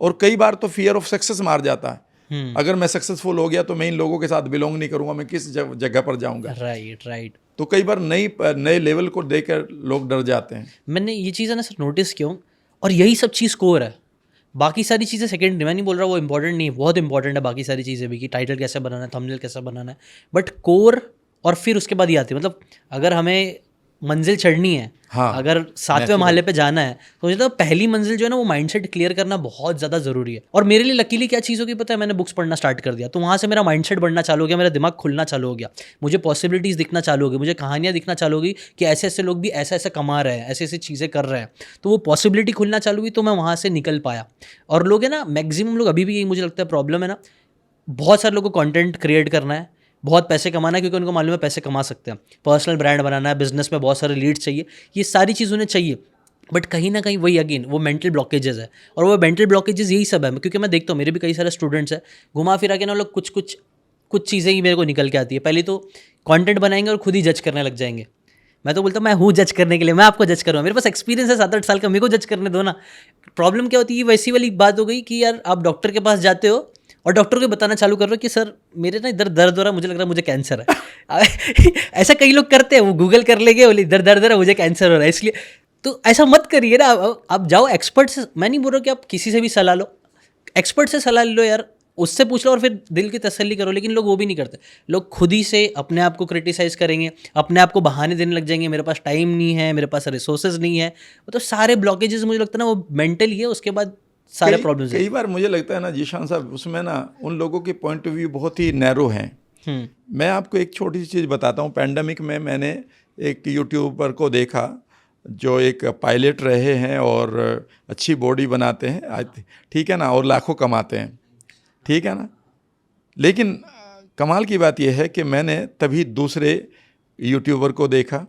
और कई बार तो फियर ऑफ सक्सेस मार जाता है। अगर मैं सक्सेसफुल हो गया तो मैं इन लोगों के साथ बिलोंग नहीं करूंगा, मैं किस जगह पर जाऊंगा। राइट। तो कई बार नए लेवल को देखकर लोग डर जाते हैं। मैंने ये चीज़ है ना सर नोटिस क्यों, और यही सब चीज़ कोर है, बाकी सारी चीज़ें सेकेंडरी। मैं नहीं बोल रहा वो इंपॉर्टेंट नहीं है, बहुत इंपॉर्टेंट है बाकी सारी चीज़ें भी, कि टाइटल कैसे बनाना है, थंबनेल कैसे बनाना है, बट कोर और फिर उसके बाद ही आती है। मतलब अगर हमें मंजिल चढ़नी है, हाँ, अगर 7वें महले पे जाना है, तो मुझे तो पहली मंजिल जो है ना वो माइंडसेट क्लियर करना बहुत ज़्यादा ज़रूरी है। और मेरे लिए लकीली क्या चीज़ होगी पता है, मैंने बुक्स पढ़ना स्टार्ट कर दिया, तो वहाँ से मेरा माइंडसेट बढ़ना चालू हो गया, मेरा दिमाग खुलना चालू हो गया, मुझे पॉसिबिलिटीज़ दिखना चालू हो गई, मुझे कहानियाँ दिखना चालू हो गई कि ऐसे ऐसे लोग भी ऐसा ऐसा कमा रहे हैं, ऐसे ऐसी चीज़ें कर रहे हैं, तो वो पॉसिबिलिटी खुलना चालू हुई, तो मैं वहाँ से निकल पाया। और लोग है ना, मैक्सिमम लोग अभी भी, यही मुझे लगता है प्रॉब्लम है ना, बहुत सारे लोगों को कंटेंट क्रिएट करना है, बहुत पैसे कमाना है, क्योंकि उनको मालूम है पैसे कमा सकते हैं, पर्सनल ब्रांड बनाना है, बिजनेस में बहुत सारे लीड्स चाहिए, ये सारी चीज़ उन्हें चाहिए, बट कहीं ना कहीं वही अगेन वो मेंटल ब्लॉकेजेस है। और वो मेंटल ब्लॉकेजेस यही सब है, क्योंकि मैं देखता हूँ मेरे भी कई सारे स्टूडेंट्स हैं, घुमा फिरा के ना लोग कुछ चीज़ें ही मेरे को निकल के आती है। पहले तो कंटेंट बनाएंगे और खुद ही जज करने लग जाएंगे। मैं तो बोलता हूँ मैं हूँ जज करने के लिए, मैं आपको जज करूँगा, मेरे पास एक्सपीरियंस है 7-8 साल का, मेरे को जज करने दो ना। प्रॉब्लम क्या होती है, वैसी वाली बात हो गई कि यार आप डॉक्टर के पास जाते हो और डॉक्टर को बताना चालू कर रहे हो कि सर मेरे ना इधर दर्द हो रहा है, मुझे लग रहा है मुझे कैंसर है। ऐसा कई लोग करते हैं, वो गूगल कर लेंगे, बोले इधर दर्द हो रहा है, मुझे कैंसर हो रहा है, इसलिए। तो ऐसा मत करिए ना, आप जाओ एक्सपर्ट से। मैं नहीं बोल रहा कि आप किसी से भी सलाह लो, एक्सपर्ट से सलाह लो यार, उससे पूछ लो और फिर दिल की तसल्ली करो। लेकिन लोग वो भी नहीं करते, लोग खुद ही से अपने आप को क्रिटिसाइज करेंगे, अपने आप को बहाने देने लग जाएंगे, मेरे पास टाइम नहीं है, मेरे पास रिसोर्सेज नहीं है। तो सारे ब्लॉकेजेस मुझे लगता है ना वो मेंटली है, उसके बाद सारे प्रॉब्लम्स कई बार मुझे लगता है ना जीशान साहब, उसमें ना उन लोगों के पॉइंट ऑफ व्यू बहुत ही नैरो हैं। मैं आपको एक छोटी सी चीज़ बताता हूँ। पैंडेमिक में मैंने एक यूट्यूबर को देखा जो एक पायलट रहे हैं और अच्छी बॉडी बनाते हैं, ठीक है ना, और लाखों कमाते हैं, ठीक है ना। लेकिन कमाल की बात यह है कि मैंने तभी दूसरे यूट्यूबर को देखा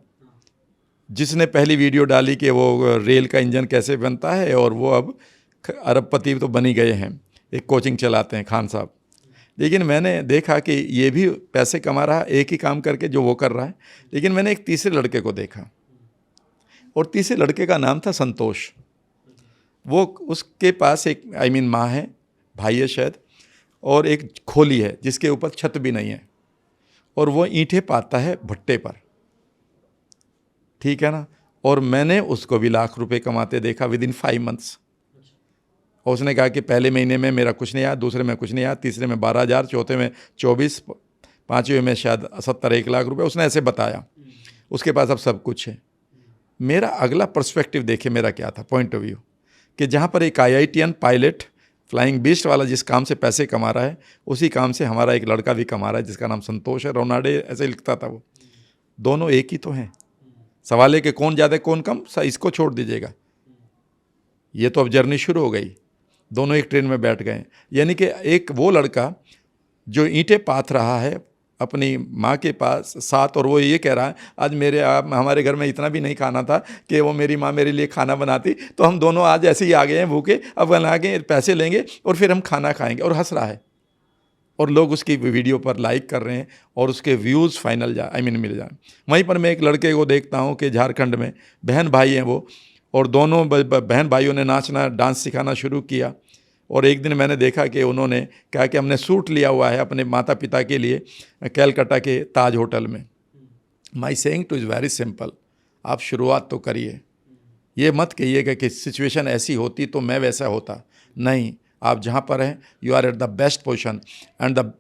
जिसने पहली वीडियो डाली कि वो रेल का इंजन कैसे बनता है, और वो अब अरबपति तो बनी गए हैं, एक कोचिंग चलाते हैं खान साहब। लेकिन मैंने देखा कि ये भी पैसे कमा रहा है एक ही काम करके जो वो कर रहा है। लेकिन मैंने एक तीसरे लड़के को देखा, और तीसरे लड़के का नाम था संतोष। वो उसके पास एक माँ है, भाई है शायद, और एक खोली है जिसके ऊपर छत भी नहीं है, और वो ईंटें पाता है भट्टे पर, ठीक है ना। और मैंने उसको भी लाख रुपए कमाते देखा विदिन 5 मंथ्स। और उसने कहा कि पहले महीने में मेरा कुछ नहीं आया, दूसरे में कुछ नहीं आया, तीसरे में 12,000, चौथे में 24, पाँचवें में शायद 70-1 लाख रुपए, उसने ऐसे बताया। उसके पास अब सब कुछ है। मेरा अगला पर्सपेक्टिव देखे मेरा क्या था, पॉइंट ऑफ व्यू, कि जहाँ पर एक IITian पायलट फ्लाइंग बीस्ट वाला जिस काम से पैसे कमा रहा है, उसी काम से हमारा एक लड़का भी कमा रहा है जिसका नाम संतोष है। रोनाल्डो ऐसे लिखता था वो। दोनों एक ही तो हैं। सवाल है कि कौन ज़्यादा कौन कम, इसको छोड़ दीजिएगा। ये तो अब जर्नी शुरू हो गई, दोनों एक ट्रेन में बैठ गए। यानी कि एक वो लड़का जो ईंटें पाथ रहा है अपनी माँ के पास साथ, और वो ये कह रहा है आज हमारे घर में इतना भी नहीं खाना था कि वो मेरी माँ मेरे लिए खाना बनाती, तो हम दोनों आज ऐसे ही आ गए हैं भूखे, अब बना के पैसे लेंगे और फिर हम खाना खाएंगे। और हंस रहा है, और लोग उसकी वीडियो पर लाइक कर रहे हैं, और उसके व्यूज़ फाइनल मिल जाए। वहीं पर मैं एक लड़के को देखता हूँ कि झारखंड में बहन भाई हैं वो, और दोनों बहन भाइयों ने नाचना डांस सिखाना शुरू किया। और एक दिन मैंने देखा कि उन्होंने कहा कि हमने सूट लिया हुआ है अपने माता पिता के लिए कैलकाटा के ताज होटल में। माई saying two is very simple, आप शुरुआत तो करिए। ये मत कहिएगा कि सिचुएशन ऐसी होती तो मैं वैसा होता, नहीं। आप जहाँ पर हैं you are at the best position. And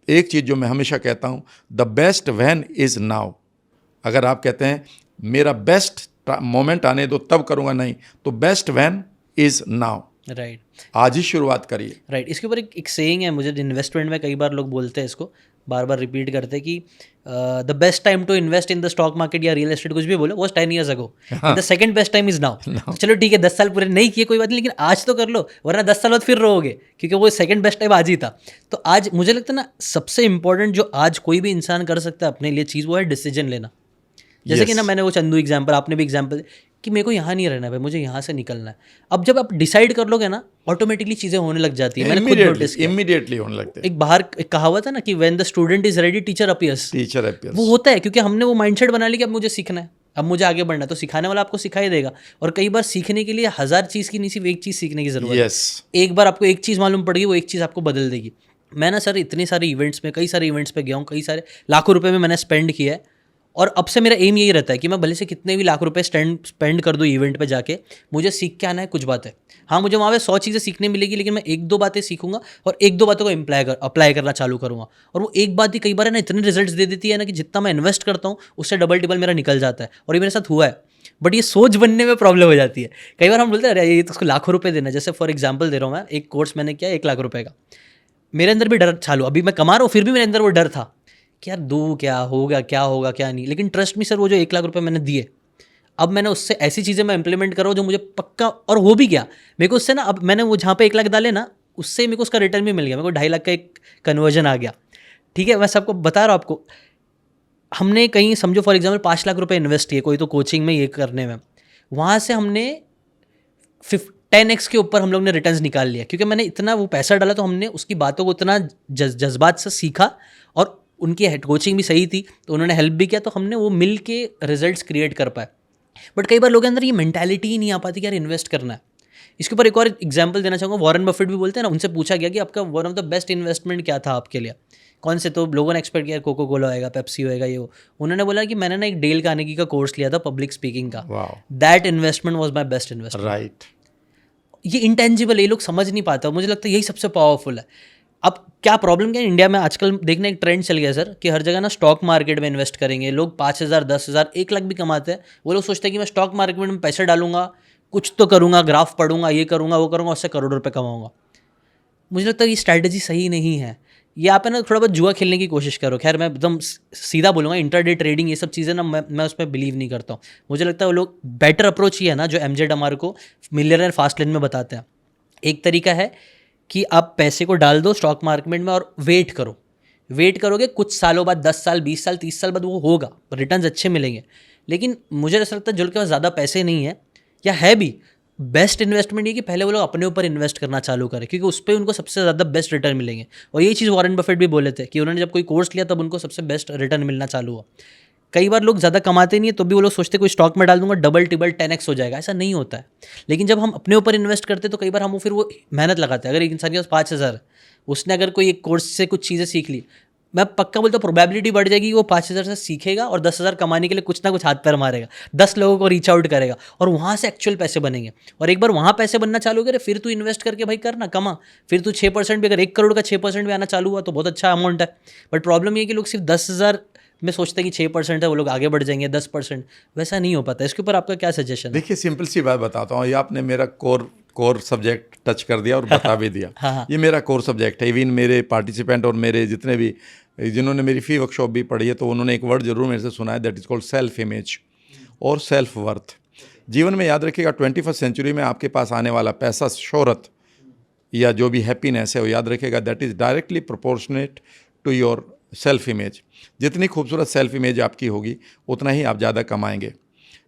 एक चीज़ जो मैं हमेशा कहता हूँ, the best when is now. अगर आप कहते हैं मेरा बेस्ट मोमेंट आने दो तब करूँगा, नहीं, तो best when is now. Right, आज ही शुरुआत करिए। राइट। इसके ऊपर एक सेइंग है, मुझे इन्वेस्टमेंट में कई बार लोग बोलते हैं, इसको बार बार रिपीट करते हैं कि the best time to invest in the stock market या रियल एस्टेट, कुछ भी बोलो, वो 10 years ago, the second best time is now. चलो ठीक है, 10 साल पूरे नहीं किए कोई बात नहीं, लेकिन आज तो कर लो, वरना 10 साल बाद फिर रहोगे, क्योंकि वो सेकंड बेस्ट टाइम आज ही था। तो आज मुझे लगता है ना, सबसे इंपॉर्टेंट जो आज कोई भी इंसान कर सकता है अपने लिए चीज़, वो है डिसीजन लेना। जैसे कि ना, मैंने वो चंदू एग्जाम्पल, आपने भी एग्जाम्पल कि मेरे को यहाँ नहीं रहना भाई, मुझे यहाँ से निकलना है। अब जब आप डिसाइड कर लोगे ना, ऑटोमेटिकली चीज़ें होने लग जाती है। मैंने खुद नोटिस किया, इमीडिएटली होने लगते हैं। एक बाहर एक कहावत है ना कि when the student is ready teacher appears. वो होता है क्योंकि हमने वो माइंडसेट बना लिया कि अब मुझे सीखना है, अब मुझे आगे बढ़ना है, तो सिखाने वाला आपको सिखाई देगा। और कई बार सीखने के लिए 1000 चीज़ की नहीं, सिर्फ एक चीज़ सीखने की जरूरत है। एक बार आपको एक चीज़ मालूम पड़ गई, वो एक चीज़ आपको बदल देगी। मैं ना सर इतने सारे इवेंट्स में, कई सारे इवेंट्स पे गया हूँ, कई सारे लाखों रुपए में मैंने स्पेंड किया है। और अब से मेरा एम यही रहता है कि मैं भले से कितने भी लाख रुपए स्पेंड कर दूँ इवेंट पे जाके, मुझे सीख के आना है कुछ बातें। हाँ, मुझे वहाँ पे 100 चीज़ें सीखने मिलेगी, लेकिन मैं 1-2 बातें सीखूंगा और 1-2 बातों को अप्लाई करना चालू करूँगा। और वो एक बात ही कई बार है ना इतने रिजल्ट्स दे देती है ना कि जितना मैं इन्वेस्ट करता हूँ उससे डबल टिबल मेरा निकल जाता है, और ये मेरे साथ हुआ है। बट ये सोच बनने में प्रॉब्लम हो जाती है। कई बार हम बोलते हैं अरे ये तो उसको लाखों रुपए देना है। जैसे फॉर एग्जाम्पल दे रहा हूँ, मैं एक कोर्स मैंने किया 1 लाख रुपए का। मेरे अंदर भी डर चालू, अभी मैं कमा रहा हूँ फिर भी मेरे अंदर वो डर था कि यार दूँ क्या होगा क्या नहीं। लेकिन ट्रस्ट मी सर, वो जो 1 लाख रुपए मैंने दिए, अब मैंने उससे ऐसी चीज़ें मैं इंप्लीमेंट कर रहा हूँ जो मुझे पक्का, और हो भी गया मेरे को उससे ना। अब मैंने वो जहाँ पे 1 लाख डाले ना, उससे मेरे को उसका रिटर्न भी मिल गया, मेरे को 2.5 लाख का एक कन्वर्जन आ गया। ठीक है, मैं सबको बता रहा हूँ आपको। हमने कहीं समझो फॉर एग्जाम्पल 5 लाख रुपए इन्वेस्ट किए कोई तो कोचिंग में ये करने में, वहाँ से हमने 10x के ऊपर हम लोग ने रिटर्न्स निकाल लिया, क्योंकि मैंने इतना वो पैसा डाला, तो हमने उसकी बातों को इतना जज्बात से सीखा, और उनकी हेड कोचिंग भी सही थी तो उन्होंने हेल्प भी किया, तो हमने वो मिल के रिजल्ट्स क्रिएट कर पाए। बट कई बार लोगों के अंदर ये मेंटालिटी ही नहीं आ पाती कि यार इन्वेस्ट करना है। इसके ऊपर एक और एग्जांपल देना चाहूँगा, वॉरेन बफेट भी बोलते हैं ना, उनसे पूछा गया कि आपका one of the best investment क्या था आपके लिए, कौन से, तो लोगों ने एक्सपेक्ट किया कोको कोला होएगा, पेप्सी होएगा, ये वो। उन्होंने बोला कि मैंने ना एक डेल कार्नेगी का कोर्स लिया था पब्लिक स्पीकिंग का, वाह, that investment was my best investment. Right. ये इंटेंजिबल, ये लोग समझ नहीं पाते, और मुझे लगता है यही सबसे पावरफुल है। अब क्या प्रॉब्लम क्या है इंडिया में आजकल, देखने एक ट्रेंड चल गया सर कि हर जगह ना स्टॉक मार्केट में इन्वेस्ट करेंगे लोग। 5,000, 10,000, 1 लाख भी कमाते हैं। वो लोग सोचते हैं कि मैं स्टॉक मार्केट में पैसे डालूंगा, कुछ तो करूंगा, ग्राफ पढ़ूंगा, ये करूंगा वो करूंगा, उससे करोड़ों रुपए कमाऊंगा। मुझे लगता है ये स्ट्रैटेजी सही नहीं है। ये आप है ना थोड़ा बहुत जुआ खेलने की कोशिश करो। खैर मैं एकदम सीधा बोलूँगा, इंटरडे ट्रेडिंग ये सब चीज़ें ना मैं उसमें बिलीव नहीं करता हूँ। मुझे लगता है वो लोग बेटर अप्रोच ही है ना जो एमजे डमार को मिलियनेयर फास्ट लेन में बताते हैं। एक तरीका है कि आप पैसे को डाल दो स्टॉक मार्केट में और वेट करो। वेट करोगे कुछ सालों बाद, 10 साल, 20 साल, 30 साल बाद वो होगा, रिटर्न्स अच्छे मिलेंगे। लेकिन मुझे ऐसा लगता है जो के पास ज़्यादा पैसे नहीं है, या है भी, बेस्ट इन्वेस्टमेंट ये कि पहले वो लोग अपने ऊपर इन्वेस्ट करना चालू करें, क्योंकि उस पर उनको सबसे ज़्यादा बेस्ट रिटर्न मिलेंगे। और यही चीज़ वॉरेन बफेट भी बोले थे कि उन्होंने जब कोई कोर्स लिया तब उनको सबसे बेस्ट रिटर्न मिलना चालू हुआ। कई बार लोग ज़्यादा कमाते नहीं है तो भी वो लोग सोचते कोई स्टॉक में डाल दूंगा डबल टिबल 10x हो जाएगा, ऐसा नहीं होता है। लेकिन जब हम अपने ऊपर इन्वेस्ट करते तो कई बार हम फिर वो मेहनत लगाते हैं। अगर एक इंसान के पास 5,000 है, उसने अगर कोई एक कोर्स से कुछ चीज़ें सीख ली, मैं पक्का बोलता हूँ प्रोबेबिलिटी बढ़ जाएगी कि वो 5,000 से सीखेगा और 10,000 कमाने के लिए कुछ ना कुछ हाथ पैर मारेगा, 10 लोगों को रीच आउट करेगा और वहाँ से एक्चुअल पैसे बनेंगे। और एक बार वहाँ पैसे बनना चालू करे फिर तू इन्वेस्ट करके भाई करना, कमा। फिर तू 6% भी, अगर 1 करोड़ का 6% भी आना चालू हुआ तो बहुत अच्छा अमाउंट है। बट प्रॉब्लम ये है कि लोग सिर्फ 10,000 में सोचते हैं कि 6% है, वो लोग आगे बढ़ जाएंगे 10%, वैसा नहीं हो पाता। इसके ऊपर आपका क्या सजेशन है? देखिए, सिंपल सी बात बताता हूँ, ये आपने मेरा कोर सब्जेक्ट टच कर दिया और बता भी दिया। हाँ। ये मेरा कोर सब्जेक्ट है। इवन मेरे पार्टिसिपेंट और मेरे जितने भी जिन्होंने मेरी फी वर्कशॉप भी पढ़ी है, तो उन्होंने एक वर्ड जरूर मेरे से सुना है, that is called self image और सेल्फ वर्थ। जीवन में याद रखिएगा, 21st सेंचुरी में आपके पास आने वाला पैसा, शोहरत या जो भी हैप्पीनेस है, वो याद रखिएगा that is directly proportionate to your self image. जितनी खूबसूरत सेल्फ इमेज आपकी होगी उतना ही आप ज़्यादा कमाएंगे।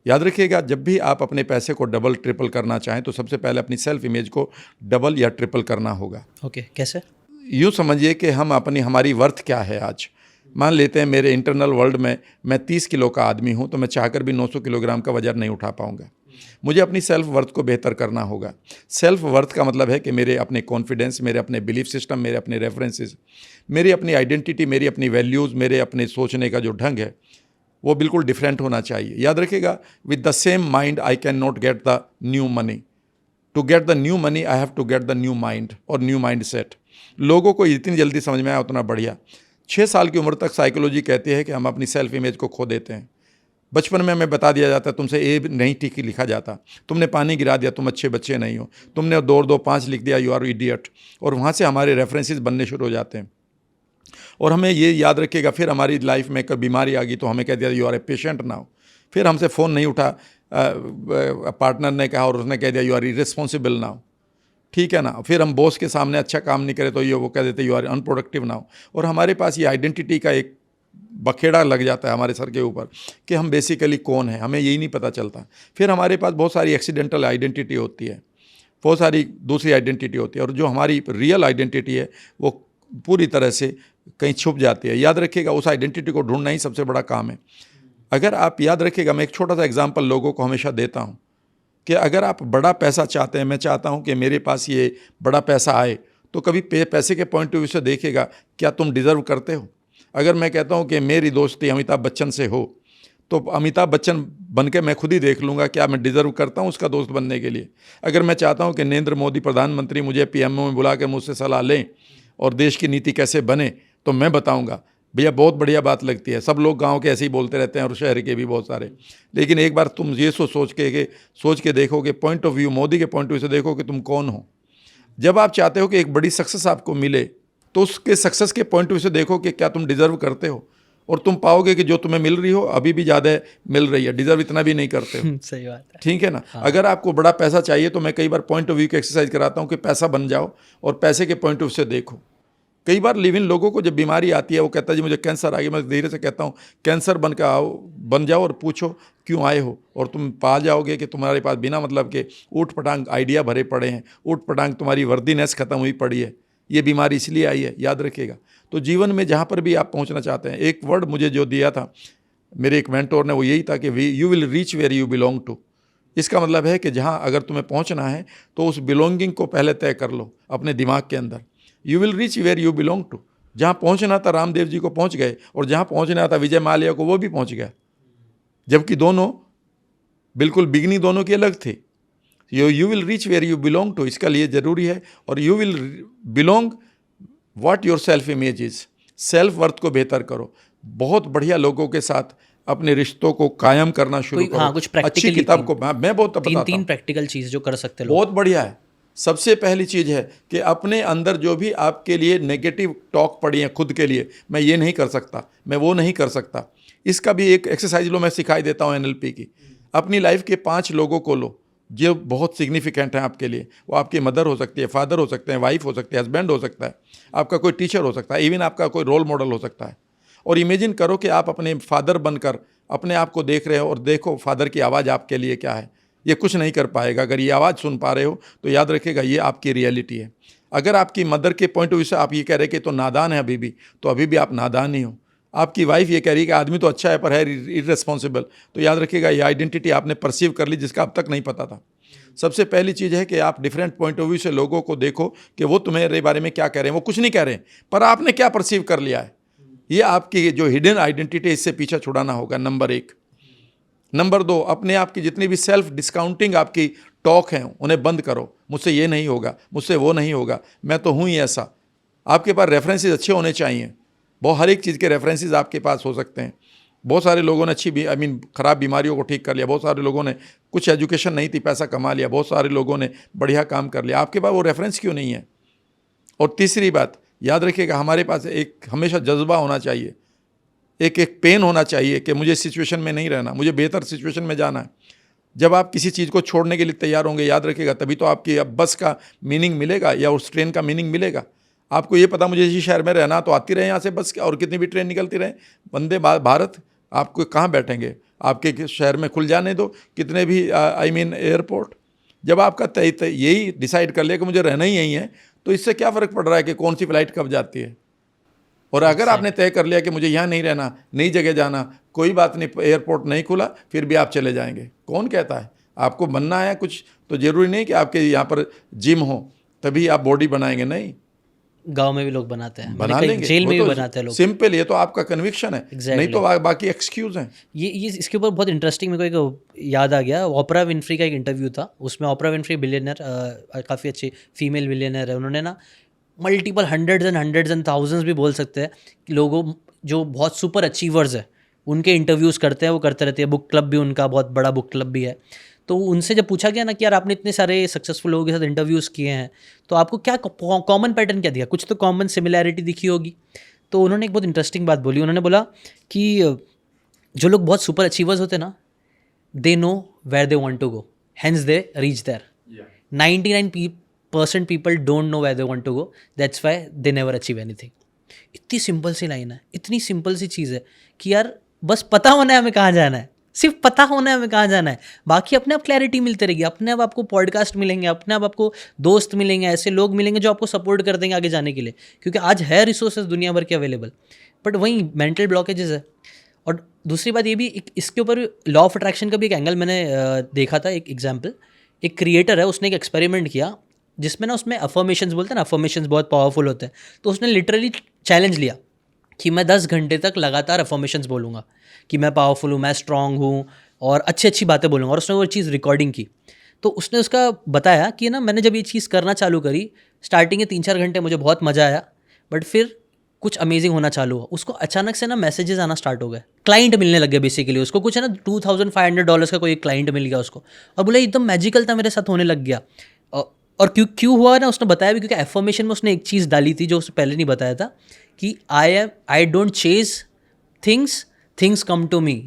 याद रखिएगा, जब भी आप अपने पैसे को डबल ट्रिपल करना चाहें तो सबसे पहले अपनी सेल्फ इमेज को डबल या ट्रिपल करना होगा। ओके, कैसे? यूँ समझिए कि हमारी वर्थ क्या है आज। मान लेते हैं मेरे इंटरनल वर्ल्ड में मैं 30 किलो का आदमी हूँ, तो मैं चाहकर भी 900 किलोग्राम का वजन नहीं उठा पाऊँगा। मुझे अपनी सेल्फ वर्थ को बेहतर करना होगा। सेल्फ वर्थ का मतलब है कि मेरे अपने कॉन्फिडेंस, मेरे अपने बिलीफ सिस्टम, मेरे अपने रेफरेंसेस, मेरी अपनी आइडेंटिटी, मेरी अपनी वैल्यूज़, मेरे अपने सोचने का जो ढंग है वो बिल्कुल डिफरेंट होना चाहिए। याद रखिएगा, with the same mind I can not get the new money. To get the new money I have to get the new mind और न्यू माइंड सेट। लोगों को जितनी जल्दी समझ में आया उतना बढ़िया। 6 साल की उम्र तक साइकोलॉजी कहती है कि हम अपनी सेल्फ इमेज को खो देते हैं। बचपन में हमें बता दिया जाता है तुमसे ए नहीं ठीक लिखा जाता, तुमने पानी गिरा दिया, तुम अच्छे बच्चे नहीं हो, तुमने 2-2-5 लिख दिया, यू आर इडियट। और वहाँ से हमारे रेफरेंसेस बनने शुरू हो जाते हैं। और हमें ये याद रखिएगा, फिर हमारी लाइफ में कभी बीमारी आ गई तो हमें कह दिया you are a patient now. फिर हमसे फ़ोन नहीं उठा, पार्टनर ने कहा और उसने कह दिया यू आर इर्रेस्पॉन्सिबल नाउ। ठीक है ना। फिर हम बॉस के सामने अच्छा काम नहीं करें तो ये वो कह देते यू आर अनप्रोडक्टिव नाउ। और हमारे पास ये आइडेंटिटी का एक बखेड़ा लग जाता है हमारे सर के ऊपर कि हम बेसिकली कौन हैं, हमें यही नहीं पता चलता। फिर हमारे पास बहुत सारी एक्सीडेंटल आइडेंटिटी होती है, बहुत सारी दूसरी आइडेंटिटी होती है, और जो हमारी रियल आइडेंटिटी है वो पूरी तरह से कहीं छुप जाती है। याद रखिएगा, उस आइडेंटिटी को ढूंढना ही सबसे बड़ा काम है। अगर आप याद रखिएगा, मैं एक छोटा सा एग्जांपल लोगों को हमेशा देता हूं कि अगर आप बड़ा पैसा चाहते हैं, मैं चाहता हूं कि मेरे पास ये बड़ा पैसा आए, तो कभी पैसे के पॉइंट ऑफ व्यू से देखेगा क्या तुम डिज़र्व करते हो। अगर मैं कहता हूँ कि मेरी दोस्ती अमिताभ बच्चन से हो, तो अमिताभ बच्चन बन के मैं खुद ही देख लूँगा क्या मैं डिज़र्व करता हूँ उसका दोस्त बनने के लिए। अगर मैं चाहता हूँ कि नरेंद्र मोदी प्रधानमंत्री मुझे पीएमओ में बुला के मुझसे सलाह लें और देश की नीति कैसे बने, तो मैं बताऊँगा भैया बहुत बढ़िया बात लगती है। सब लोग गांव के ऐसे ही बोलते रहते हैं और शहर के भी बहुत सारे, लेकिन एक बार तुम ये सोच के देखो कि पॉइंट ऑफ व्यू, मोदी के पॉइंट ऑफ व्यू से देखो कि तुम कौन हो। जब आप चाहते हो कि एक बड़ी सक्सेस आपको मिले, तो उसके सक्सेस के पॉइंट ऑफ व्यू से देखो कि क्या तुम डिज़र्व करते हो, और तुम पाओगे कि जो तुम्हें मिल रही हो अभी भी ज़्यादा मिल रही है, डिज़र्व इतना भी नहीं करते हो। सही बात है। ठीक है ना। अगर आपको बड़ा पैसा चाहिए तो मैं कई बार पॉइंट ऑफ व्यू की एक्सरसाइज कराता हूँ कि पैसा बन जाओ और पैसे के पॉइंट ऑफ व्यू से देखो। कई बार लिव इन लोगों को जब बीमारी आती है, वो कहता है जी मुझे कैंसर आ गया, मैं धीरे से कहता हूँ कैंसर बन जाओ और पूछो क्यों आए हो, और तुम पा जाओगे कि तुम्हारे पास बिना मतलब के ऊट पटांग आइडिया भरे पड़े हैं, ऊट पटांग तुम्हारी वर्दीनेस खत्म हुई पड़ी है, ये बीमारी इसलिए आई है, याद रखिएगा। तो जीवन में जहाँ पर भी आप पहुँचना चाहते हैं, एक वर्ड मुझे जो दिया था मेरे एक मेंटोर ने, वो यही था कि you will reach where you belong to. इसका मतलब है कि जहाँ अगर तुम्हें पहुँचना है तो उस बिलोंगिंग को पहले तय कर लो अपने दिमाग के अंदर। You will reach where you belong to. जहाँ पहुँचना था रामदेव जी को पहुँच गए, और जहाँ पहुँचना था विजय माल्या को वो भी पहुँच गया, जबकि दोनों बिल्कुल बिगनी दोनों की अलग थी। You will reach where you belong to, इसका लिए ज़रूरी है। और you will belong what your self image is, self worth को बेहतर करो। बहुत बढ़िया लोगों के साथ अपने रिश्तों को कायम करना शुरू करो। हाँ, कुछ अच्छी practically किताब को मैं बहुत बताता तीन हूँ, प्रैक्टिकल चीज़ जो कर सकते लोग। बहुत बढ़िया है। सबसे पहली चीज़ है कि अपने अंदर जो भी आपके लिए नेगेटिव टॉक पड़ी है खुद के लिए, मैं ये नहीं कर सकता, मैं वो नहीं कर सकता, इसका भी एक एक्सरसाइज लो, मैं सिखाई देता हूँ NLP की। अपनी लाइफ के 5 लोगों को लो जो बहुत सिग्निफिकेंट हैं आपके लिए। वो आपकी मदर हो सकती है, फादर हो सकते हैं, वाइफ हो सकती है, हस्बैंड हो सकता है, आपका कोई टीचर हो सकता है, इवन आपका कोई रोल मॉडल हो सकता है। और इमेजिन करो कि आप अपने फादर बनकर अपने आप को देख रहे हो, और देखो फादर की आवाज़ आपके लिए क्या है। ये कुछ नहीं कर पाएगा। अगर ये आवाज़ सुन पा रहे हो तो याद रखिएगा ये आपकी रियलिटी है। अगर आपकी मदर के पॉइंट ऑफ व्यू से आप ये कह रहे कि तो नादान है अभी भी, तो अभी भी आप नादान ही हो। आपकी वाइफ ये कह रही है कि आदमी तो अच्छा है पर है इररिस्पॉन्सिबल, तो याद रखिएगा ये आइडेंटिटी आपने परसीव कर ली जिसका अब तक नहीं पता था। सबसे पहली चीज़ है कि आप डिफरेंट पॉइंट ऑफ व्यू से लोगों को देखो कि वो तुम्हारे बारे में क्या कह रहे हैं। वो कुछ नहीं कह रहे हैं, पर आपने क्या परसीव कर लिया है। ये आपकी जो हिडन आइडेंटिटी है, इससे पीछा छुड़ाना होगा, नंबर 1। नंबर 2, अपने आप की जितनी भी सेल्फ डिस्काउंटिंग आपकी टॉक हैं उन्हें बंद करो। मुझसे ये नहीं होगा, मुझसे वो नहीं होगा, मैं तो हूँ ही ऐसा। आपके पास रेफरेंसेस अच्छे होने चाहिए। बहुत हर एक चीज़ के रेफरेंसेस आपके पास हो सकते हैं। बहुत सारे लोगों ने ख़राब बीमारियों को ठीक कर लिया, बहुत सारे लोगों ने कुछ एजुकेशन नहीं थी पैसा कमा लिया, बहुत सारे लोगों ने बढ़िया काम कर लिया। आपके पास वो रेफरेंस क्यों नहीं है। और तीसरी बात याद रखिएगा, हमारे पास एक हमेशा जज्बा होना चाहिए, एक पेन होना चाहिए कि मुझे सिचुएशन में नहीं रहना, मुझे बेहतर सिचुएशन में जाना है। जब आप किसी चीज़ को छोड़ने के लिए तैयार होंगे, याद रखिएगा, तभी तो आपकी अब बस का मीनिंग मिलेगा या उस ट्रेन का मीनिंग मिलेगा। आपको ये पता मुझे इसी शहर में रहना, तो आती रहे यहाँ से बस, और कितनी भी ट्रेन निकलती रहे, वंदे भारत, आपको कहाँ बैठेंगे, आपके शहर में खुल जाने दो कितने भी एयरपोर्ट। जब आपका यही डिसाइड कर लिया कि मुझे रहना ही यही है, तो इससे क्या फ़र्क पड़ रहा है कि कौन सी फ़्लाइट कब जाती है। और अगर आपने तय कर लिया कि मुझे यहाँ नहीं रहना, नई जगह जाना, कोई बात नहीं, एयरपोर्ट नहीं खुला फिर भी आप चले जाएंगे। कौन कहता है आपको बनना है कुछ, तो ज़रूरी नहीं कि आपके यहाँ पर जिम हो तभी आप बॉडी बनाएंगे, नहीं। गांव में भी लोग बनाते हैं, बना लेंगे, जेल में तो भी बनाते हैं लोग। सिंपल, ये तो आपका कन्विक्शन है। Exactly. नहीं तो बाकी एक्सक्यूज हैं। ये इसके ऊपर बहुत इंटरेस्टिंग मेरे को एक याद आ गया। ओपरा विनफ्री का एक इंटरव्यू था, उसमें ओपरा विनफ्री बिलियनर, काफ़ी अच्छी फीमेल बिलियनर है, उन्होंने ना मल्टीपल हंड्रेड्स एंड थाउजेंड्स भी बोल सकते हैं लोगों जो बहुत सुपर अचीवर्स है उनके इंटरव्यूज़ करते हैं, वो करते रहते हैं। बुक क्लब भी उनका बहुत बड़ा बुक क्लब भी है। तो उनसे जब पूछा गया ना कि यार आपने इतने सारे सक्सेसफुल लोगों के साथ इंटरव्यूज़ किए हैं, तो आपको क्या कॉमन पैटर्न क्या दिया, कुछ तो कॉमन सिमिलैरिटी दिखी होगी। तो उन्होंने एक बहुत इंटरेस्टिंग बात बोली। उन्होंने बोला कि जो लोग बहुत सुपर अचीवर्स होते हैं ना, they know where they want to go, hence they reach there. 99% people don't know where they want to go, that's why they never achieve anything. इतनी सिंपल सी लाइन है, इतनी सिंपल सी चीज़ है कि यार बस पता होना है हमें कहाँ जाना है, सिर्फ पता होना है हमें कहाँ जाना है। बाकी अपने आप क्लैरिटी मिलती रहेगी, अपने आप आपको पॉडकास्ट मिलेंगे, अपने आप आपको दोस्त मिलेंगे, ऐसे लोग मिलेंगे जो आपको सपोर्ट कर देंगे आगे जाने के लिए, क्योंकि आज है रिसोर्सेज दुनिया भर के अवेलेबल, बट वहीं मेंटल ब्लॉकेजेस है। और दूसरी बात ये भी, इसके ऊपर लॉ ऑफ अट्रैक्शन का भी एक एंगल मैंने देखा था। एक एग्जाम्पल, एक क्रिएटर है, उसने एक एक्सपेरिमेंट किया। जिसमें ना उसमें अफर्मेशंस बोलते हैं ना, अफर्मेशंस बहुत पावरफुल होते हैं। तो उसने लिटरली चैलेंज लिया कि मैं 10 घंटे तक लगातार अफर्मेशंस बोलूँगा कि मैं पावरफुल हूँ, मैं स्ट्रांग हूँ और अच्छी अच्छी बातें बोलूँगा। और उसने वो चीज़ रिकॉर्डिंग की। तो उसने उसका बताया कि ना मैंने जब ये चीज़ करना चालू करी, स्टार्टिंग के 3-4 घंटे मुझे बहुत मज़ा आया, बट फिर कुछ अमेजिंग होना चालू हुआ। उसको अचानक से ना मैसेजेस आना स्टार्ट हो गए, क्लाइंट मिलने लग गए बेसिकली उसको। कुछ है ना $2500 का कोई एक क्लाइंट मिल गया उसको, और बोले एकदम मैजिकल था, मेरे साथ होने लग गया। और क्यों क्यों हुआ ना, उसने बताया भी, क्योंकि एफर्मेशन में उसने एक चीज़ डाली थी जो उसने पहले नहीं बताया था कि I don't chase things, things come to me.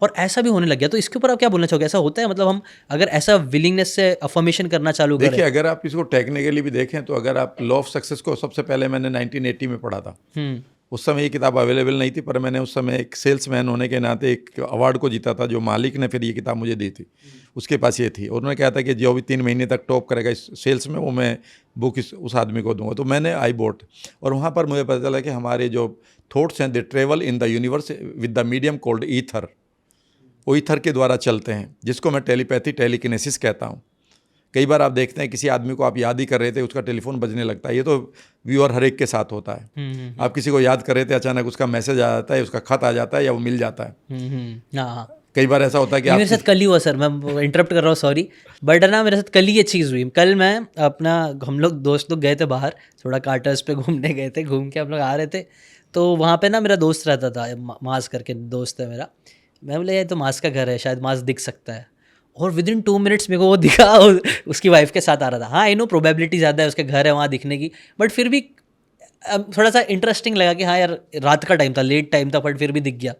और ऐसा भी होने लग गया। तो इसके ऊपर आप क्या बोलना चाहोगे? ऐसा होता है मतलब हम अगर ऐसा विलिंगनेस से अफर्मेशन करना चालू करें? देखिए, अगर आप इसको टेक्निकली भी देखें तो अगर आप लॉ ऑफ सक्सेस को सबसे पहले मैंने 1980 में पढ़ा था। उस समय ये किताब अवेलेबल नहीं थी, पर मैंने उस समय एक सेल्समैन होने के नाते एक अवार्ड को जीता था, जो मालिक ने फिर ये किताब मुझे दी थी। उसके पास ये थी और उन्होंने कहा था कि जो भी 3 महीने तक टॉप करेगा इस सेल्स में, वो मैं बुक उस आदमी को दूंगा। तो मैंने आई बोट, और वहाँ पर मुझे पता चला कि हमारे जो थॉट्स हैं they travel in the universe with the medium called ether. वो ईथर के द्वारा चलते हैं, जिसको मैं टेलीपैथी, टेलीकिनेसिस कहता हूँ। कई बार आप देखते हैं किसी आदमी को आप याद ही कर रहे थे, उसका टेलीफोन बजने लगता है। ये तो व्यूअर हर एक के साथ होता है। आप किसी को याद कर रहे थे, अचानक उसका मैसेज आ जाता है, उसका खत आ जाता है या वो मिल जाता है। हाँ, कई बार ऐसा होता है कि मेरे साथ कल ही हुआ सर, मैं इंटरप्ट कर रहा हूँ, सॉरी, बट ना मेरे साथ कल ही ये चीज़ हुई। कल मैं अपना, हम लोग दोस्त लोग गए थे बाहर, थोड़ा कार्टर्स पे घूमने गए थे, घूम के हम लोग आ रहे थे। तो वहाँ पे ना मेरा दोस्त रहता था, मास करके दोस्त है मेरा। मैं बोले ये तो मास का घर है, शायद मास दिख सकता है। और विद इन 2 मिनट्स मेरे को वो दिखा, उसकी वाइफ के साथ आ रहा था। हाँ, आई नो प्रोबेबिलिटी ज़्यादा है, उसके घर है वहाँ दिखने की, बट फिर भी थोड़ा सा इंटरेस्टिंग लगा कि हाँ यार, रात का टाइम था, लेट टाइम था, बट फिर भी दिख गया।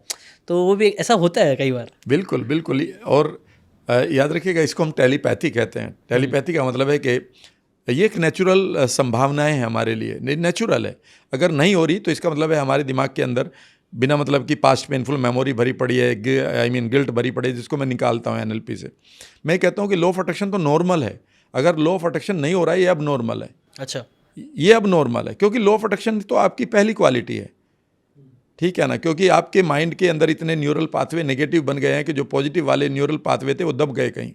तो वो भी ऐसा होता है कई बार। बिल्कुल बिल्कुल। और याद रखिएगा, इसको हम टेलीपैथी कहते हैं। टेलीपैथी का मतलब है कि ये एक नेचुरल संभावनाएं हैं हमारे लिए, नेचुरल है। अगर नहीं हो रही तो इसका मतलब है हमारे दिमाग के अंदर बिना मतलब की पास्ट पेनफुल मेमोरी भरी पड़ी है, गिल्ट भरी पड़ी है, जिसको मैं निकालता हूँ एनएलपी से। मैं कहता हूँ कि लॉ ऑफ अट्रैक्शन तो नॉर्मल है। अगर लॉ ऑफ अट्रैक्शन नहीं हो रहा है, ये अब नॉर्मल है। अच्छा, ये अब नॉर्मल है, क्योंकि लॉ ऑफ अट्रैक्शन तो आपकी पहली क्वालिटी है, ठीक है ना। क्योंकि आपके माइंड के अंदर इतने न्यूरल पाथवे नेगेटिव बन गए हैं कि जो पॉजिटिव वाले न्यूरल पाथवे थे वो दब गए कहीं।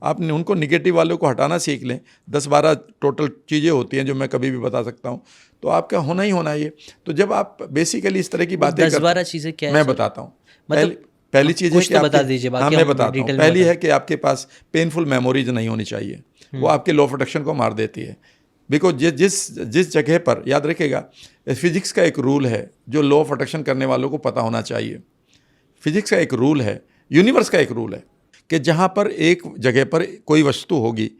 आपने उनको नेगेटिव वालों को हटाना सीख लें। 10-12 टोटल चीज़ें होती हैं जो मैं कभी भी बता सकता हूँ, तो आपका होना ही होना ये। तो जब आप बेसिकली इस तरह की बातें 10-12 चीज़ें क्या है मैं सर? बताता हूँ। मतलब पहली चीज़ है कुछ कि तो बता आपके, दीजिए, हाँ बाकी मैं हम बताता हूँ। डिटेल में पहली बताएं। है कि आपके पास पेनफुल मेमोरीज नहीं होनी चाहिए, वो आपके लॉ ऑफ अट्रैक्शन को मार देती है। बिकॉज जिस जगह पर, याद रखिएगा, फिजिक्स का एक रूल है जो लॉ ऑफ अट्रैक्शन करने वालों को पता होना चाहिए। फिजिक्स का एक रूल है, यूनिवर्स का एक रूल है कि जहाँ पर एक जगह पर कोई वस्तु होगी,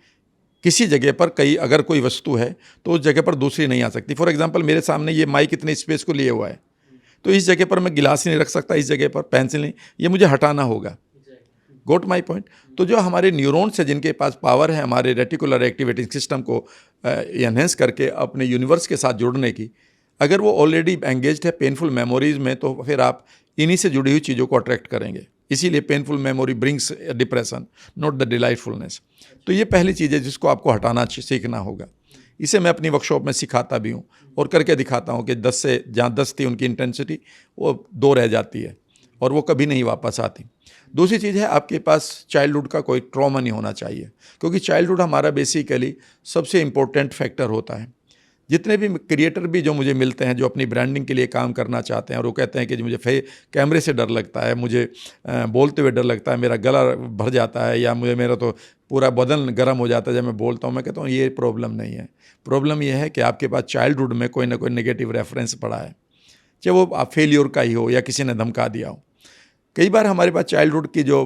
किसी जगह पर अगर कोई वस्तु है तो उस जगह पर दूसरी नहीं आ सकती। फॉर एग्जांपल, मेरे सामने ये माइक इतने स्पेस को लिए हुआ है, तो इस जगह पर मैं गिलास नहीं रख सकता, इस जगह पर पेंसिल नहीं, ये मुझे हटाना होगा। गोट माई पॉइंट। तो जो हमारे न्यूरॉन्स है, जिनके पास पावर है हमारे रेटिकुलर एक्टिवेटिंग सिस्टम को एनहेंस करके अपने यूनिवर्स के साथ जुड़ने की, अगर वो ऑलरेडी एंगेज्ड है पेनफुल मेमोरीज में, तो फिर आप इन्हीं से जुड़ी हुई चीज़ों को अट्रैक्ट करेंगे। इसीलिए painful memory brings depression, not the delightfulness. तो ये पहली चीज़ है जिसको आपको हटाना सीखना होगा। इसे मैं अपनी वर्कशॉप में सिखाता भी हूँ और करके दिखाता हूँ कि 10 से जहाँ 10 थी उनकी इंटेंसिटी, वो 2 रह जाती है और वो कभी नहीं वापस आती। दूसरी चीज़ है, आपके पास चाइल्डहुड का कोई ट्रॉमा नहीं होना चाहिए, क्योंकि चाइल्डहुड हमारा बेसिकली सबसे इम्पोर्टेंट फैक्टर होता है। जितने भी क्रिएटर भी जो मुझे मिलते हैं, जो अपनी ब्रांडिंग के लिए काम करना चाहते हैं और वो कहते हैं कि मुझे कैमरे से डर लगता है, मुझे बोलते हुए डर लगता है, मेरा गला भर जाता है, या मेरा तो पूरा बदन गर्म हो जाता है जब मैं बोलता हूँ, मैं कहता हूँ ये प्रॉब्लम नहीं है। प्रॉब्लम ये है कि आपके पास चाइल्डहुड में कोई ना कोई नेगेटिव रेफरेंस पड़ा है, चाहे वो आप फेलियर का ही हो या किसी ने धमका दिया हो। कई बार हमारे पास चाइल्डहुड की जो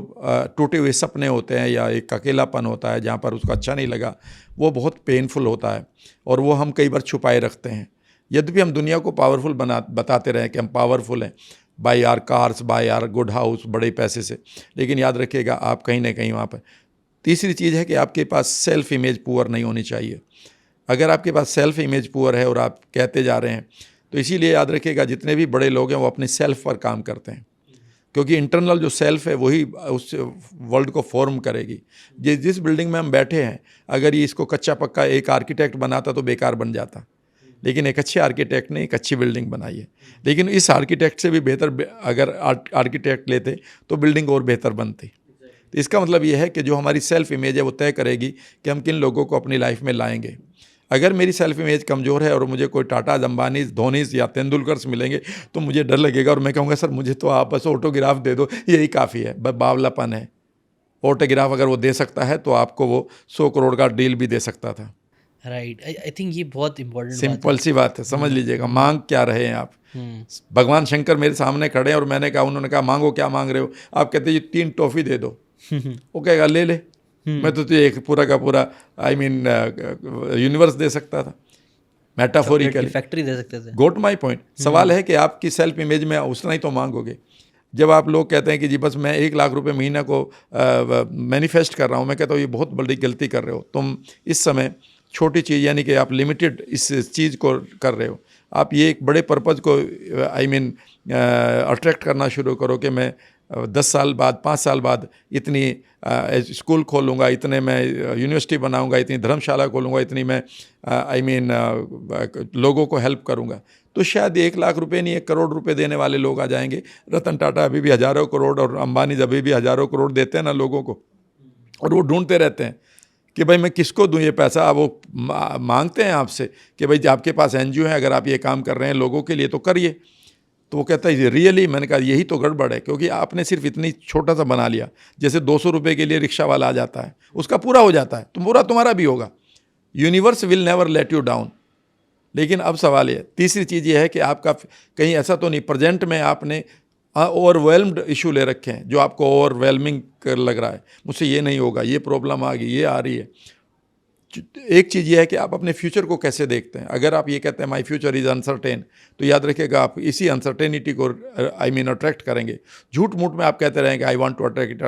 टूटे हुए सपने होते हैं या एक अकेलापन होता है जहाँ पर उसको अच्छा नहीं लगा, वो बहुत पेनफुल होता है और वो हम कई बार छुपाए रखते हैं। यद्यपि हम दुनिया को पावरफुल बताते रहें कि हम पावरफुल हैं, by our cars, by our good house, बड़े पैसे से, लेकिन याद रखिएगा आप कहीं ना कहीं वहाँ पर। तीसरी चीज़ है कि आपके पास सेल्फ इमेज पुअर नहीं होनी चाहिए। अगर आपके पास सेल्फ इमेज पुअर है और आप कहते जा रहे हैं, तो इसीलिए याद रखिएगा जितने भी बड़े लोग हैं वो अपने सेल्फ पर काम करते हैं, क्योंकि इंटरनल जो सेल्फ है वही उस वर्ल्ड को फॉर्म करेगी। जिस बिल्डिंग में हम बैठे हैं, अगर ये इसको कच्चा पक्का एक आर्किटेक्ट बनाता तो बेकार बन जाता, लेकिन एक अच्छे आर्किटेक्ट ने एक अच्छी बिल्डिंग बनाई है। लेकिन इस आर्किटेक्ट से भी बेहतर अगर आर्किटेक्ट लेते तो बिल्डिंग और बेहतर बनती। तो इसका मतलब ये है कि जो हमारी सेल्फ इमेज है वो तय करेगी कि हम किन लोगों को अपनी लाइफ में लाएंगे। अगर मेरी सेल्फ इमेज कमज़ोर है और मुझे कोई टाटा, अंबानी, धोनी या तेंदुलकर से मिलेंगे तो मुझे डर लगेगा और मैं कहूँगा सर मुझे तो आप बस ऑटोग्राफ दे दो, यही काफ़ी है। बावलापन है। ऑटोग्राफ अगर वो दे सकता है तो आपको वो 100 करोड़ का डील भी दे सकता था। राइट, आई थिंक ये बहुत इंपॉर्टेंट बात सिंपल सी बात है, समझ लीजिएगा। मांग क्या रहे हैं आप। है। भगवान शंकर मेरे सामने खड़े हैं और मैंने कहा, उन्होंने कहा मांगो, क्या मांग रहे हो? आप कहते ये 3 टॉफ़ी दे दो। वो कहेगा ले ले, मैं तो तुझे एक पूरा का पूरा यूनिवर्स दे सकता था, मेटाफोरिकली। फैक्ट्री दे सकते थे। गोट माई पॉइंट। सवाल है कि आपकी सेल्फ इमेज में उतना ही तो मांगोगे। जब आप लोग कहते हैं कि जी बस मैं 1 लाख रुपए महीना को मैनिफेस्ट कर रहा हूँ, मैं कहता हूँ ये बहुत बड़ी गलती कर रहे हो तुम। इस समय छोटी चीज़, यानी कि आप लिमिटेड इस चीज़ को कर रहे हो। आप ये एक बड़े पर्पज़ को अट्रैक्ट करना शुरू करो कि मैं 10 साल बाद, 5 साल बाद इतनी स्कूल खोलूँगा, इतने मैं यूनिवर्सिटी बनाऊँगा, इतनी धर्मशाला खोलूँगा, इतनी मैं लोगों को हेल्प करूँगा। तो शायद 1 लाख रुपए नहीं, 1 करोड़ रुपए देने वाले लोग आ जाएंगे। रतन टाटा अभी भी हज़ारों करोड़ और अंबानी अभी भी हज़ारों करोड़ देते हैं ना लोगों को, और वो ढूंढते रहते हैं कि भाई मैं किसको दूं ये पैसा। अब वो मांगते हैं आपसे कि भाई आपके पास एनजीओ है, अगर आप ये काम कर रहे हैं लोगों के लिए तो करिए। तो वो कहता है रियली? मैंने कहा यही तो गड़बड़ है, क्योंकि आपने सिर्फ इतनी छोटा सा बना लिया। जैसे 200 रुपये के लिए रिक्शा वाला आ जाता है, उसका पूरा हो जाता है, तो पूरा तुम्हारा भी होगा। Universe will never let you down. लेकिन अब सवाल ये, तीसरी चीज़ ये है कि आपका कहीं ऐसा तो नहीं प्रेजेंट में आपने ओवरवेलम्ड इशू ले रखे हैं, जो आपको ओवरवेलमिंग लग रहा है, मुझसे ये नहीं होगा, ये प्रॉब्लम आ गई, ये आ रही है। एक चीज़ ये है कि आप अपने फ्यूचर को कैसे देखते हैं। अगर आप ये कहते हैं माई फ्यूचर इज़ अनसर्टेन, तो याद रखिएगा आप इसी अनसर्टेनिटी को अट्रैक्ट करेंगे। झूठ मूठ में आप कहते रहेंगे आई वांट टू अट्रैक्ट,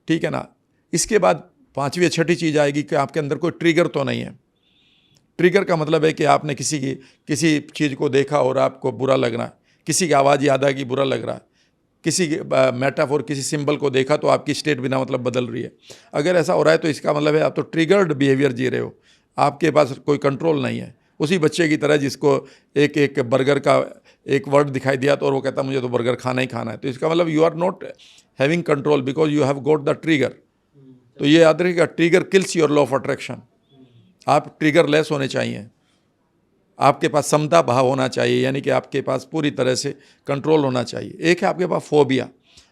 ठीक है ना। इसके बाद 5वीं या 6ठी चीज़ आएगी कि आपके अंदर कोई ट्रिगर तो नहीं है। ट्रिगर का मतलब है कि आपने किसी चीज़ को देखा और आपको बुरा लग रहा है, किसी की आवाज़ याद आ गई, बुरा लग रहा है, किसी मेटाफोर, किसी सिंबल को देखा तो आपकी स्टेट बिना मतलब बदल रही है। अगर ऐसा हो रहा है तो इसका मतलब है आप तो ट्रिगर्ड बिहेवियर जी रहे हो, आपके पास कोई कंट्रोल नहीं है। उसी बच्चे की तरह जिसको एक बर्गर का एक वर्ड दिखाई दिया तो और वो कहता मुझे तो बर्गर खाना ही खाना है, तो इसका मतलब you are not having control because you have got the trigger. तो ये याद रखिएगा, trigger kills your law of attraction. आप ट्रिगर लेस होने चाहिए, आपके पास समता भाव होना चाहिए, यानी कि आपके पास पूरी तरह से कंट्रोल होना चाहिए। एक है आपके पास फोबिया,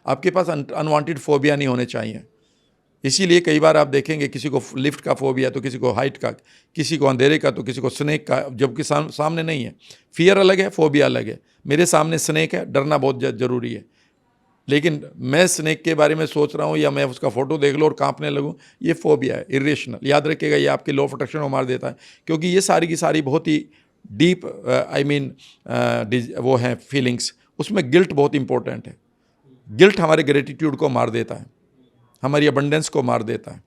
आपके पास अनवांटेड फोबिया नहीं होने चाहिए। इसीलिए कई बार आप देखेंगे किसी को लिफ्ट का फोबिया, तो किसी को हाइट का, किसी को अंधेरे का, तो किसी को स्नेक का, जबकि सामने नहीं है। फियर अलग है, फोबिया अलग है। मेरे सामने स्नेक है, डरना बहुत ज़रूरी है, लेकिन मैं स्नेक के बारे में सोच रहा हूँ या मैं उसका फ़ोटो देख लूँ और कांपने लगूँ, ये फोबिया है, इरेशनल। याद रखिएगा, ये आपके लॉ ऑफ अट्रैक्शन को मार देता है, क्योंकि ये सारी की सारी बहुत ही डीप वो हैं फीलिंग्स। उसमें गिल्ट बहुत इंपॉर्टेंट है। गिल्ट हमारे ग्रेटिट्यूड को मार देता है, हमारी अबंडेंस को मार देता है।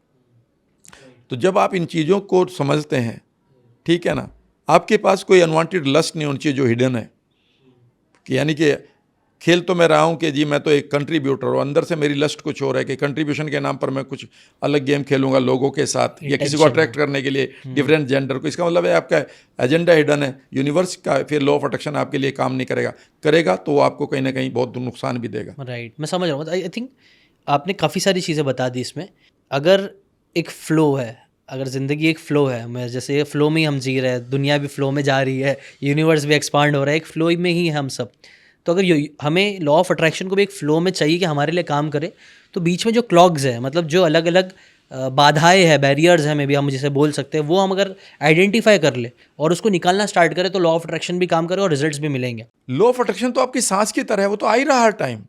तो जब आप इन चीज़ों को समझते हैं, ठीक है ना, आपके पास कोई अनवांटेड लस्ट नहीं होनी चाहिए जो हिडन है। कि यानी कि खेल तो मैं रहा हूँ कि जी मैं तो एक कंट्रीब्यूटर हूँ, अंदर से मेरी लस्ट कुछ और है कि कंट्रीब्यूशन के नाम पर मैं कुछ अलग गेम खेलूंगा लोगों के साथ, या किसी को अट्रैक्ट करने के लिए डिफरेंट जेंडर को। इसका मतलब है आपका एजेंडा हिडन है। यूनिवर्स का फिर लॉ ऑफ अट्रैक्शन आपके लिए काम नहीं करेगा तो वो आपको कहीं ना कहीं बहुत नुकसान भी देगा। राइट, मैं समझ रहा हूँ। आई थिंक आपने काफ़ी सारी चीज़ें बता दी इसमें। अगर एक फ़्लो है, अगर ज़िंदगी एक फ़्लो है, मैं जैसे ये फ़्लो में ही हम जी रहे हैं, दुनिया भी फ़्लो में जा रही है, यूनिवर्स भी एक्सपांड हो रहा है, एक फ़्लो में ही हम सब। तो अगर हमें लॉ ऑफ अट्रैक्शन को भी एक फ़्लो में चाहिए कि हमारे लिए काम करे, तो बीच में जो क्लॉग्स है, मतलब जो अलग अलग बाधाएं हैं, बैरियर्स हैं, मे भी हम जिसे बोल सकते हैं, वो हम अगर आइडेंटिफाई कर ले और उसको निकालना स्टार्ट करें तो लॉ ऑफ अट्रैक्शन भी काम करे और रिजल्ट्स भी मिलेंगे। लॉ ऑफ अट्रैक्शन तो आपकी सांस की तरह है, वो तो आ ही रहा हर टाइम।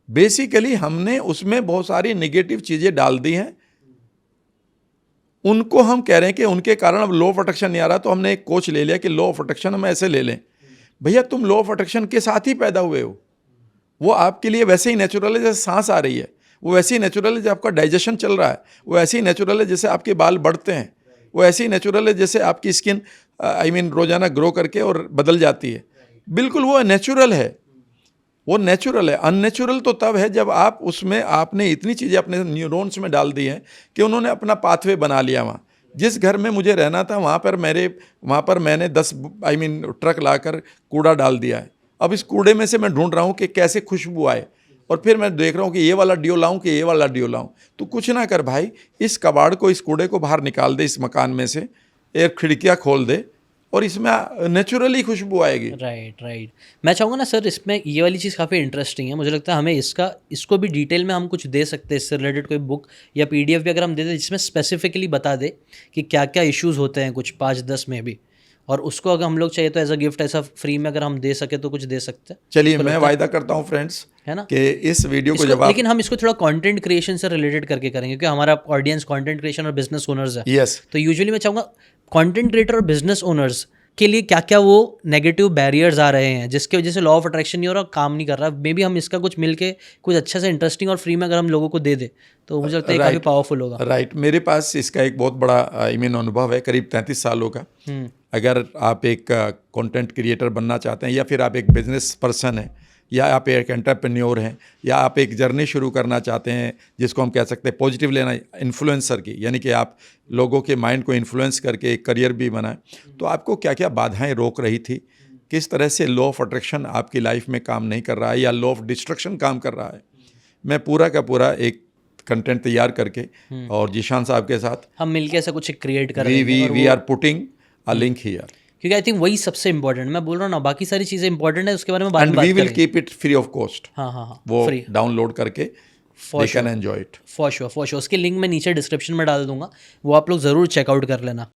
बेसिकली हमने उसमें बहुत सारी नेगेटिव चीज़ें डाल दी हैं, उनको हम कह रहे हैं कि उनके कारण अब लॉ ऑफ अट्रैक्शन नहीं आ रहा, तो हमने एक कोच ले लिया कि लॉ ऑफ अट्रैक्शन हम ऐसे ले लें। भैया तुम लॉ ऑफ अट्रैक्शन के साथ ही पैदा हुए हो, वो आपके लिए वैसे ही नेचुरल है जैसे सांस आ रही है, वो वैसे ही नेचुरल है जैसे आपका डाइजेशन चल रहा है, वो ऐसे ही नेचुरल है जैसे आपके बाल बढ़ते हैं, वो ऐसे ही नेचुरल है जैसे आपकी स्किन रोजाना ग्रो करके और बदल जाती है। बिल्कुल वो नेचुरल है, वो नेचुरल है। अननेचुरल तो तब है जब आप उसमें आपने इतनी चीज़ें अपने न्यूरॉन्स में डाल दी हैं कि उन्होंने अपना पाथवे बना लिया। वहाँ जिस घर में मुझे रहना था वहाँ पर मैंने 10 ट्रक लाकर कूड़ा डाल दिया है। अब इस कूड़े में से मैं ढूंढ रहा हूँ कि कैसे खुशबू आए, और फिर मैं देख रहा हूँ कि ये वाला डियो लाऊं कि ये वाला डियो लाऊं। तो कुछ ना कर भाई, इस कबाड़ को, इस कूड़े को बाहर निकाल दे इस मकान में से, एक खिड़कियाँ खोल दे और इसमें नेचुरली खुशबू आएगी। Right right. मैं चाहूँगा ना सर, इसमें ये वाली चीज़ काफ़ी इंटरेस्टिंग है। मुझे लगता है हमें इसको भी डिटेल में हम कुछ दे सकते हैं, इससे रिलेटेड कोई बुक या PDF भी अगर हम दे दें जिसमें स्पेसिफिकली बता दे कि क्या क्या इश्यूज़ होते हैं, कुछ 5-10 में भी, और उसको अगर हम लोग चाहिए तो एज अ गिफ्ट, ऐसा फ्री में अगर हम दे सके तो कुछ दे सकते हैं। चलिए, मैं वायदा करता हूँ फ्रेंड्स, है ना, कि इस वीडियो को जब आप, लेकिन हम इसको थोड़ा कंटेंट क्रिएशन से रिलेटेड करके करेंगे, क्योंकि हमारा ऑडियंस कंटेंट क्रिएशन और बिजनेस ओनर्स है। यस, तो यूजुअली मैं चाहूँगा कंटेंट क्रिएटर और बिजनेस ओनर्स के लिए क्या क्या वो नेगेटिव बैरियर्स आ रहे हैं जिसकी वजह से लॉ ऑफ अट्रैक्शन नहीं हो रहा, काम नहीं कर रहा, मे बी हम इसका कुछ मिलके कुछ अच्छा से इंटरेस्टिंग और फ्री में अगर हम लोगों को दे दे तो मुझे लगता है काफ़ी पावरफुल होगा। राइट। मेरे पास इसका एक बहुत बड़ा इमेन अनुभव है, करीब 33 सालों का। अगर आप एक कंटेंट क्रिएटर बनना चाहते हैं, या फिर आप एक बिजनेस पर्सन हैं, या आप एक एंटरप्रेन्योर हैं, या आप एक जर्नी शुरू करना चाहते हैं जिसको हम कह सकते हैं पॉजिटिव लेना, इन्फ्लुएंसर की, यानी कि आप लोगों के माइंड को इन्फ्लुएंस करके एक करियर भी बनाएं, तो आपको क्या क्या बाधाएं रोक रही थी, किस तरह से लॉ ऑफ अट्रैक्शन आपकी लाइफ में काम नहीं कर रहा है या लॉ ऑफ डिस्ट्रक्शन काम कर रहा है, मैं पूरा का पूरा एक कंटेंट तैयार करके और जीशान साहब के साथ हम मिलके ऐसा कुछ क्रिएट कर रहे हैं। We are putting a link here, क्योंकि आई थिंक वही सबसे इंपॉर्टेंट, मैं बोल रहा हूँ ना, बाकी सारी चीज़ें इंपॉर्टेंट है, उसके बारे में बाद में एंड बात वी विल करेंगे। Keep it free of cost. हाँ हाँ हाँ, वो फ्री, डाउनलोड करके they can enjoy it. For sure. उसकी लिंक मैं नीचे डिस्क्रिप्शन में डाल दूंगा, वो आप लोग ज़रूर चेकआउट कर लेना।